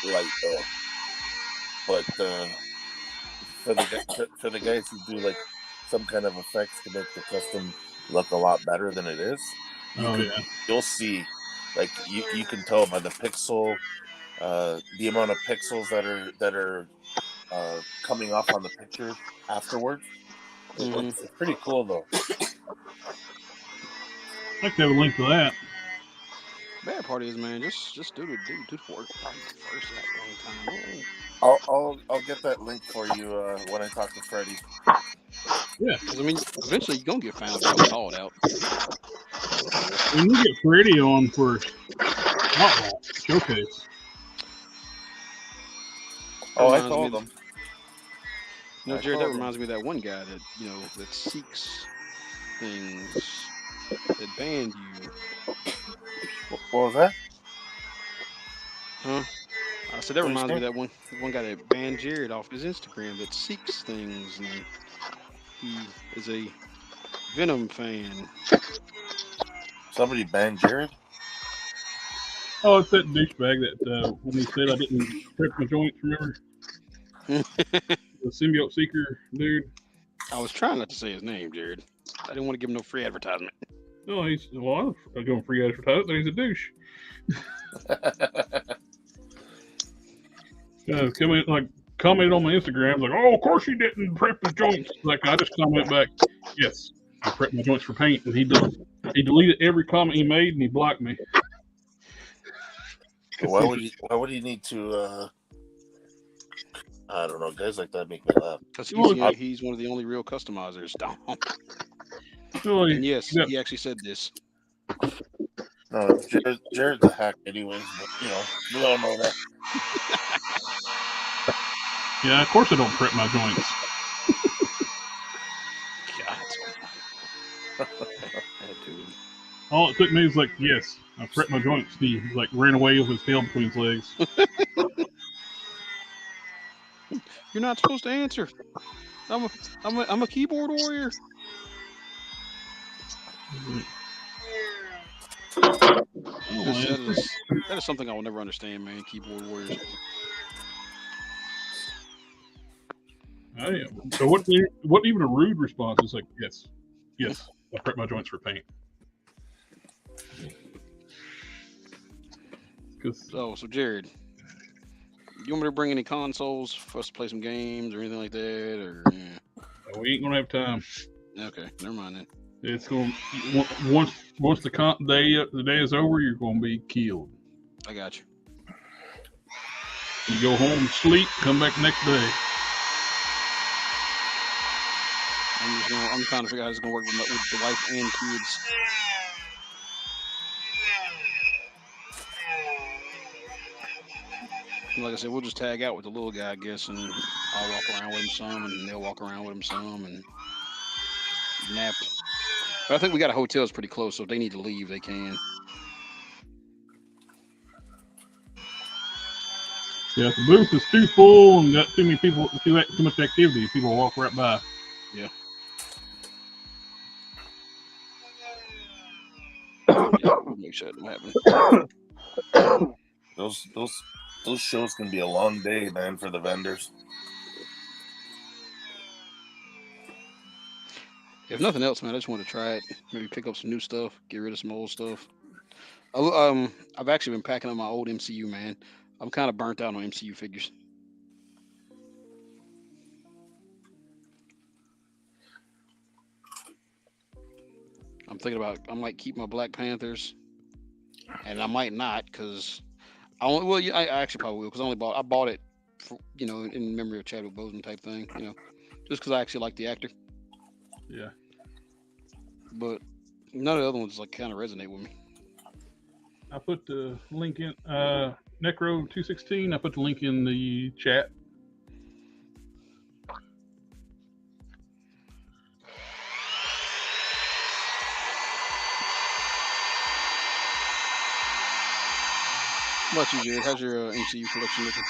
light though. But for the guys who do like some kind of effects to make the custom look a lot better than it is, you'll see, like you can tell by the pixel, the amount of pixels that are coming off on the picture afterwards. It's pretty cool though. I'd like to have a link to that. Bad part is, man, just do the work first at the time. I'll get that link for you when I talk to Freddie. Yeah, because I mean, eventually you're gonna get found out and called out. When you get Freddie on for showcase. Oh, I reminds me told of- them. You know, I Jared, that told him. reminds me of that one guy that, you know, that seeks things that banned you. What was that? Huh? I said that What you reminds me of saying? that one guy that banned Jared off his Instagram that seeks things, and he is a Venom fan. Somebody banned Jared? Oh, it's that douchebag that when he said I didn't prep my joints, remember? The symbiote seeker dude. I was trying not to say his name, Jared. I didn't want to give him no free advertisement. No, well, I'm going free advertisement. He's a douche. Commented on my Instagram, like, oh, of course he didn't prep his joints. Like, I just comment back, yes, I prepped my joints for paint. And he deleted every comment he made and he blocked me. Why would he need to? I don't know. Guys like that make me laugh. Because Well, he's one of the only real customizers. Really, And yes, yeah. he actually said this. No, Jared's a hack, anyways. But we all know that. Yeah, of course I don't prep my joints. God. That dude. All it took me was like, yes, I prepped my joints. He like ran away with his tail between his legs. You're not supposed to answer. I'm a keyboard warrior. That is something I will never understand, man. Keyboard warriors. So what even a rude response is like, yes, I prep my joints for paint. So Jared, you want me to bring any consoles for us to play some games or anything like that, or we ain't gonna have time. Okay, never mind then. It's going once the day is over, you're gonna be killed. I got you. You go home, sleep, come back the next day. I'm trying to figure out how it's gonna work with the wife and kids. Like I said, we'll just tag out with the little guy, I guess, and I'll walk around with him some, and they'll walk around with him some, and nap. But I think we got a hotel that's pretty close, so if they need to leave, they can. Yeah, if the booth is too full and got too many people, too much activity, people walk right by. Yeah. Make sure that don't happen. Those shows can be a long day, man, for the vendors. If nothing else, man, I just want to try it. Maybe pick up some new stuff, get rid of some old stuff. I've actually been packing up my old MCU, man. I'm kind of burnt out on MCU figures. I'm thinking about I might keep my Black Panthers, and I might not because I actually probably will because I bought it for, in memory of Chadwick Boseman type thing, just because I actually like the actor. Yeah. But none of the other ones like kind of resonate with me. I put the link in Necro 216. I put the link in the chat. How about you, Jared? How's your MCU collection looking?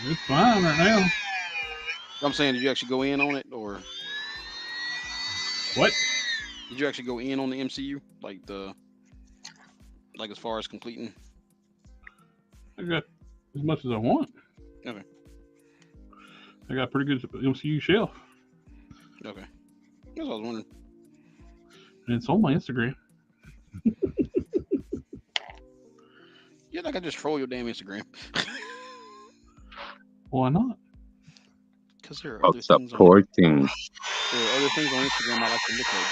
It's fine right now. I'm saying, did you actually go in on it, or what? Did you actually go in on the MCU, like as far as completing? I got as much as I want. Okay. I got a pretty good MCU shelf. Okay. That's what I was wondering. And it's on my Instagram. Yeah, like I just troll your damn Instagram. Why not? Because there are other things on Instagram I like to look at,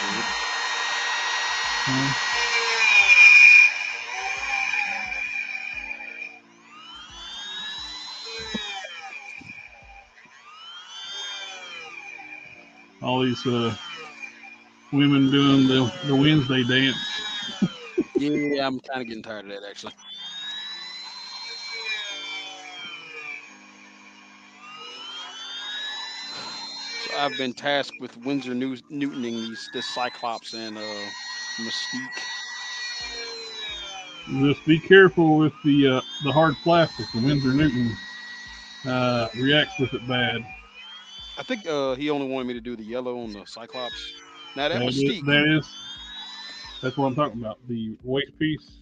dude. All these women doing the Wednesday dance. Yeah, I'm kind of getting tired of that, actually. I've been tasked with Windsor Newtoning this Cyclops and Mystique. Just be careful with the hard plastic. The Windsor Newton reacts with it bad. I think he only wanted me to do the yellow on the Cyclops. Now that Mystique. That's what I'm talking about. The waist piece.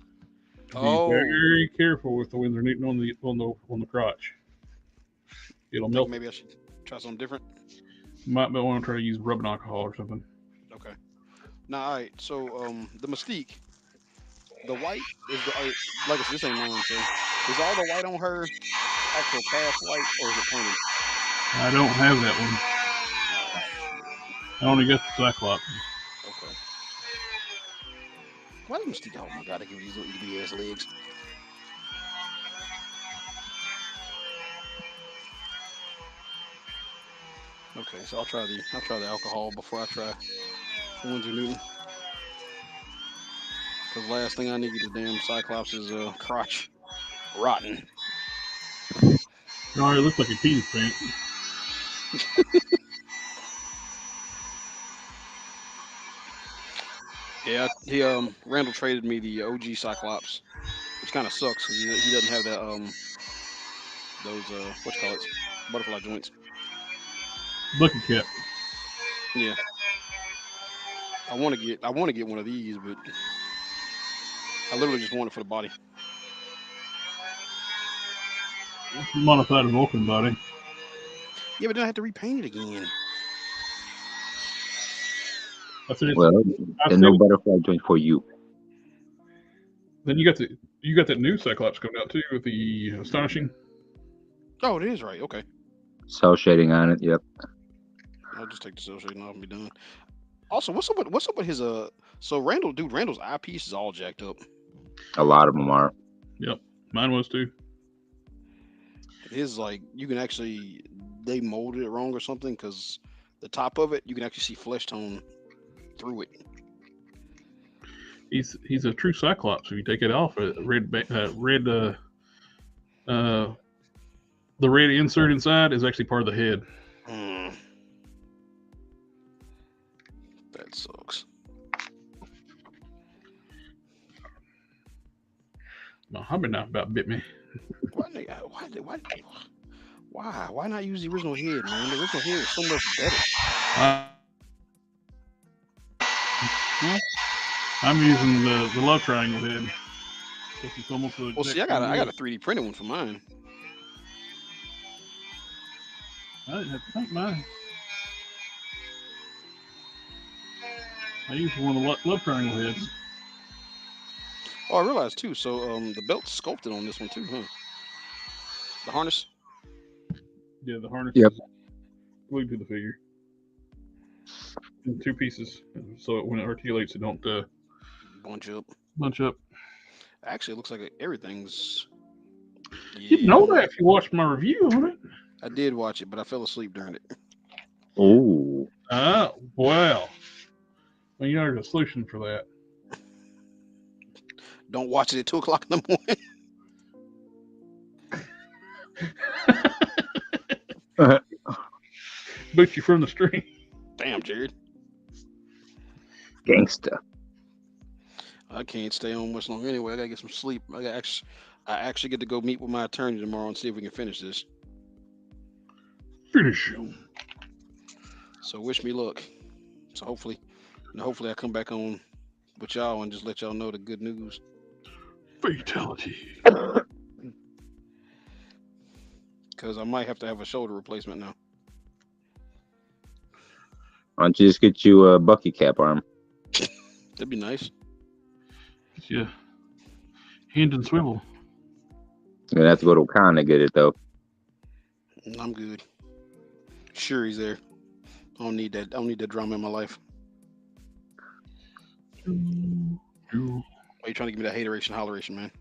Be Oh, very careful with the Windsor Newton on the crotch. It'll melt. Maybe I should try something different. Might want to try to use rubbing alcohol or something. Okay. Now, all right. So, the Mystique, the white is like I said, this ain't mine. So, is all the white on her actual cast white, or is it painted? I don't have that one. I only got the Cyclops. Okay. Why the Mystique? Oh my God! I give you these little itty ass legs. Okay, so I'll try the alcohol before I try Windsor Newton. Because last thing I need the damn Cyclops is crotch rotten. No, it looks like a penis pant. Yeah, he Randall traded me the OG Cyclops, which kind of sucks because he doesn't have that those what you call it, butterfly joints. Bucket cap. Yeah. I want to get one of these, but I literally just want it for the body. Modified Vulcan body. Yeah, but then I have to repaint it again. Well, and no butterfly joint for you. Then you got that new Cyclops coming out too with the astonishing. Oh, it is right. Okay. Cell shading on it. Yep. I'll just take the cell shading off and be done. Also, what's up with his So Randall's eyepiece is all jacked up. A lot of them are. Yep, mine was too. His you can actually they molded it wrong or something because the top of it you can actually see flesh tone through it. He's a true Cyclops. If you take it off, the red insert inside is actually part of the head. That sucks. No, Hobby Knife about bit me. Why not use the original head, man? The original head is so much better. I'm using the love triangle head. It's almost Well, see, I got a 3D printed one for mine. I didn't have to paint mine. I used one of the love triangle heads. Oh, I realized too. So the belt's sculpted on this one too, huh? The harness. Yeah, the harness Yep. is glued to the figure in two pieces, so when it articulates, it don't bunch up. Actually, it looks like everything's. Yeah. You know that if you watched my review on it. I did watch it, but I fell asleep during it. Oh. Well, you know there's a solution for that. Don't watch it at 2 o'clock in the morning. Boot you from the stream. Damn, Jared. Gangsta. I can't stay on much longer anyway. I gotta get some sleep. I actually get to go meet with my attorney tomorrow and see if we can finish this. Finish him. So wish me luck. So hopefully I come back on with y'all and just let y'all know the good news. Fatality. Because I might have to have a shoulder replacement now. Why don't you just get you a Bucky cap arm? That'd be nice. Yeah. Hand and swivel. You're gonna have to go to Con to get it though. I'm good. Sure, he's there. I don't need that drama in my life. Why are you trying to give me that hateration, holleration, man?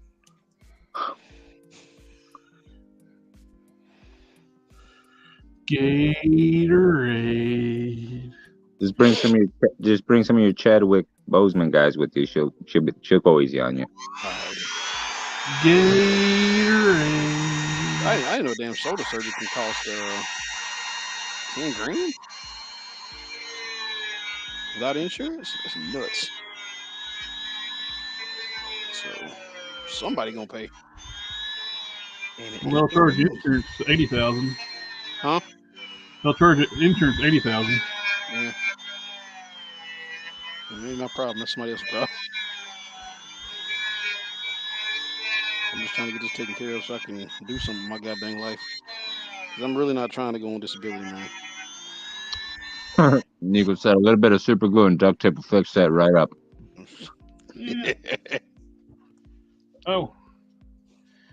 Gatorade. Just bring some of your Chadwick Boseman guys with you. She'll go easy on you. Gatorade. I didn't know damn shoulder surgery can cost $10 grand. Without insurance? That's nuts. So somebody gonna pay. And it Well, they'll ain't charge gonna be them. insurance $80,000. Huh? They'll charge insurance $80,000. Yeah. It ain't my problem. That's somebody else's problem. I'm just trying to get this taken care of so I can do something in my goddamn life. Because I'm really not trying to go on disability, man. Nico said a little bit of super glue and duct tape will fix that right up. Yeah. Oh,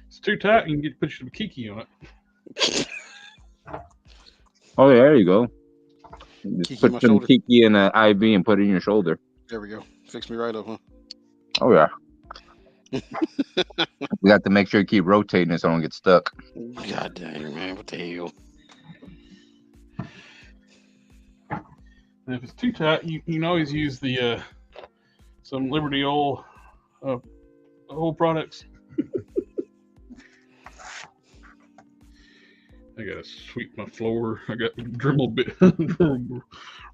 it's too tight. You can put some kiki on it. Oh, yeah, there you go. Just Kiki in my put some shoulder. kiki in an IV and put it in your shoulder. There we go. Fix me right up, huh? Oh, yeah. We got to make sure you keep rotating it so I don't get stuck. God dang, man. What the hell? And if it's too tight, you can always use the some Liberty oil products. I gotta sweep my floor. I got dribble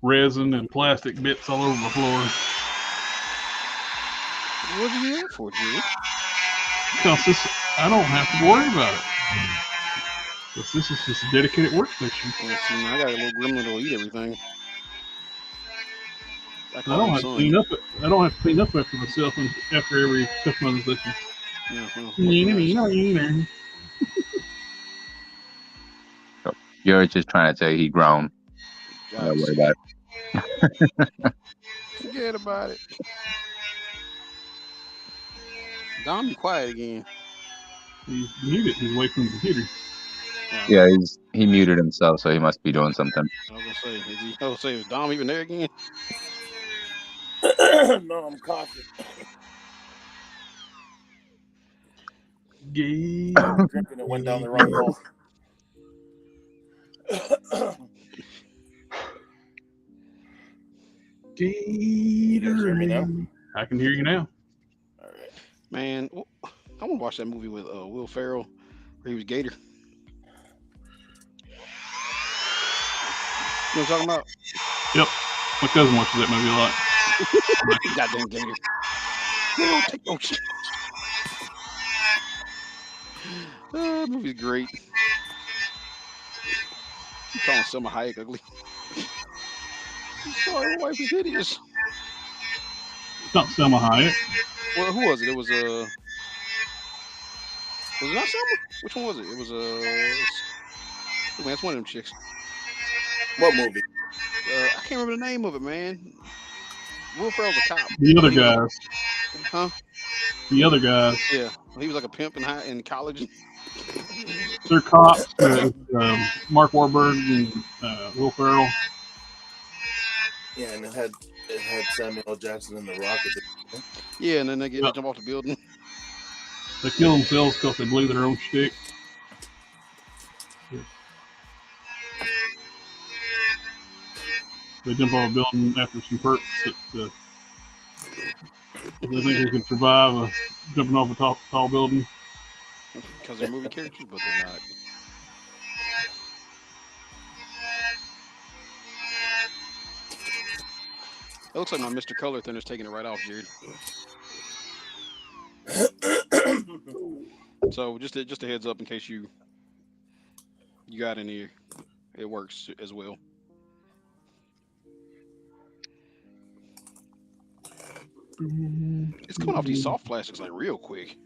resin and plastic bits all over my floor. What do you have for, Julie? Because I don't have to worry about it. Because this is just a dedicated workstation. Yeah, see, I got a little gremlin that'll eat everything. I don't have to clean up. I don't have to clean up after myself after every customizing session. Yeah, well, You're just trying to say he grown. Don't worry about it. Forget about it. Dom, you quiet again. He's muted. He's away from the computer. Yeah, he muted himself, so he must be doing something. I was gonna say, is Dom even there again? No, I'm coughing. Drinking it went down the wrong hole. You guys hear me now? I can hear you now. All right. Man, I want to watch that movie with Will Ferrell, where he was Gator. You know what I'm talking about? Yep. My cousin watches that movie a lot. Goddamn Gator. No, take no shit. That movie's great. You calling Selma Hayek ugly? Sorry, my wife is hideous. It's not Selma Hayek. Well, who was it? It was it not Selma? Which one was it? It was oh, man, it's one of them chicks. What movie? I can't remember the name of it, man. Will Ferrell's a cop. The other guys. Huh? The other guys. Yeah, he was like a pimp in college. They're cops. Mark Wahlberg and Will Ferrell. Yeah, and it had Samuel L. Jackson and The Rock. Yeah, and then they jump off the building. They kill themselves because they believe their own shtick. They jump off a building after some perks that they think they can survive jumping off a tall building. Because they're movie characters, but they're not. It looks like my Mr. Color thinner's taking it right off, Jared. So just a heads up in case you got in here, it works as well. It's coming off these soft plastics like real quick.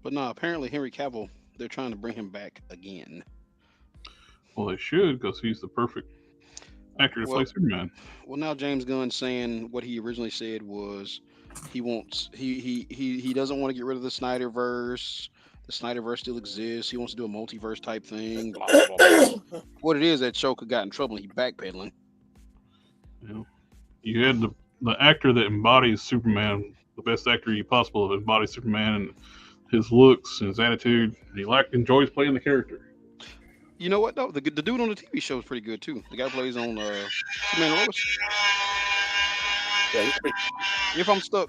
But no, apparently Henry Cavill, they're trying to bring him back again. Well, they should, because he's the perfect actor to play Superman. Well, now James Gunn's saying what he originally said was he doesn't want to get rid of the Snyderverse. The Snyderverse still exists. He wants to do a multiverse type thing. Blah, blah, blah, blah. What it is, that show got in trouble. He backpedaling. You had the actor that embodies Superman, the best actor you possible embodies Superman, and his looks and his attitude. He enjoys playing the character. You know what though? The dude on the TV show is pretty good too. The guy who plays on Superman and Lois. Yeah, he's pretty, If I'm stuck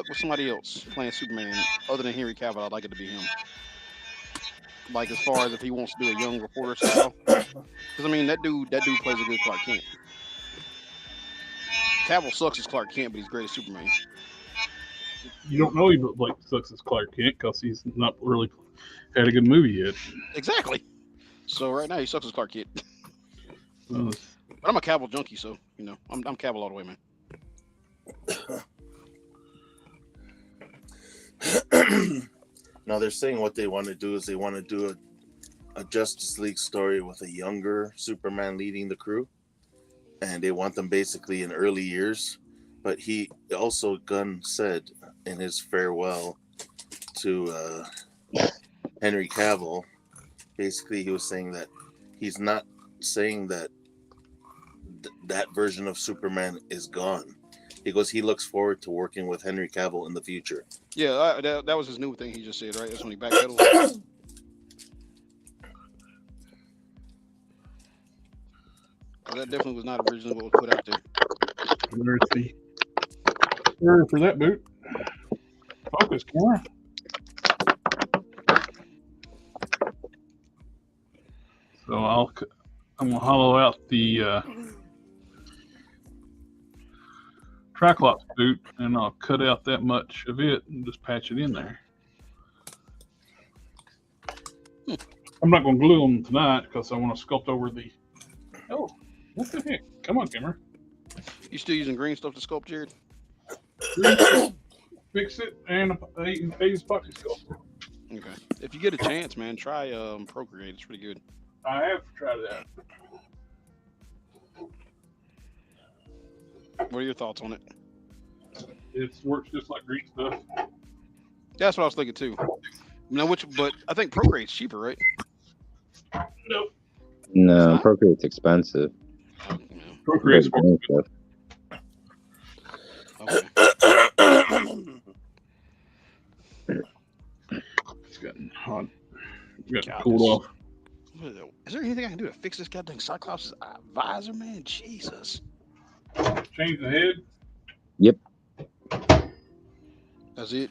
with somebody else playing Superman other than Henry Cavill, I'd like it to be him. Like as far as if he wants to do a young reporter style, because I mean that dude plays a good Clark Kent. Cavill sucks as Clark Kent, but he's great as Superman. You don't know he like sucks as Clark Kent because he's not really had a good movie yet. Exactly. So right now he sucks as Clark Kent. Uh, But I'm a Cavill junkie, so you know I'm Cavill all the way, man. now they're saying what they want to do is they want to do a Justice League story with a younger Superman leading the crew, and they want them basically in early years. But he also, Gunn said in his farewell to Henry Cavill, basically he was saying that he's not saying that that version of Superman is gone. He goes, he looks forward to working with Henry Cavill in the future. Yeah, that was his new thing he just said, right? That's when he backpedaled. That definitely was not originally what was put out there. There's the order for that boot. Focus, camera. So I'm gonna hollow out the Triclops boot, and I'll cut out that much of it and just patch it in there. I'm not gonna glue them tonight because I want to sculpt over the. Oh, what the heck? Come on, camera. You still using green stuff to sculpt, Jared? Fix it and I use epoxy sculpt. Okay. If you get a chance, man, try Procreate. It's pretty good. I have tried that. What are your thoughts on it? It works just like green stuff. That's what I was thinking too. But I think Procreate's cheaper, right? Nope. No, Procreate's expensive. Oh, yeah. Procreate's Green stuff. Okay. It's gotten hot. Got God, cooled off. Is there anything I can do to fix this goddamn Cyclops' visor, man? Jesus. Change the head. Yep, That's it.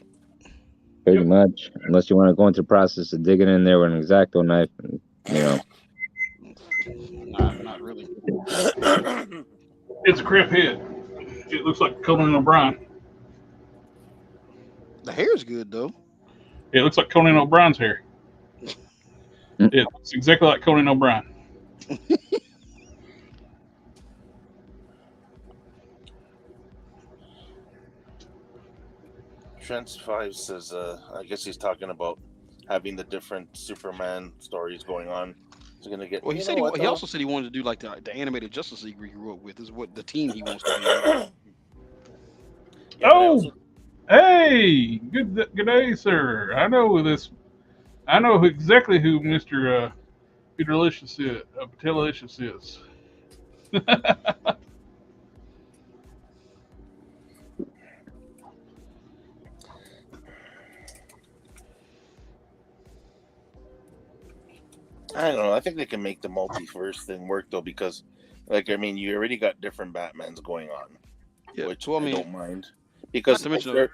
pretty much. Unless you want to go into the process of digging in there with an X-Acto knife, and, you know. Not really. It's a crap head. It looks like Conan O'Brien. The hair's good though. It looks like Conan O'Brien's hair. It looks exactly like Conan O'Brien. Trent 5 says, I guess he's talking about having the different Superman stories going on. He's gonna get. Well, he also said he wanted to do like the animated Justice League he grew up with. Is what the team he wants to be. Oh, hey, good day, sir. I know this. I know exactly who Mr. Peterlicious is. Peterlicious is. I don't know. I think they can make the multiverse thing work though, because, like, I mean, you already got different Batmans going on, Yeah, which well, I I mean, don't mind, because not to mention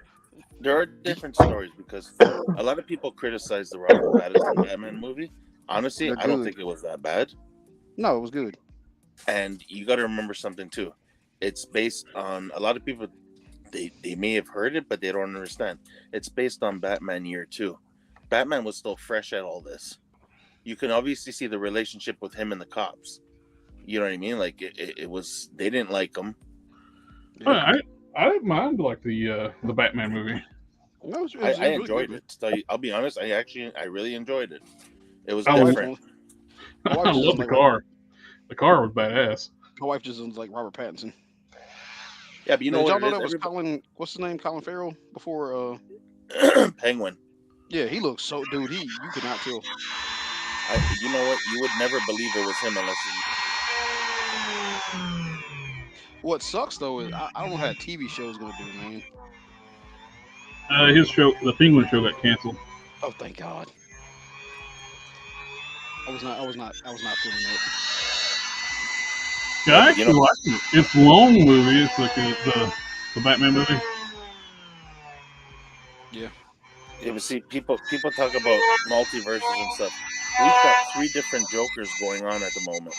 there are different stories. Because a lot of people criticize the Robert Pattinson Batman movie. Honestly, They're I don't good. think it was that bad. No, it was good. And you got to remember something too. It's based on a lot of people. They may have heard it, but they don't understand. It's based on Batman Year 2. Batman was still fresh at all this. You can obviously see the relationship with him and the cops. You know what I mean? Like it was. They didn't like him. I didn't mind like the Batman movie. Well, I enjoyed it. I'll be honest. I really enjoyed it. It was I different. I love the car. The car was badass. My wife just sounds like Robert Pattinson. Yeah, but you know Did y'all what? know that was Colin? What's his name? Colin Farrell before. Penguin. Yeah, he looks so. Dude, you could not tell. You know what? You would never believe it was him unless you. What sucks though is I don't know how a TV show is gonna do, man. His show, the Penguin show, got canceled. Oh, thank God. I was not feeling that. Yeah, I actually like it. It's a long movie. It's like The Batman movie. Yeah. Yeah, but see, people talk about multiverses and stuff. We've got 3 different Jokers going on at the moment.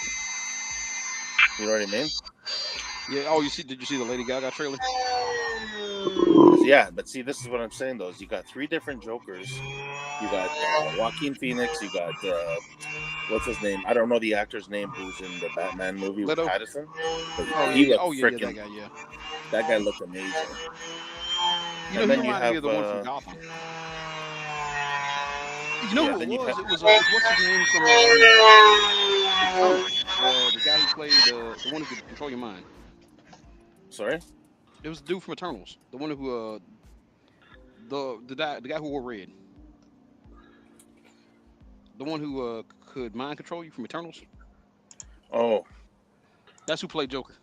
You know what I mean? Yeah. Oh, did you see the Lady Gaga trailer? Yeah, but see, this is what I'm saying though. Is you got 3 different Jokers. You got Joaquin Phoenix. You got what's his name? I don't know the actor's name who's in the Batman movie with Leto? Pattinson. But Oh he yeah. looked Oh yeah. Yeah. That freaking. guy. Yeah. That guy looked amazing. You know, And he then you reminded me have of the one from Gotham. You know yeah, who then it you was? have- It was what's his name from Eternals? The guy who played the one who could control your mind. sorry. It was the dude from Eternals. The one who the guy who wore red. The one who could mind control you from Eternals. Oh, That's who played Joker.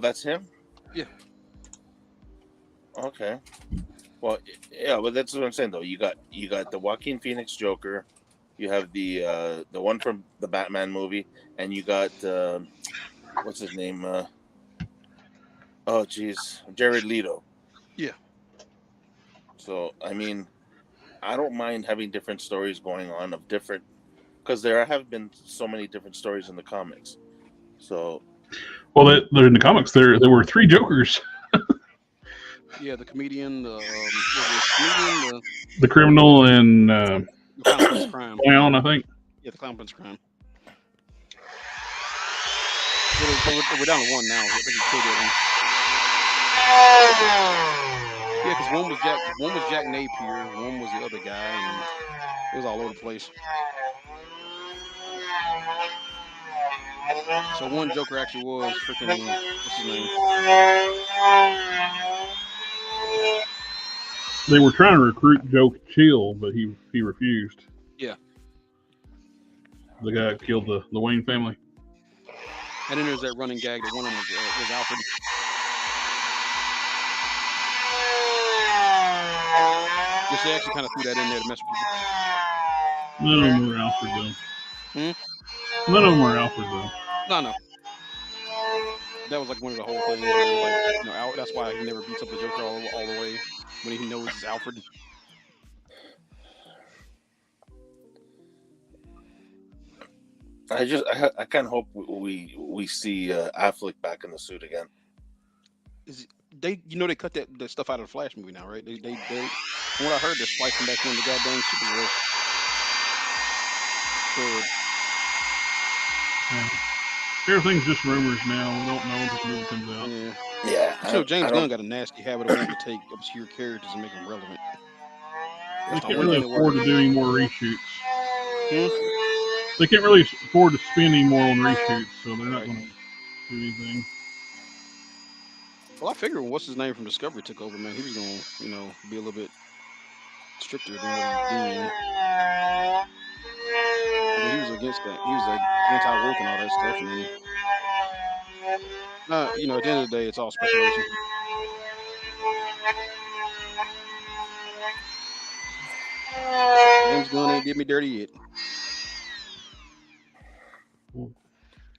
that's him. Yeah. Okay. Well, yeah, but that's what I'm saying though. You got the Joaquin Phoenix Joker, you have the one from the Batman movie, and you got what's his name? Oh, geez, Jared Leto. Yeah. So I mean, I don't mind having different stories going on of different, because there have been so many different stories in the comics. So Well, they're in the comics. There were 3 Jokers: Yeah. The comedian. the criminal and The clown prince of crime. clown, I think. Yeah, the clown prince of crime. We're down to 1 now. I think he killed it. Yeah, because one was Jack Napier, one was the other guy, and it was all over the place. So one Joker actually was freaking what's his name? They were trying to recruit Joe Chill, but he refused. Yeah. The guy that killed the Wayne family. And then there's that running gag that one of them was Alfred. Which they actually kind of threw that in there to mess with people. None of them were Alfred though. None of them were Alfred though. No. That was like one of the whole things. Where it was like, that's why he never beats up the Joker all the way when he knows it's Alfred. I kind of hope we see Affleck back in the suit again. They cut that stuff out of the Flash movie now, right? They from what I heard, they're splicing back in the goddamn Supergirl. Everything's just rumors now. We don't know until the movie comes out. Yeah. James Gunn got a nasty habit of wanting to take obscure characters and make them relevant. They can't really afford to do any more reshoots. They can't really afford to spend any more on reshoots, so they're not going to do anything. Well, I figured what's his name from Discovery took over, man. He was going to, be a little bit stricter than what he's doing. I mean, he was against that. He was like anti-woke and all that stuff, and then, at the end of the day, it's all speculation. James Gunn ain't did me dirty yet.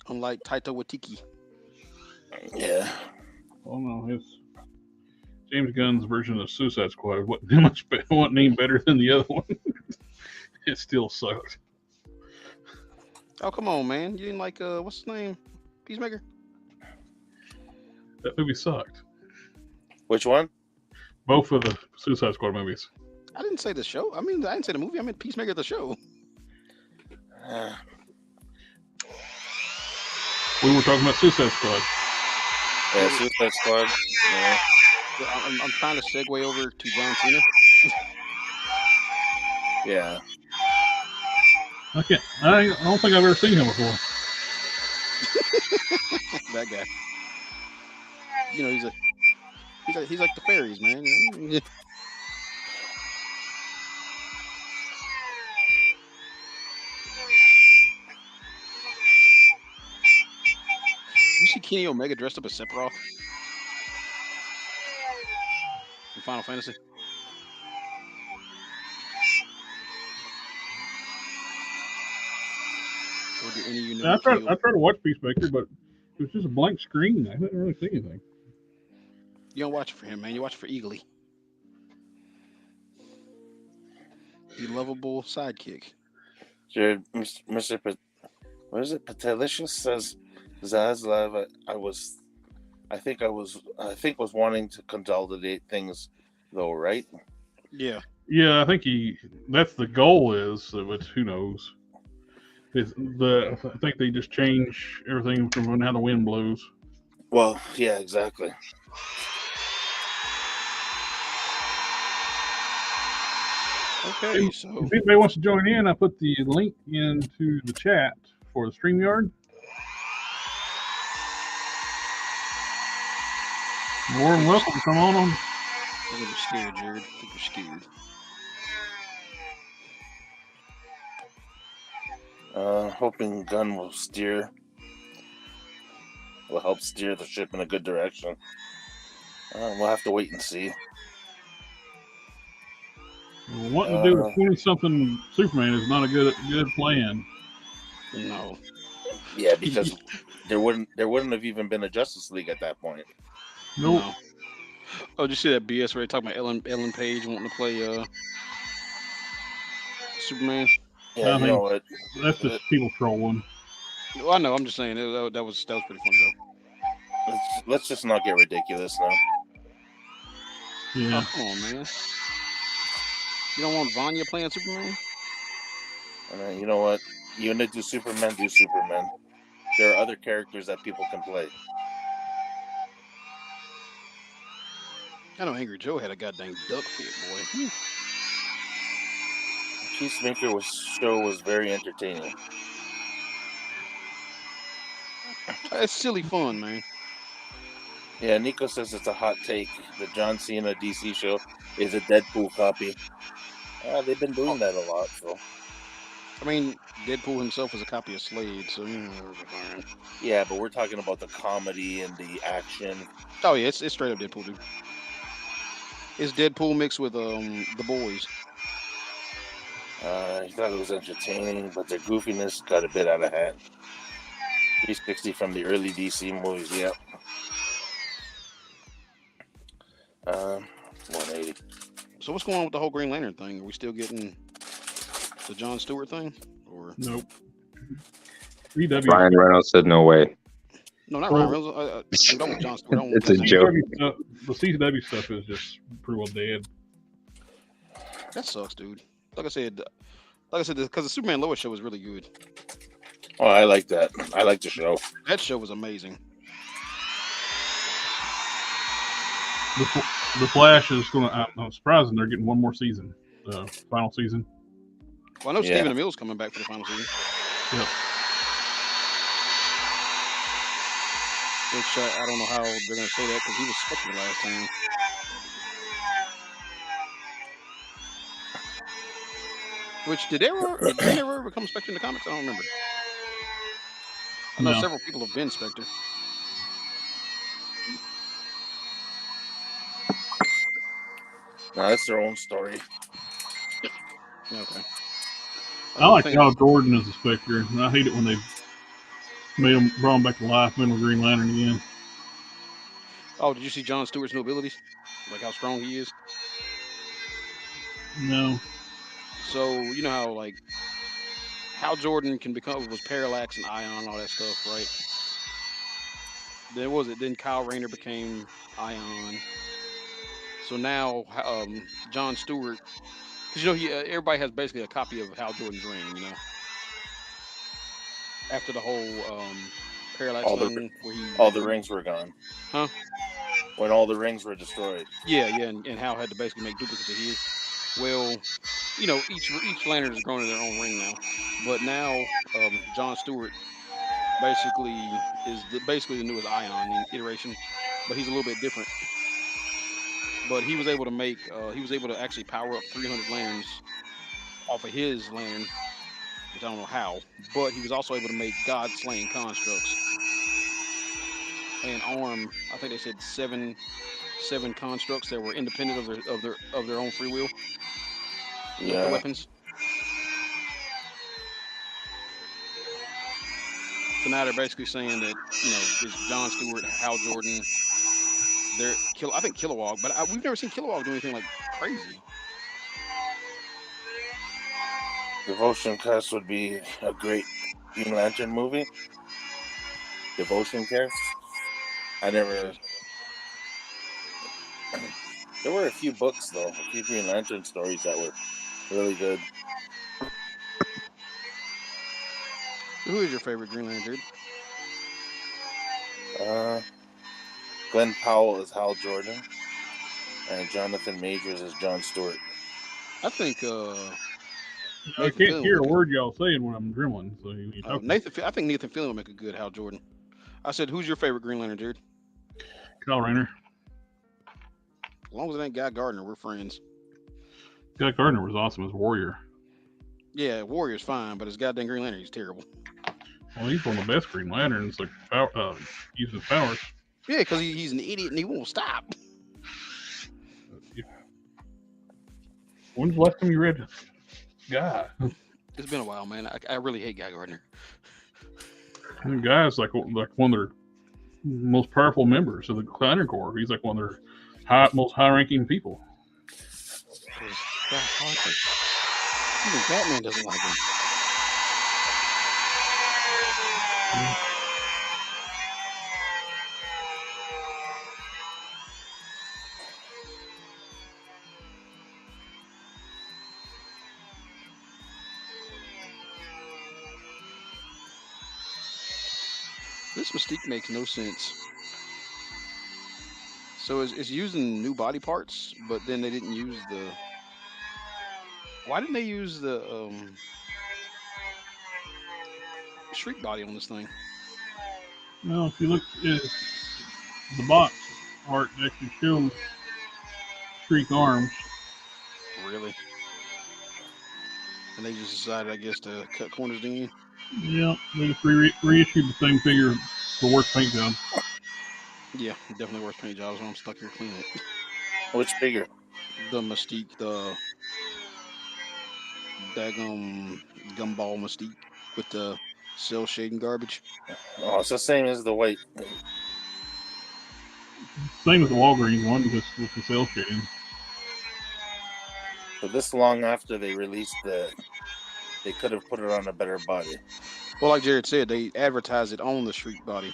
Unlike Taika Waititi. Yeah. Well, no, his James Gunn's version of Suicide Squad wasn't any better than the other one. It still sucked. Oh, come on, man. You didn't like, what's his name? Peacemaker? That movie sucked. Which one? Both of the Suicide Squad movies. I didn't say the show. I mean, I didn't say the movie. I meant Peacemaker the show. We were talking about Suicide Squad. Yeah, Suicide Squad. Yeah. I'm trying to segue over to John Cena. Yeah. I don't think I've ever seen him before. That guy. He's like the fairies, man. You see Kenny Omega dressed up as Sephiroth in Final Fantasy? Or do any of you know? I tried to watch Peacemaker, but it was just a blank screen. I didn't really see anything. You don't watch it for him, man. You watch it for Eagly, the lovable sidekick. Jared, Mr. What is it? Patelicious says Zaslav. I think was wanting to consolidate things, though, right? Yeah. Yeah, I think that's the goal is, but who knows? I think they just change everything from how the wind blows. Well, yeah, exactly. Okay, so If anybody wants to join in, I put the link into the chat for the StreamYard. More than welcome to come on. I think you're scared, Jared. I think you're scared. Hoping Gun will help steer the ship in a good direction. We'll have to wait and see. Wanting to do a 20-something Superman is not a good plan. No. Yeah, because there wouldn't have even been a Justice League at that point. Nope. No. Oh, did you see that BS where they talking about Ellen Page wanting to play Superman? Yeah, you know what? That's just people trolling. Well, I know. I'm just saying that was pretty funny though. Let's just not get ridiculous now. Yeah. Oh, come on, man. You don't want Vanya playing Superman? You know what? You want to do Superman, do Superman. There are other characters that people can play. I know Angry Joe had a goddamn duck fit, boy. Peacemaker show was very entertaining. It's silly fun, man. Yeah, Nico says it's a hot take. The John Cena DC show is a Deadpool copy. They've been doing that a lot, so. I mean, Deadpool himself is a copy of Slade, so yeah, but we're talking about the comedy and the action. Oh yeah, it's straight up Deadpool, dude. It's Deadpool mixed with the boys. I thought it was entertaining, but their goofiness got a bit out of hand. 360 from the early DC movies, yep. 180. So what's going on with the whole Green Lantern thing? Are we still getting the Jon Stewart thing? Or nope. Ryan Reynolds said no way. No, not Ryan Reynolds. I'm done with Jon Stewart. It's a joke. The CW stuff is just pretty well dead. That sucks, dude. Like I said, because the Superman Lois show was really good. Oh, I like that. I like the show. That show was amazing. The Flash is going to. I'm surprised they're getting one more season, final season. Well, I know Stephen Amell's coming back for the final season. Yep. Which I don't know how they're going to say that because he was Spectre last time. Which did he ever become Spectre in the comics? I don't remember. I know several people have been Spectre. No, that's their own story. Okay. I like Hal Jordan as a Spectre, and I hate it when they brought him back to life, made him a Green Lantern again. Oh, did you see Jon Stewart's new abilities? Like how strong he is? No. So you know how like Hal Jordan was Parallax and Ion and all that stuff, right? Then Kyle Rayner became Ion. So now Jon Stewart, because everybody has basically a copy of Hal Jordan's ring, you know. After the whole Parallax thing, all the rings were gone. Huh? When all the rings were destroyed. Yeah, and Hal had to basically make duplicates of his. Well, each lantern is growing their own ring now, but now Jon Stewart basically is the newest Ion iteration, but he's a little bit different. But he was able to actually power up 300 lanterns off of his lantern, which I don't know how. But he was also able to make God-slaying constructs and arm. I think they said seven constructs that were independent of their own free will. Yeah. The weapons. So now they're basically saying that it's Jon Stewart, Hal Jordan, I think Kilowog, but we've never seen Kilowog do anything like crazy. Devotion Cast would be a great Green Lantern movie. Devotion Cast. I never. There were a few books though, a few Green Lantern stories that were really good. Who is your favorite Green Lantern? Glenn Powell is Hal Jordan, and Jonathan Majors is John Stewart. I think I can't hear a word y'all saying when I'm drilling. So I think Nathan Fillion would make a good Hal Jordan. I said, who's your favorite Green Lantern, Jared? Kyle Rayner. As long as it ain't Guy Gardner, we're friends. Guy Gardner was awesome as Warrior. Yeah, Warrior's fine, but as goddamn Green Lantern, he's terrible. Well, he's one of the best Green Lanterns, like using powers. Yeah, because he's an idiot and he won't stop. When's the last time you read Guy? It's been a while, man. I really hate Guy Gardner. And Guy's like one of their most powerful members of the Lantern Corps. He's like one of their most high-ranking people. Even Batman doesn't like him. This Mystique makes no sense. So it's using new body parts, but then they didn't use the. Why didn't they use the Shriek body on this thing? Well, if you look at the box art, it actually shows Shriek arms. Really? And they just decided, I guess, to cut corners in. Yeah, they just reissued the same figure, the worst paint job. Yeah, definitely worst paint jobs. I'm stuck here cleaning it. Which figure? The Mystique, the daggum gumball Mystique with the cell shading garbage. Oh, it's the same as the white. Same as the Walgreens one, just with the cell shading. But this long after they released they could have put it on a better body. Well, like Jared said, they advertise it on the Shriek body.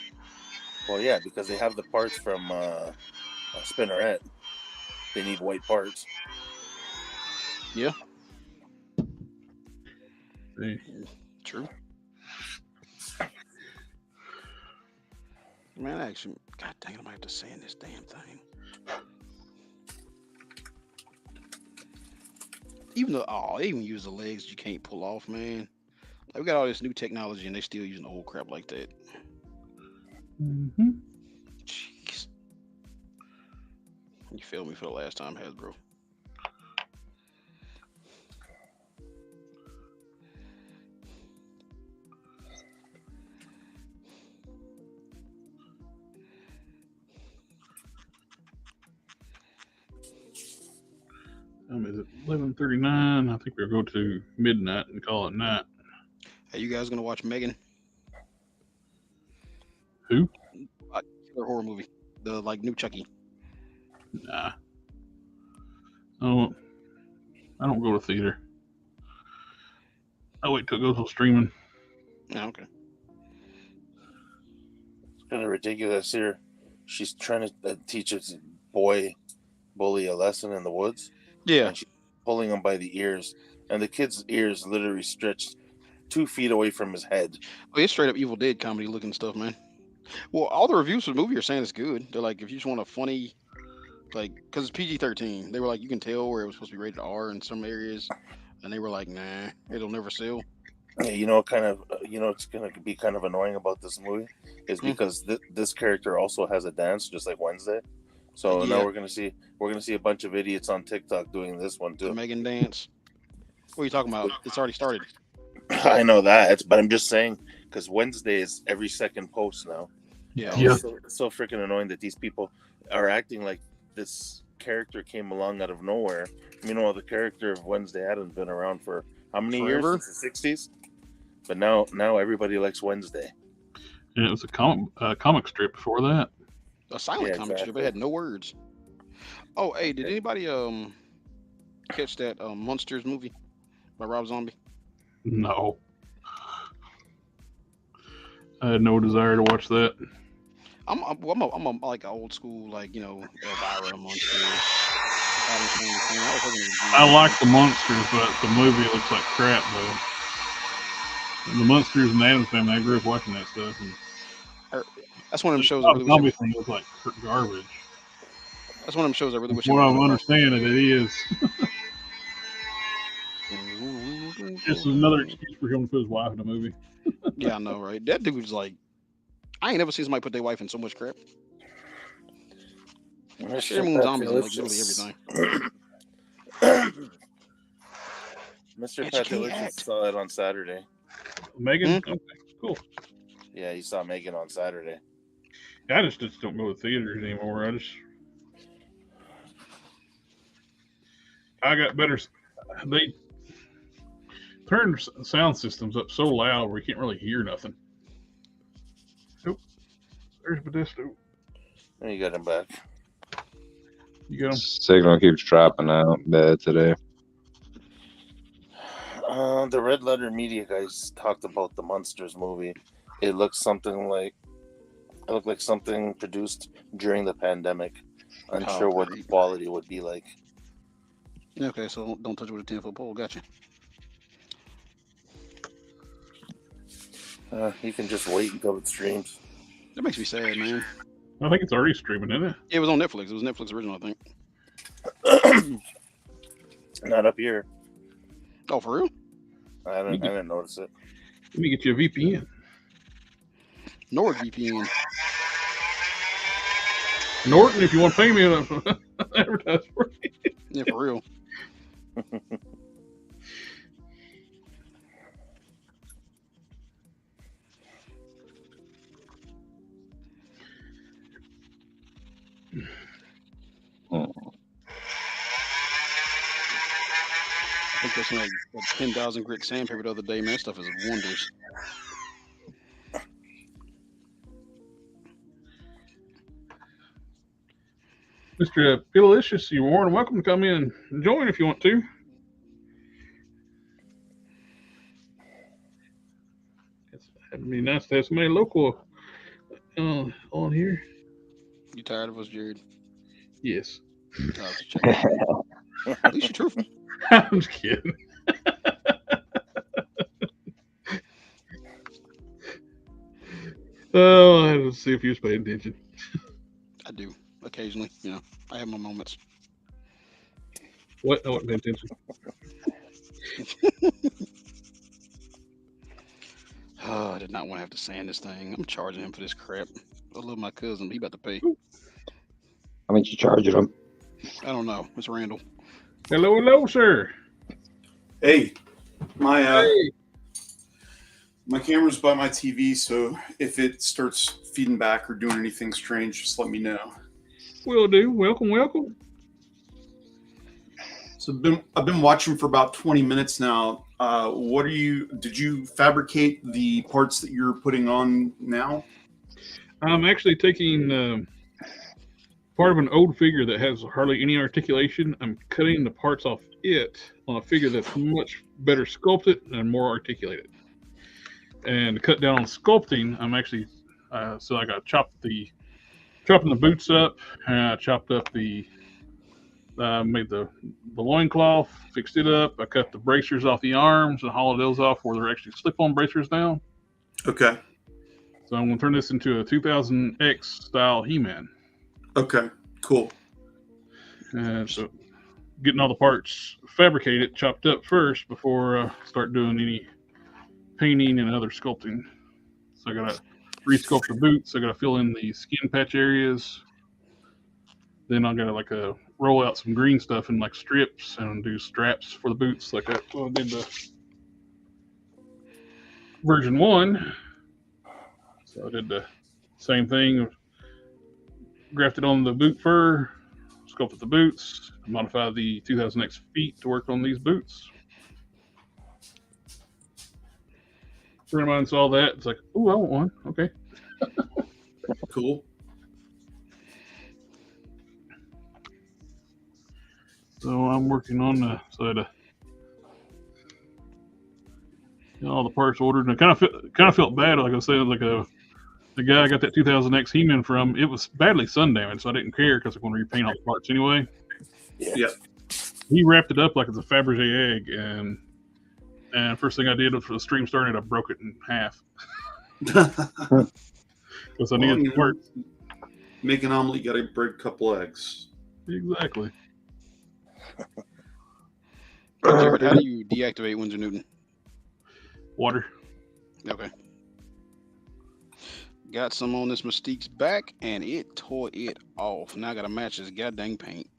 Well, yeah, because they have the parts from Spinnerette. They need white parts. Yeah. See. True. Man, actually, god dang it, I might have to sand this damn thing. Even though, they even use the legs you can't pull off, man. Like, we got all this new technology and they still using old crap like that. Mm-hmm. Jeez. You failed me for the last time, Hasbro. Is it 11:39? I think we'll go to midnight and call it night. Are you guys gonna watch Megan? Who? Killer horror movie. The new Chucky. Nah. Oh, I don't go to theater. I wait till it goes on streaming. Oh, okay. It's kind of ridiculous here. She's trying to teach a bully a lesson in the woods. Yeah. And she's pulling him by the ears, and the kid's ears literally stretched 2 feet away from his head. Well, it's straight up Evil Dead comedy looking stuff, man. Well, all the reviews for the movie are saying it's good. They're like, if you just want a funny, because it's PG-13, they were like, you can tell where it was supposed to be rated R in some areas, and they were like, nah, it'll never sell. Yeah, it's going to be kind of annoying about this movie is because this character also has a dance, just like Wednesday. So now we're gonna see a bunch of idiots on TikTok doing this one too. The Megan dance. What are you talking about? It's already started. I know that, but I'm just saying because Wednesday is every second post now. Yeah. It's so freaking annoying that these people are acting like this character came along out of nowhere. Meanwhile, the character of Wednesday hadn't been around for how many years? Since the 60s. But now everybody likes Wednesday. Yeah, it was a comic strip before that. A silent Yeah, comic strip. exactly. It had no words. Oh, hey, did anybody catch that Monsters movie by Rob Zombie? No. I had no desire to watch that. I'm like an old school, like, you know, Elvira Monsters. Adam's Family fan. I was hoping it was good. I like the Monsters, but the movie looks like crap, though. And the Monsters and the Addams Family, I grew up watching that stuff. And That's one of them shows I the really zombie wish. thing looks like garbage. That's one of them shows I really wish What everybody I'm would understanding, it is just another excuse for him to put his wife in a movie. Yeah, I know, right? That dude was like, I ain't never seen somebody put their wife in so much crap. Scary Moon Zombies in like literally everything. Mr. Petalicious saw it on Saturday. Megan? Okay, cool. Yeah, he saw Megan on Saturday. I just don't go to theaters anymore. I got better. They turned sound systems up so loud where you can't really hear nothing. Nope. There's Modesto. And you got him back. You got him? Signal keeps dropping out bad today. The Red Letter Media guys talked about the Monsters movie. It looked like something produced during the pandemic. Unsure what the quality would be like. Okay, so don't touch it with a 10-foot pole. Gotcha. You can just wait until it streams. That makes me sad, man. I think it's already streaming, isn't it? It was on Netflix. It was Netflix original, I think. Not up here. Oh, for real? I didn't notice it. Let me get you a VPN. NordVPN. Norton, if you want to pay me to advertise for you. Yeah, for real. I think there's like 10,000 grit sandpaper the other day, man. That stuff is wonders. Mr. Delicious, you're more than welcome to come in and join if you want to. It'd be nice to have somebody local on here. You tired of us, Jared? Yes. At least you're truthful. I'm just kidding. Oh, I had to see if you was paying attention. I do. Occasionally, you know. I have my moments. What? I wasn't paying attention. Oh, I did not want to have to sand this thing. I'm charging him for this crap. I love my cousin. He about to pay. How much you charging him? I don't know. It's Randall. Hello, sir. Hey, my camera's by my TV, so if it starts feeding back or doing anything strange, just let me know. Will do. Welcome. So I've been watching for about 20 minutes now. Did you fabricate the parts that you're putting on now? I'm actually taking part of an old figure that has hardly any articulation. I'm cutting the parts off it on a figure that's much better sculpted and more articulated. And to cut down on sculpting, I'm actually so I got chopping the boots up, and I chopped up made the loincloth, fixed it up. I cut the bracers off the arms and hollowed those off where they're actually slip-on bracers now. Okay. So I'm going to turn this into a 2000X style He-Man. Okay, cool. So getting all the parts fabricated, chopped up first before I start doing any painting and other sculpting. So I got to re-sculpt the boots. I got to fill in the skin patch areas. Then I got to roll out some green stuff in like strips and do straps for the boots like that. Well, I did the version 1. So I did the same thing. Grafted on the boot fur, sculpted the boots, modified the 2000X feet to work on these boots. A friend of mine saw that. It's like, oh, I want one. Okay. Cool. So I'm working on the side of all the parts ordered, and I kind of felt bad. Like I said, like the guy I got that 2000X He-Man from, it was badly sun damaged, so I didn't care because I'm going to repaint all the parts anyway. Yeah. He wrapped it up like it's a Fabergé egg, and first thing I did was the stream started, I broke it in half because I needed to work. Make an omelet, you got to break a couple eggs. Exactly. Jared, how do you deactivate Winsor Newton? Water. Okay. Got some on this Mystique's back, and it tore it off. Now I got to match this goddamn paint.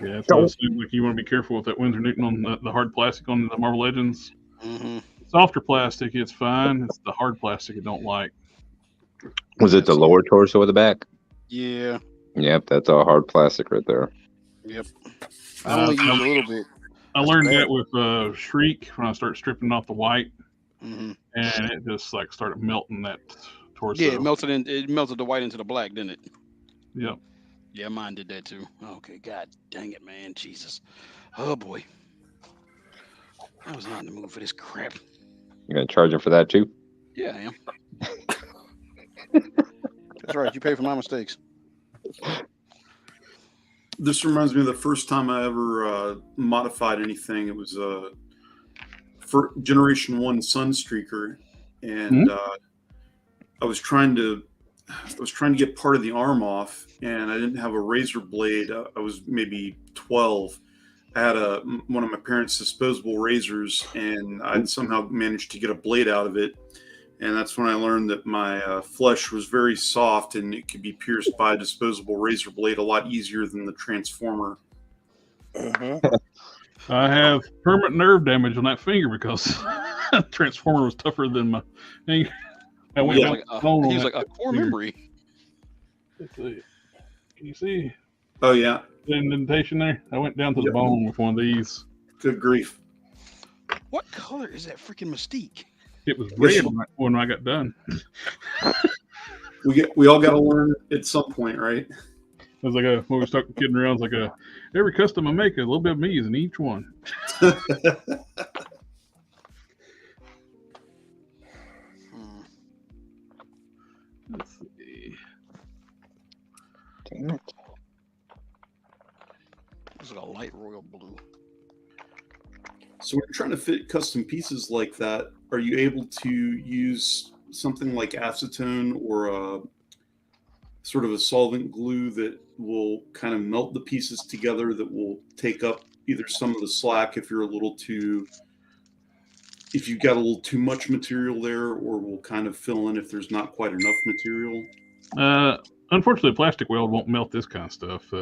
Yeah, that's what I said. Like, you want to be careful with that Winsor Newton on the hard plastic on the Marvel Legends. Mm-hmm. Softer plastic, it's fine. It's the hard plastic I don't like. Was it the lower torso of the back? Yeah. Yep, that's all hard plastic right there. Yep. I only used a little bit. I learned that with Shriek when I started stripping off the white, Mm-hmm. and it just like started melting that torso. Yeah, it melted the white into the black, didn't it? Yep. Yeah, mine did that too. Okay, god dang it, man. Jesus. Oh boy. I was not in the mood for this crap. You gonna charge him for that too? Yeah, I am. That's right. You pay for my mistakes. This reminds me of the first time I ever modified anything. It was for Generation 1 Sunstreaker, and I was trying to get part of the arm off, and I didn't have a razor blade. I was maybe 12. I had one of my parents' disposable razors, and I'd somehow managed to get a blade out of it. And that's when I learned that my flesh was very soft, and it could be pierced by a disposable razor blade a lot easier than the Transformer. I have permanent nerve damage on that finger because Transformer was tougher than my finger. I went down the bone on he's that like a core finger. memory. Let's see. Can you see Oh, yeah. the indentation there? I went down to the bone with one of these. Good grief. What color is that freaking Mystique? It was red when I got done. We all got to learn at some point, right? It was like when we was talking kidding around, it's like every custom I make, a little bit of me is in each one. Let's see. Damn it. It's like a light royal blue. So when you're trying to fit custom pieces like that, are you able to use something like acetone or a sort of a solvent glue that will kind of melt the pieces together, that will take up either some of the slack if you've got a little too much material there, or will kind of fill in if there's not quite enough material? Unfortunately, plastic weld won't melt this kind of stuff.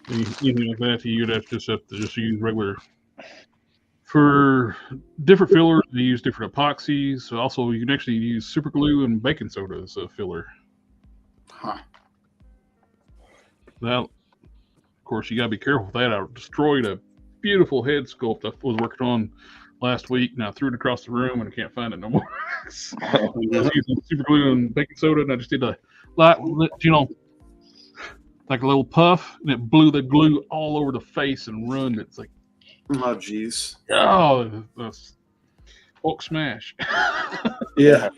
Anything like that, you'd have to just use regular. For different fillers, they use different epoxies. Also, you can actually use super glue and baking soda as a filler. Huh. Now, of course, you got to be careful with that. I destroyed a beautiful head sculpt I was working on last week, and I threw it across the room, and I can't find it no more. I was using super glue and baking soda, and I just did a light, like a little puff, and it blew the glue all over the face and ruined it. It's like, Oh, geez. oh, that's Hulk smash. Yeah.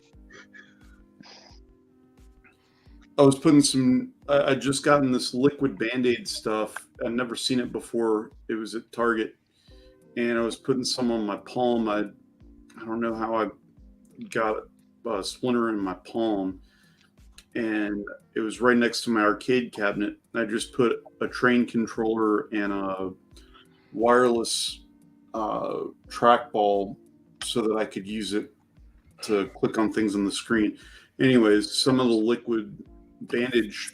I was putting I just gotten this liquid Band-Aid stuff. I'd never seen it before. It was at Target. And I was putting some on my palm. I don't know how I got a splinter in my palm. And it was right next to my arcade cabinet. I just put a train controller and a wireless trackball so that I could use it to click on things on the screen. Anyways, some of the liquid bandage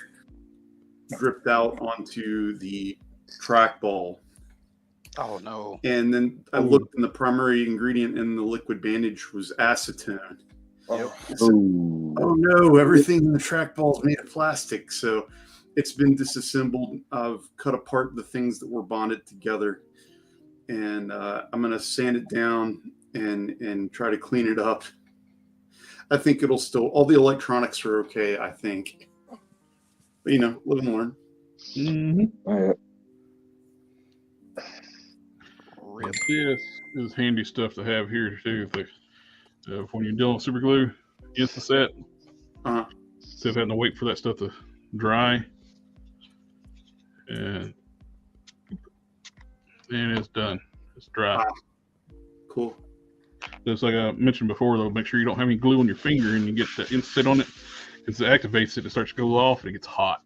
dripped out onto the trackball. Oh no. And then I looked, and the primary ingredient in the liquid bandage was acetone. Yep. Oh no, everything in the trackball is made of plastic. So it's been disassembled. I've cut apart the things that were bonded together, and I'm going to sand it down and try to clean it up. I think it'll still, all the electronics are okay, I think. But, live and learn. Mm-hmm. All right. Rip. This is handy stuff to have here too. When you're dealing with super glue, Insta-set, instead of having to wait for that stuff to dry, and it's done. It's dry. Cool. Just like I mentioned before, though, make sure you don't have any glue on your finger and you get that Insta-set on it, because it activates it. It starts to go off and it gets hot.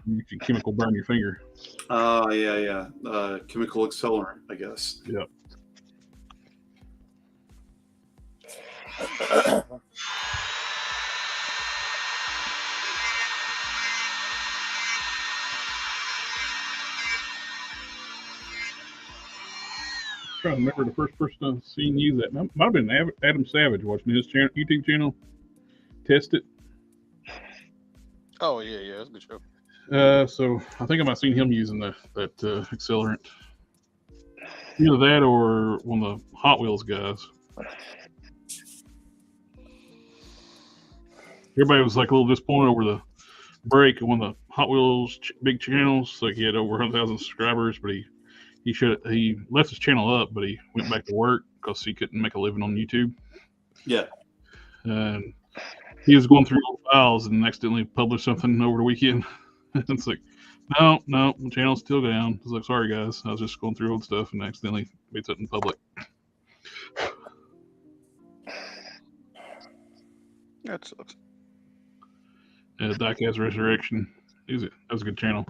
You can chemical burn your finger. Yeah. Chemical accelerant, I guess. Yep. Trying to remember the first person I've seen use that. Might have been Adam Savage watching his YouTube channel. Test it. Oh yeah, that's a good show. So I think I might have seen him using that accelerant. Either that or one of the Hot Wheels guys. Everybody was like a little disappointed over the break of one of the Hot Wheels big channels. Like he had over 100,000 subscribers, but he left his channel up, but he went back to work because he couldn't make a living on YouTube. Yeah. And he was going through old files and accidentally published something over the weekend. It's like, no, the channel's still down. I was like, sorry guys, I was just going through old stuff and accidentally made something public. That sucks. Diecast Resurrection. That was a good channel.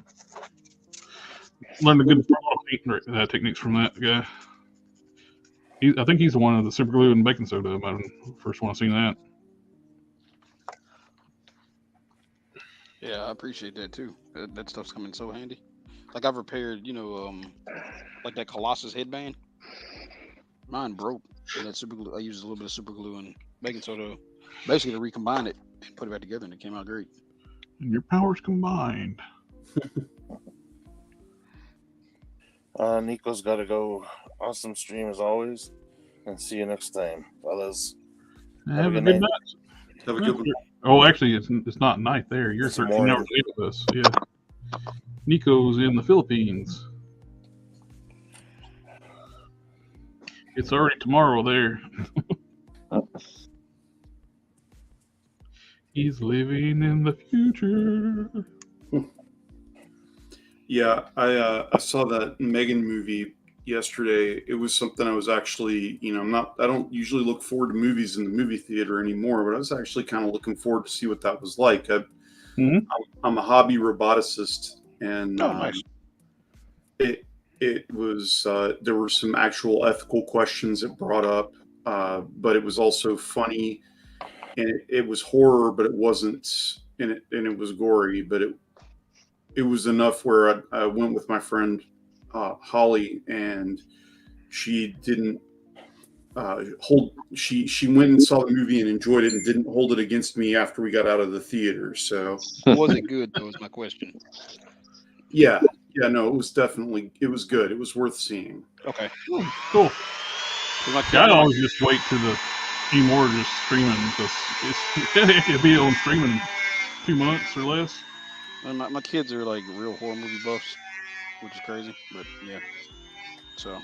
Learned a good techniques from that guy. I think he's the one of the super glue and baking soda. I'm the first one I've seen that. Yeah, I appreciate that too. That stuff's coming so handy. Like I've repaired, like that Colossus headband. Mine broke, and that super glue. I used a little bit of super glue and baking soda, basically to recombine it and put it back together, and it came out great. And your powers combined. Nico's got to go. Awesome stream as always, and see you next time, fellas. Have a good night. Have a good one. Oh, actually, it's not night there. You're 13 hours late with us. Yeah. Nico's in the Philippines. It's already tomorrow there. He's living in the future. Yeah, I saw that Megan movie yesterday. It was something I was actually, I don't usually look forward to movies in the movie theater anymore, but I was actually kind of looking forward to see what that was like. I'm a hobby roboticist, and nice. It was there were some actual ethical questions it brought up, but it was also funny, and it was horror, but it wasn't, and it was gory, but it was enough where I went with my friend Holly, and she didn't she went and saw the movie and enjoyed it and didn't hold it against me after we got out of the theater. So was it good though, is my question. Yeah, no, it was good. It was worth seeing. Okay. Cool. I always just wait to the few more just streaming, because it could be on streaming in 2 months or less. And my kids are like real horror movie buffs, which is crazy, but yeah. So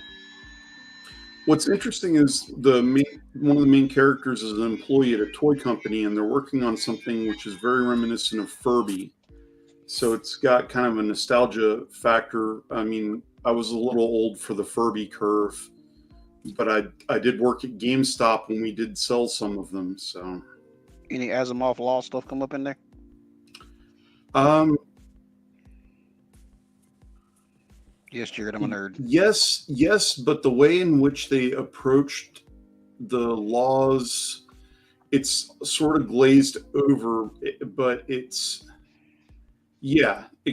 what's interesting is one of the main characters is an employee at a toy company, and they're working on something which is very reminiscent of Furby. So it's got kind of a nostalgia factor. I mean, I was a little old for the Furby curve, but I did work at GameStop when we did sell some of them. So any Asimov Law stuff come up in there? Yes, Jared, I'm a nerd. Yes, but the way in which they approached the laws, it's sort of glazed over, but it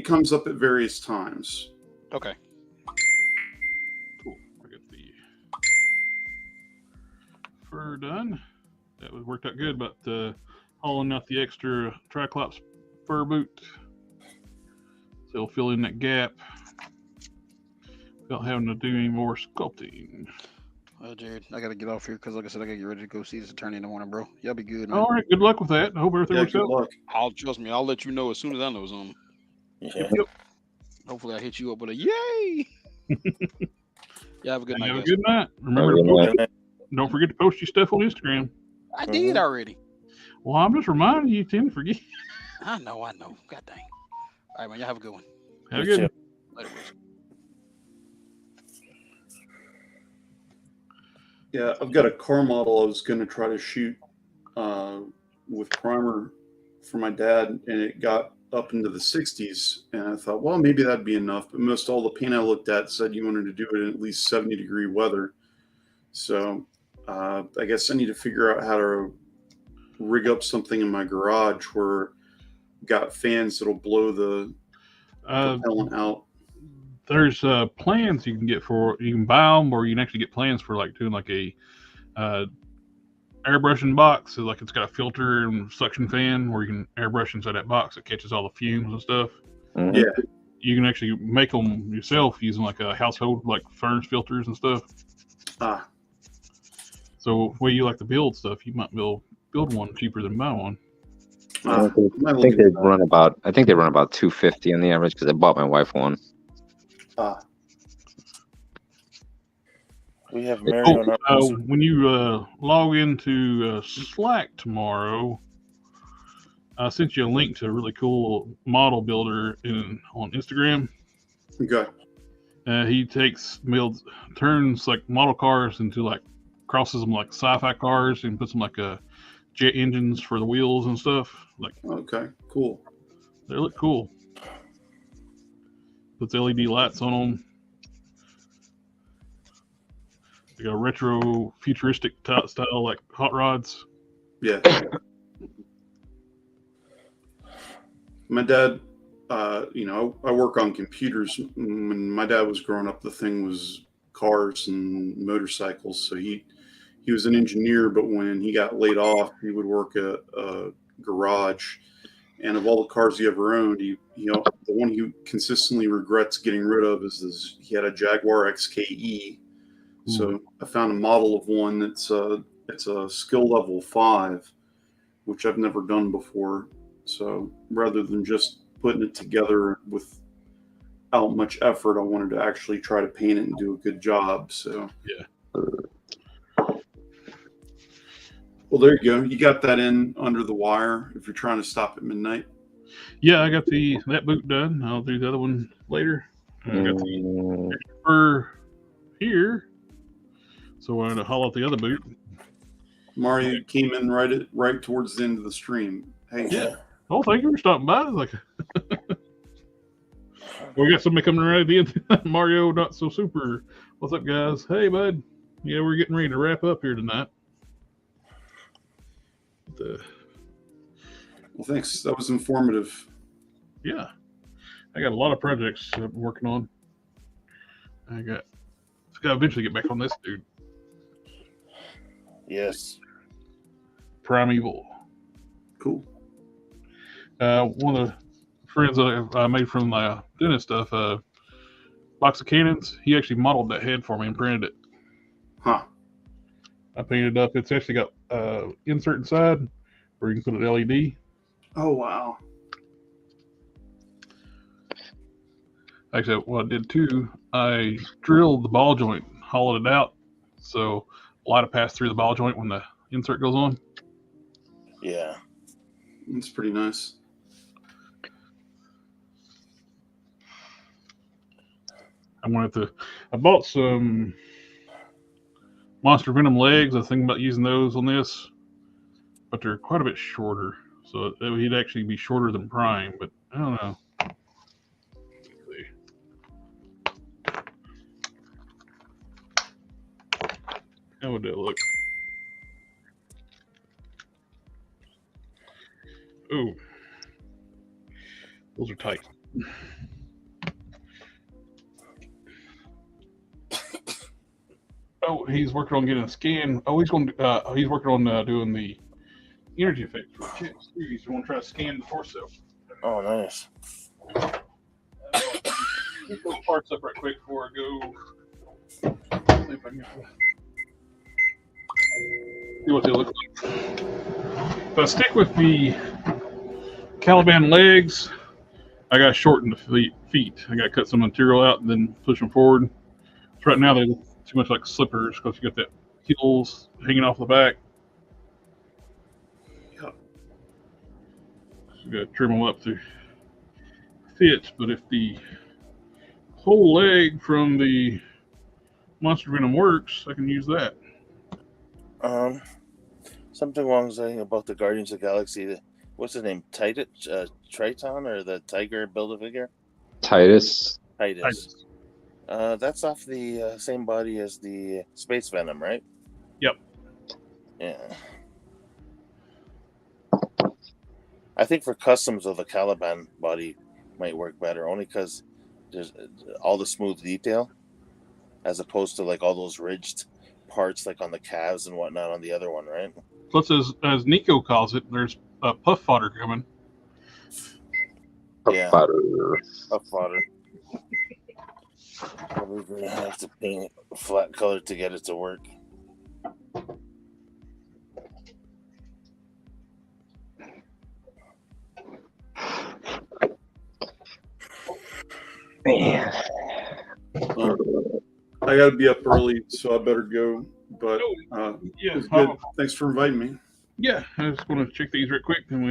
comes up at various times. Okay. Cool. I got the fur done. That worked out good, but hauling out the extra Triclops fur boot, so it'll fill in that gap without having to do any more sculpting. Well, Jared, I gotta get off here because, like I said, I gotta get ready to go see this attorney in the morning, bro. Y'all be good, man. All right, good luck with that. I hope everything works out. Luck. Trust me, I'll let you know as soon as I know something. Yeah. Yep. Hopefully, I hit you up with a yay. Yeah, have a good night, Have a guys. good night. Remember, don't forget to post your stuff on Instagram. I did already. Well, I'm just reminding you, Tim, forget. I know. God dang. All right, man. Y'all have a good one. Have a good one. Later, boys. Yeah, I've got a car model I was going to try to shoot with primer for my dad, and it got up into the 60s. And I thought, well, maybe that'd be enough. But most all the paint I looked at said you wanted to do it in at least 70-degree weather. So I guess I need to figure out how to rig up something in my garage where got fans that'll blow the propellant out. There's plans you can get for, you can buy them, or you can actually get plans for like doing like a airbrushing box. So like it's got a filter and suction fan where you can airbrush inside that box. It catches all the fumes and stuff. Mm-hmm. Yeah. You can actually make them yourself using like a household, like furnace filters and stuff. So if you like to build stuff, you might be able to build one cheaper than buy one. I think they run about $250 on the average because I bought my wife one. We have Mario. When you log into Slack tomorrow, I sent you a link to a really cool model builder on Instagram. Okay. He turns like model cars into like, crosses them like sci-fi cars and puts them like jet engines for the wheels and stuff. Like, okay, cool. They look cool. Puts LED lights on them. They got a retro futuristic style like hot rods. Yeah. My dad, I work on computers. When my dad was growing up, the thing was cars and motorcycles. So he was an engineer, but when he got laid off, he would work at a garage. And of all the cars he ever owned, the one he consistently regrets getting rid of is he had a Jaguar XKE. So I found a model of one it's a skill level 5, which I've never done before. So rather than just putting it together without much effort, I wanted to actually try to paint it and do a good job. So yeah. Well, there you go. You got that in under the wire if you're trying to stop at midnight. Yeah, I got that boot done. I'll do the other one later. I got the for here. So I'm going to haul out the other boot. Mario came in right towards the end of the stream. Hey. Yeah. Oh, thank you for stopping by. Like, we got somebody coming right at the end. Mario, not so super. What's up, guys? Hey, bud. Yeah, we're getting ready to wrap up here tonight. Well, thanks. That was informative. Yeah. I got a lot of projects I'm working on. I got to eventually get back on this dude. Yes. Primeval. Cool. One of the friends I made from my dentist stuff, box of cannons, he actually modeled that head for me and printed it. Huh. I painted it up. It's actually got insert inside where you can put an LED. Oh, wow. Actually, what I did too, I drilled the ball joint, hollowed it out, so light will pass through the ball joint when the insert goes on. Yeah. That's pretty nice. I bought some Monster Venom legs. I was thinking about using those on this, but they're quite a bit shorter. So he'd actually be shorter than Prime, but I don't know. How would that look? Oh, those are tight. Oh, he's working on getting a scan. Oh, he's working on doing the energy effect for chicks. He's going to try to scan the torso. Oh, nice. Get those parts up right quick before I go. See if I can see what they look like. If I stick with the Caliban legs, I got to shorten the feet. I got to cut some material out and then push them forward. So right now they too much like slippers because you got that heels hanging off the back. Yeah. So you got to trim them up to fit. But if the whole leg from the Monster Venom works, I can use that. Something wrong saying about the Guardians of the Galaxy. What's his name? Triton or the Tiger Build-A-Figure? Titus. Titus. That's off the same body as the Space Venom, right? Yep. Yeah. I think for customs, though, the Caliban body might work better, only because there's all the smooth detail, as opposed to like all those ridged parts, like on the calves and whatnot on the other one, right? Plus, as Nico calls it, there's a puff fodder coming. Yeah. Butter. Puff fodder. Probably gonna have to paint it flat color to get it to work. Man. I got to be up early, so I better go. But Yeah. it was good. Thanks for inviting me. Yeah, I just want to check these real quick, and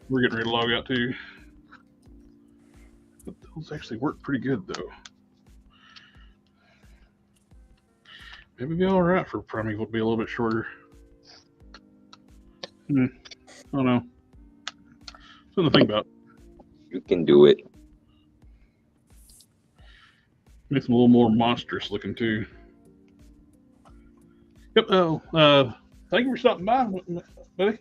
we're getting ready to log out too. But those actually work pretty good, though. Maybe be all right for Primeval. Be a little bit shorter. I don't know. Something to think about. You can do it. Makes them a little more monstrous looking too. Yep. Thank you for stopping by, buddy.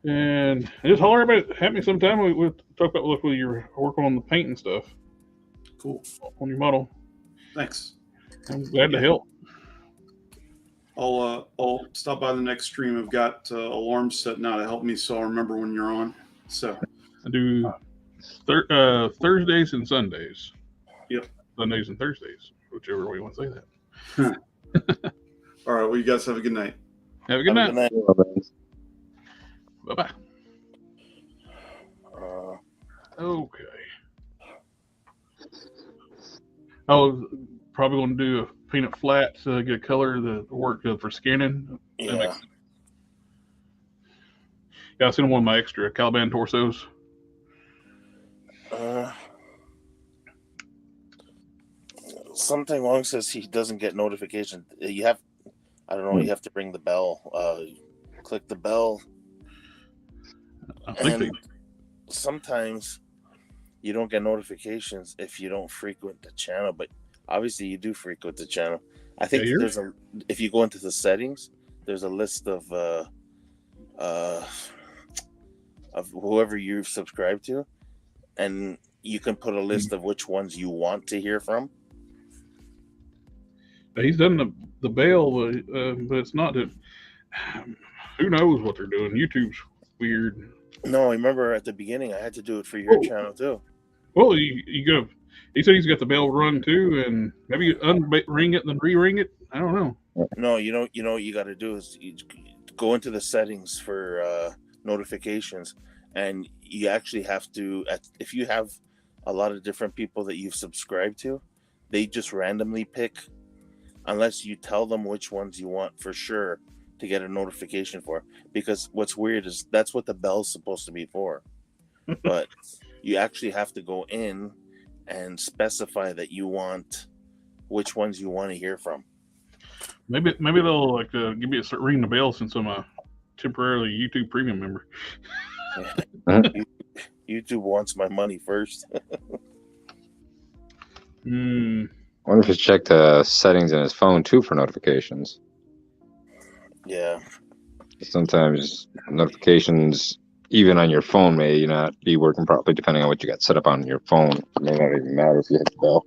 And just holler about it. Have me sometime. We'll talk about what you're working on the paint and stuff. Cool. On your model. Thanks. I'm glad to help. I'll stop by the next stream. I've got alarms set now to help me, so I'll remember when you're on. So I do Thursdays and Sundays. Yep. Sundays and Thursdays, whichever way you want to say that. All right. Well, you guys have a good night. Have a good night. Bye-bye. Okay. I was probably going to do a paint it flat to get a color that work for scanning. Yeah. Yeah, I seen one of my extra Caliban torsos. Something wrong says he doesn't get notification. You have to ring the bell. Click the bell. And sometimes you don't get notifications if you don't frequent the channel, but obviously you do frequent the channel. I think if you go into the settings, there's a list of whoever you've subscribed to, and you can put a list of which ones you want to hear from. He's done the bail, but it's not that. Who knows what they're doing? YouTube's weird. No, remember at the beginning I had to do it for your channel too. Well, you go. He said he's got the bell rung too, and maybe you unring it and then re-ring it. I don't know. No, you know what you got to do is you go into the settings for notifications, and you actually have to. If you have a lot of different people that you've subscribed to, they just randomly pick, unless you tell them which ones you want for sure to get a notification for. Because what's weird is that's what the bell's supposed to be for. But you actually have to go in and specify that you want which ones you want to hear from. Maybe they'll like give me a ring the bell since I'm a temporarily YouTube premium member. YouTube wants my money first. I wonder if he's checked the settings in his phone too for notifications. Yeah. Sometimes notifications, even on your phone, may not be working properly depending on what you got set up on your phone. It may not even matter if you hit the bell.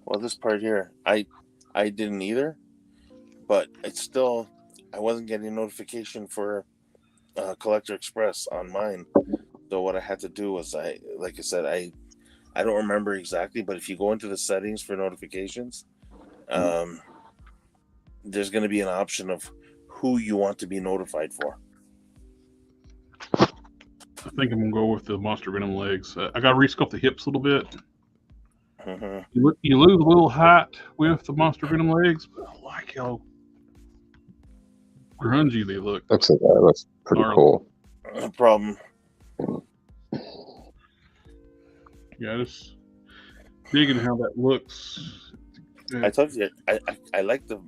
Well, this part here, I didn't either, but it's still, I wasn't getting a notification for Collector Express on mine. So what I had to do was, I don't remember exactly, but if you go into the settings for notifications, there's going to be an option of who you want to be notified for. I think I'm going to go with the Monster Venom legs. I got to resculpt the hips a little bit. Mm-hmm. You lose a little height with the Monster Venom legs, but I like how grungy they look. Looks like that. Looks pretty cool. No problem. Yeah, just digging how that looks. I told you, I like the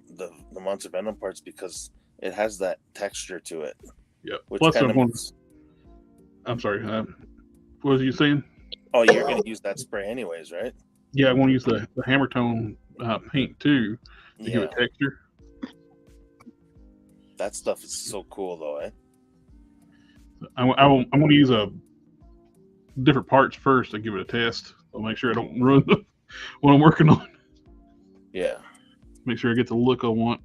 Monster Venom parts because it has that texture to it. Yeah. Which Plus, kind of makes... I'm sorry. What was you saying? Oh, you're going to use that spray anyways, right? Yeah, I want to use the hammer tone paint too to give it texture. That stuff is so cool, though, eh? I'm going to use different parts first to give it a test. I'll make sure I don't ruin what I'm working on. Yeah. Make sure I get the look I want.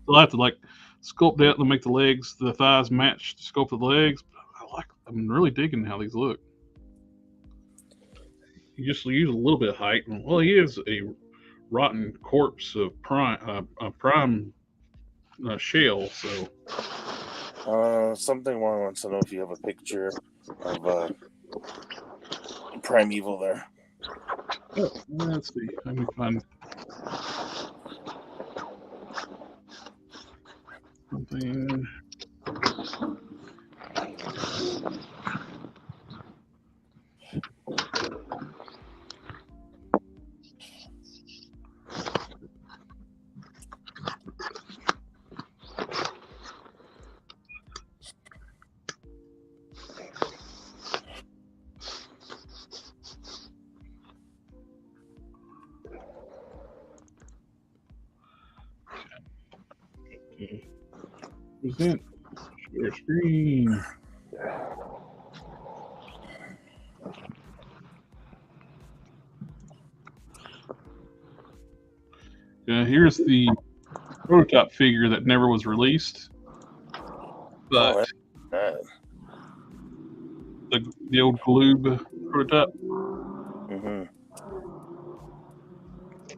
So I have to like sculpt that and make the thighs match the sculpt of the legs. I'm really digging how these look. You just use a little bit of height. Well, he is a rotten corpse of prime shell. So Something one wants to know if you have a picture of Primeval there. oh, let's see. Let me find something. Present. Share screen. Here's the prototype figure that never was released, but the old Gloob prototype,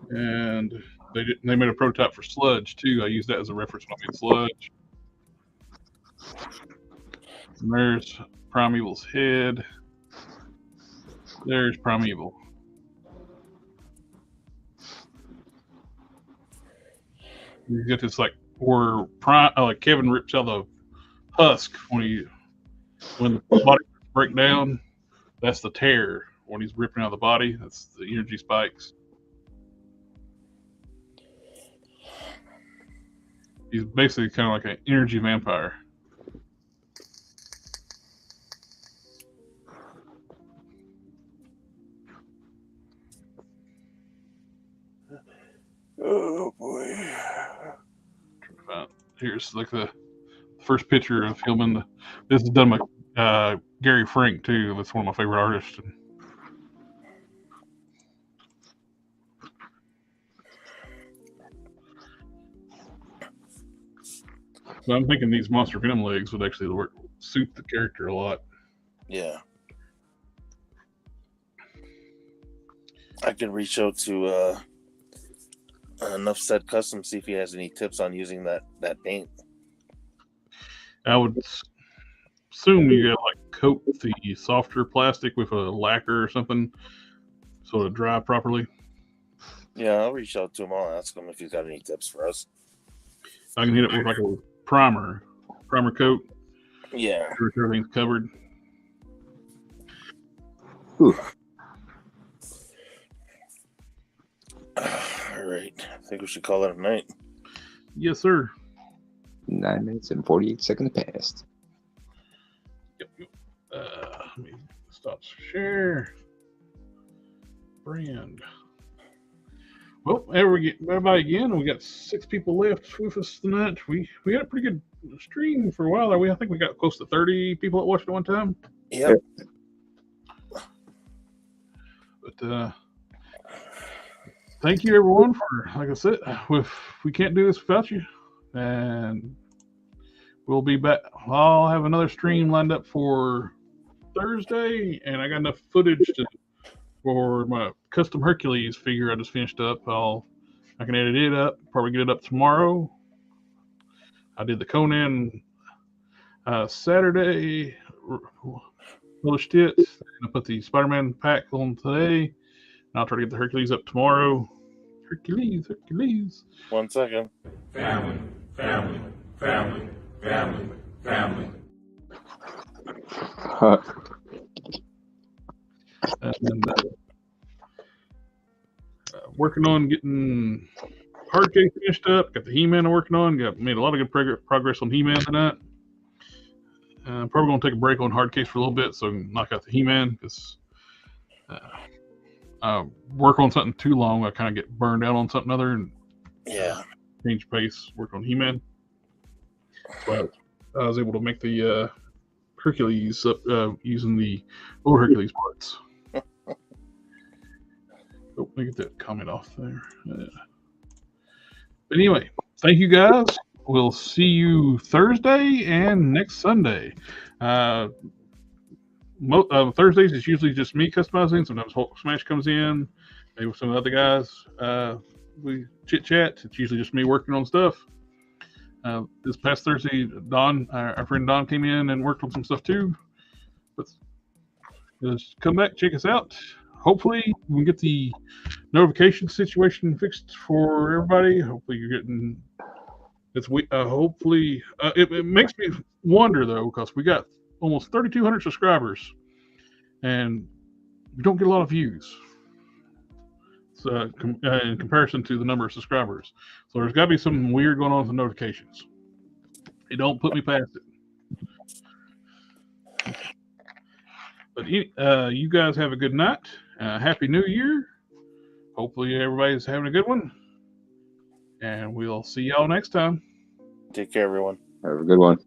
and they made a prototype for Sludge too. I used that as a reference when I made Sludge. And there's Primeval's head. There's Primeval. You get this like where Kevin rips out the husk when the body breaks down. That's the tear when he's ripping out the body. That's the energy spikes. He's basically kind of like an energy vampire. Oh boy! Here's like the first picture of him in the. This is done by Gary Frank too. That's one of my favorite artists. So I'm thinking these Monster Venom legs would actually suit the character a lot. Yeah. I can reach out to Enough Said Custom, see if he has any tips on using that paint. I would assume you gotta like coat the softer plastic with a lacquer or something so it'll dry properly. Yeah, I'll reach out to him. I'll ask him if he's got any tips for us. I can hit it with like a primer coat. Yeah. Sure everything's covered. Ooh. All right. I think we should call it a night. Yes, sir. 9 minutes and 48 seconds passed. Yep. Let me stop share. Brand. Well, everybody again. We got 6 people left with us tonight. We had a pretty good stream for a while there. I think we got close to 30 people that watched at one time. Yep. But thank you everyone for, like I said, we can't do this without you. And we'll be back. I'll have another stream lined up for Thursday, and I got enough footage for my custom Hercules figure I just finished up. I can edit it up, probably get it up tomorrow. I did the Conan Saturday, published it, and I put the Spider-Man pack on today. I'll try to get the Hercules up tomorrow. Hercules. 1 second. family, family, family, family, family. And working on getting hard case finished up. Got the He-Man I'm working on. Made a lot of good progress on He-Man tonight. Probably going to take a break on hard case for a little bit so I can knock out the He-Man because work on something too long, I kind of get burned out on something other and change pace. Work on He-Man. So I was able to make the Hercules up using the old Hercules parts. Oh, let me get that comment off there. But anyway, thank you guys. We'll see you Thursday and next Sunday. Thursdays is usually just me customizing. Sometimes Hulk Smash comes in. Maybe with some of the other guys. We chit chat. It's usually just me working on stuff. This past Thursday, Don, our friend Don, came in and worked on some stuff too. But just come back, check us out. Hopefully, we can get the notification situation fixed for everybody. Hopefully, you're getting. Hopefully, it makes me wonder though, because we got almost 3,200 subscribers, and we don't get a lot of views. So, in comparison to the number of subscribers, so there's got to be something weird going on with the notifications. It don't put me past it. But you guys have a good night. Happy New Year. Hopefully everybody's having a good one. And we'll see y'all next time. Take care, everyone. Have a good one.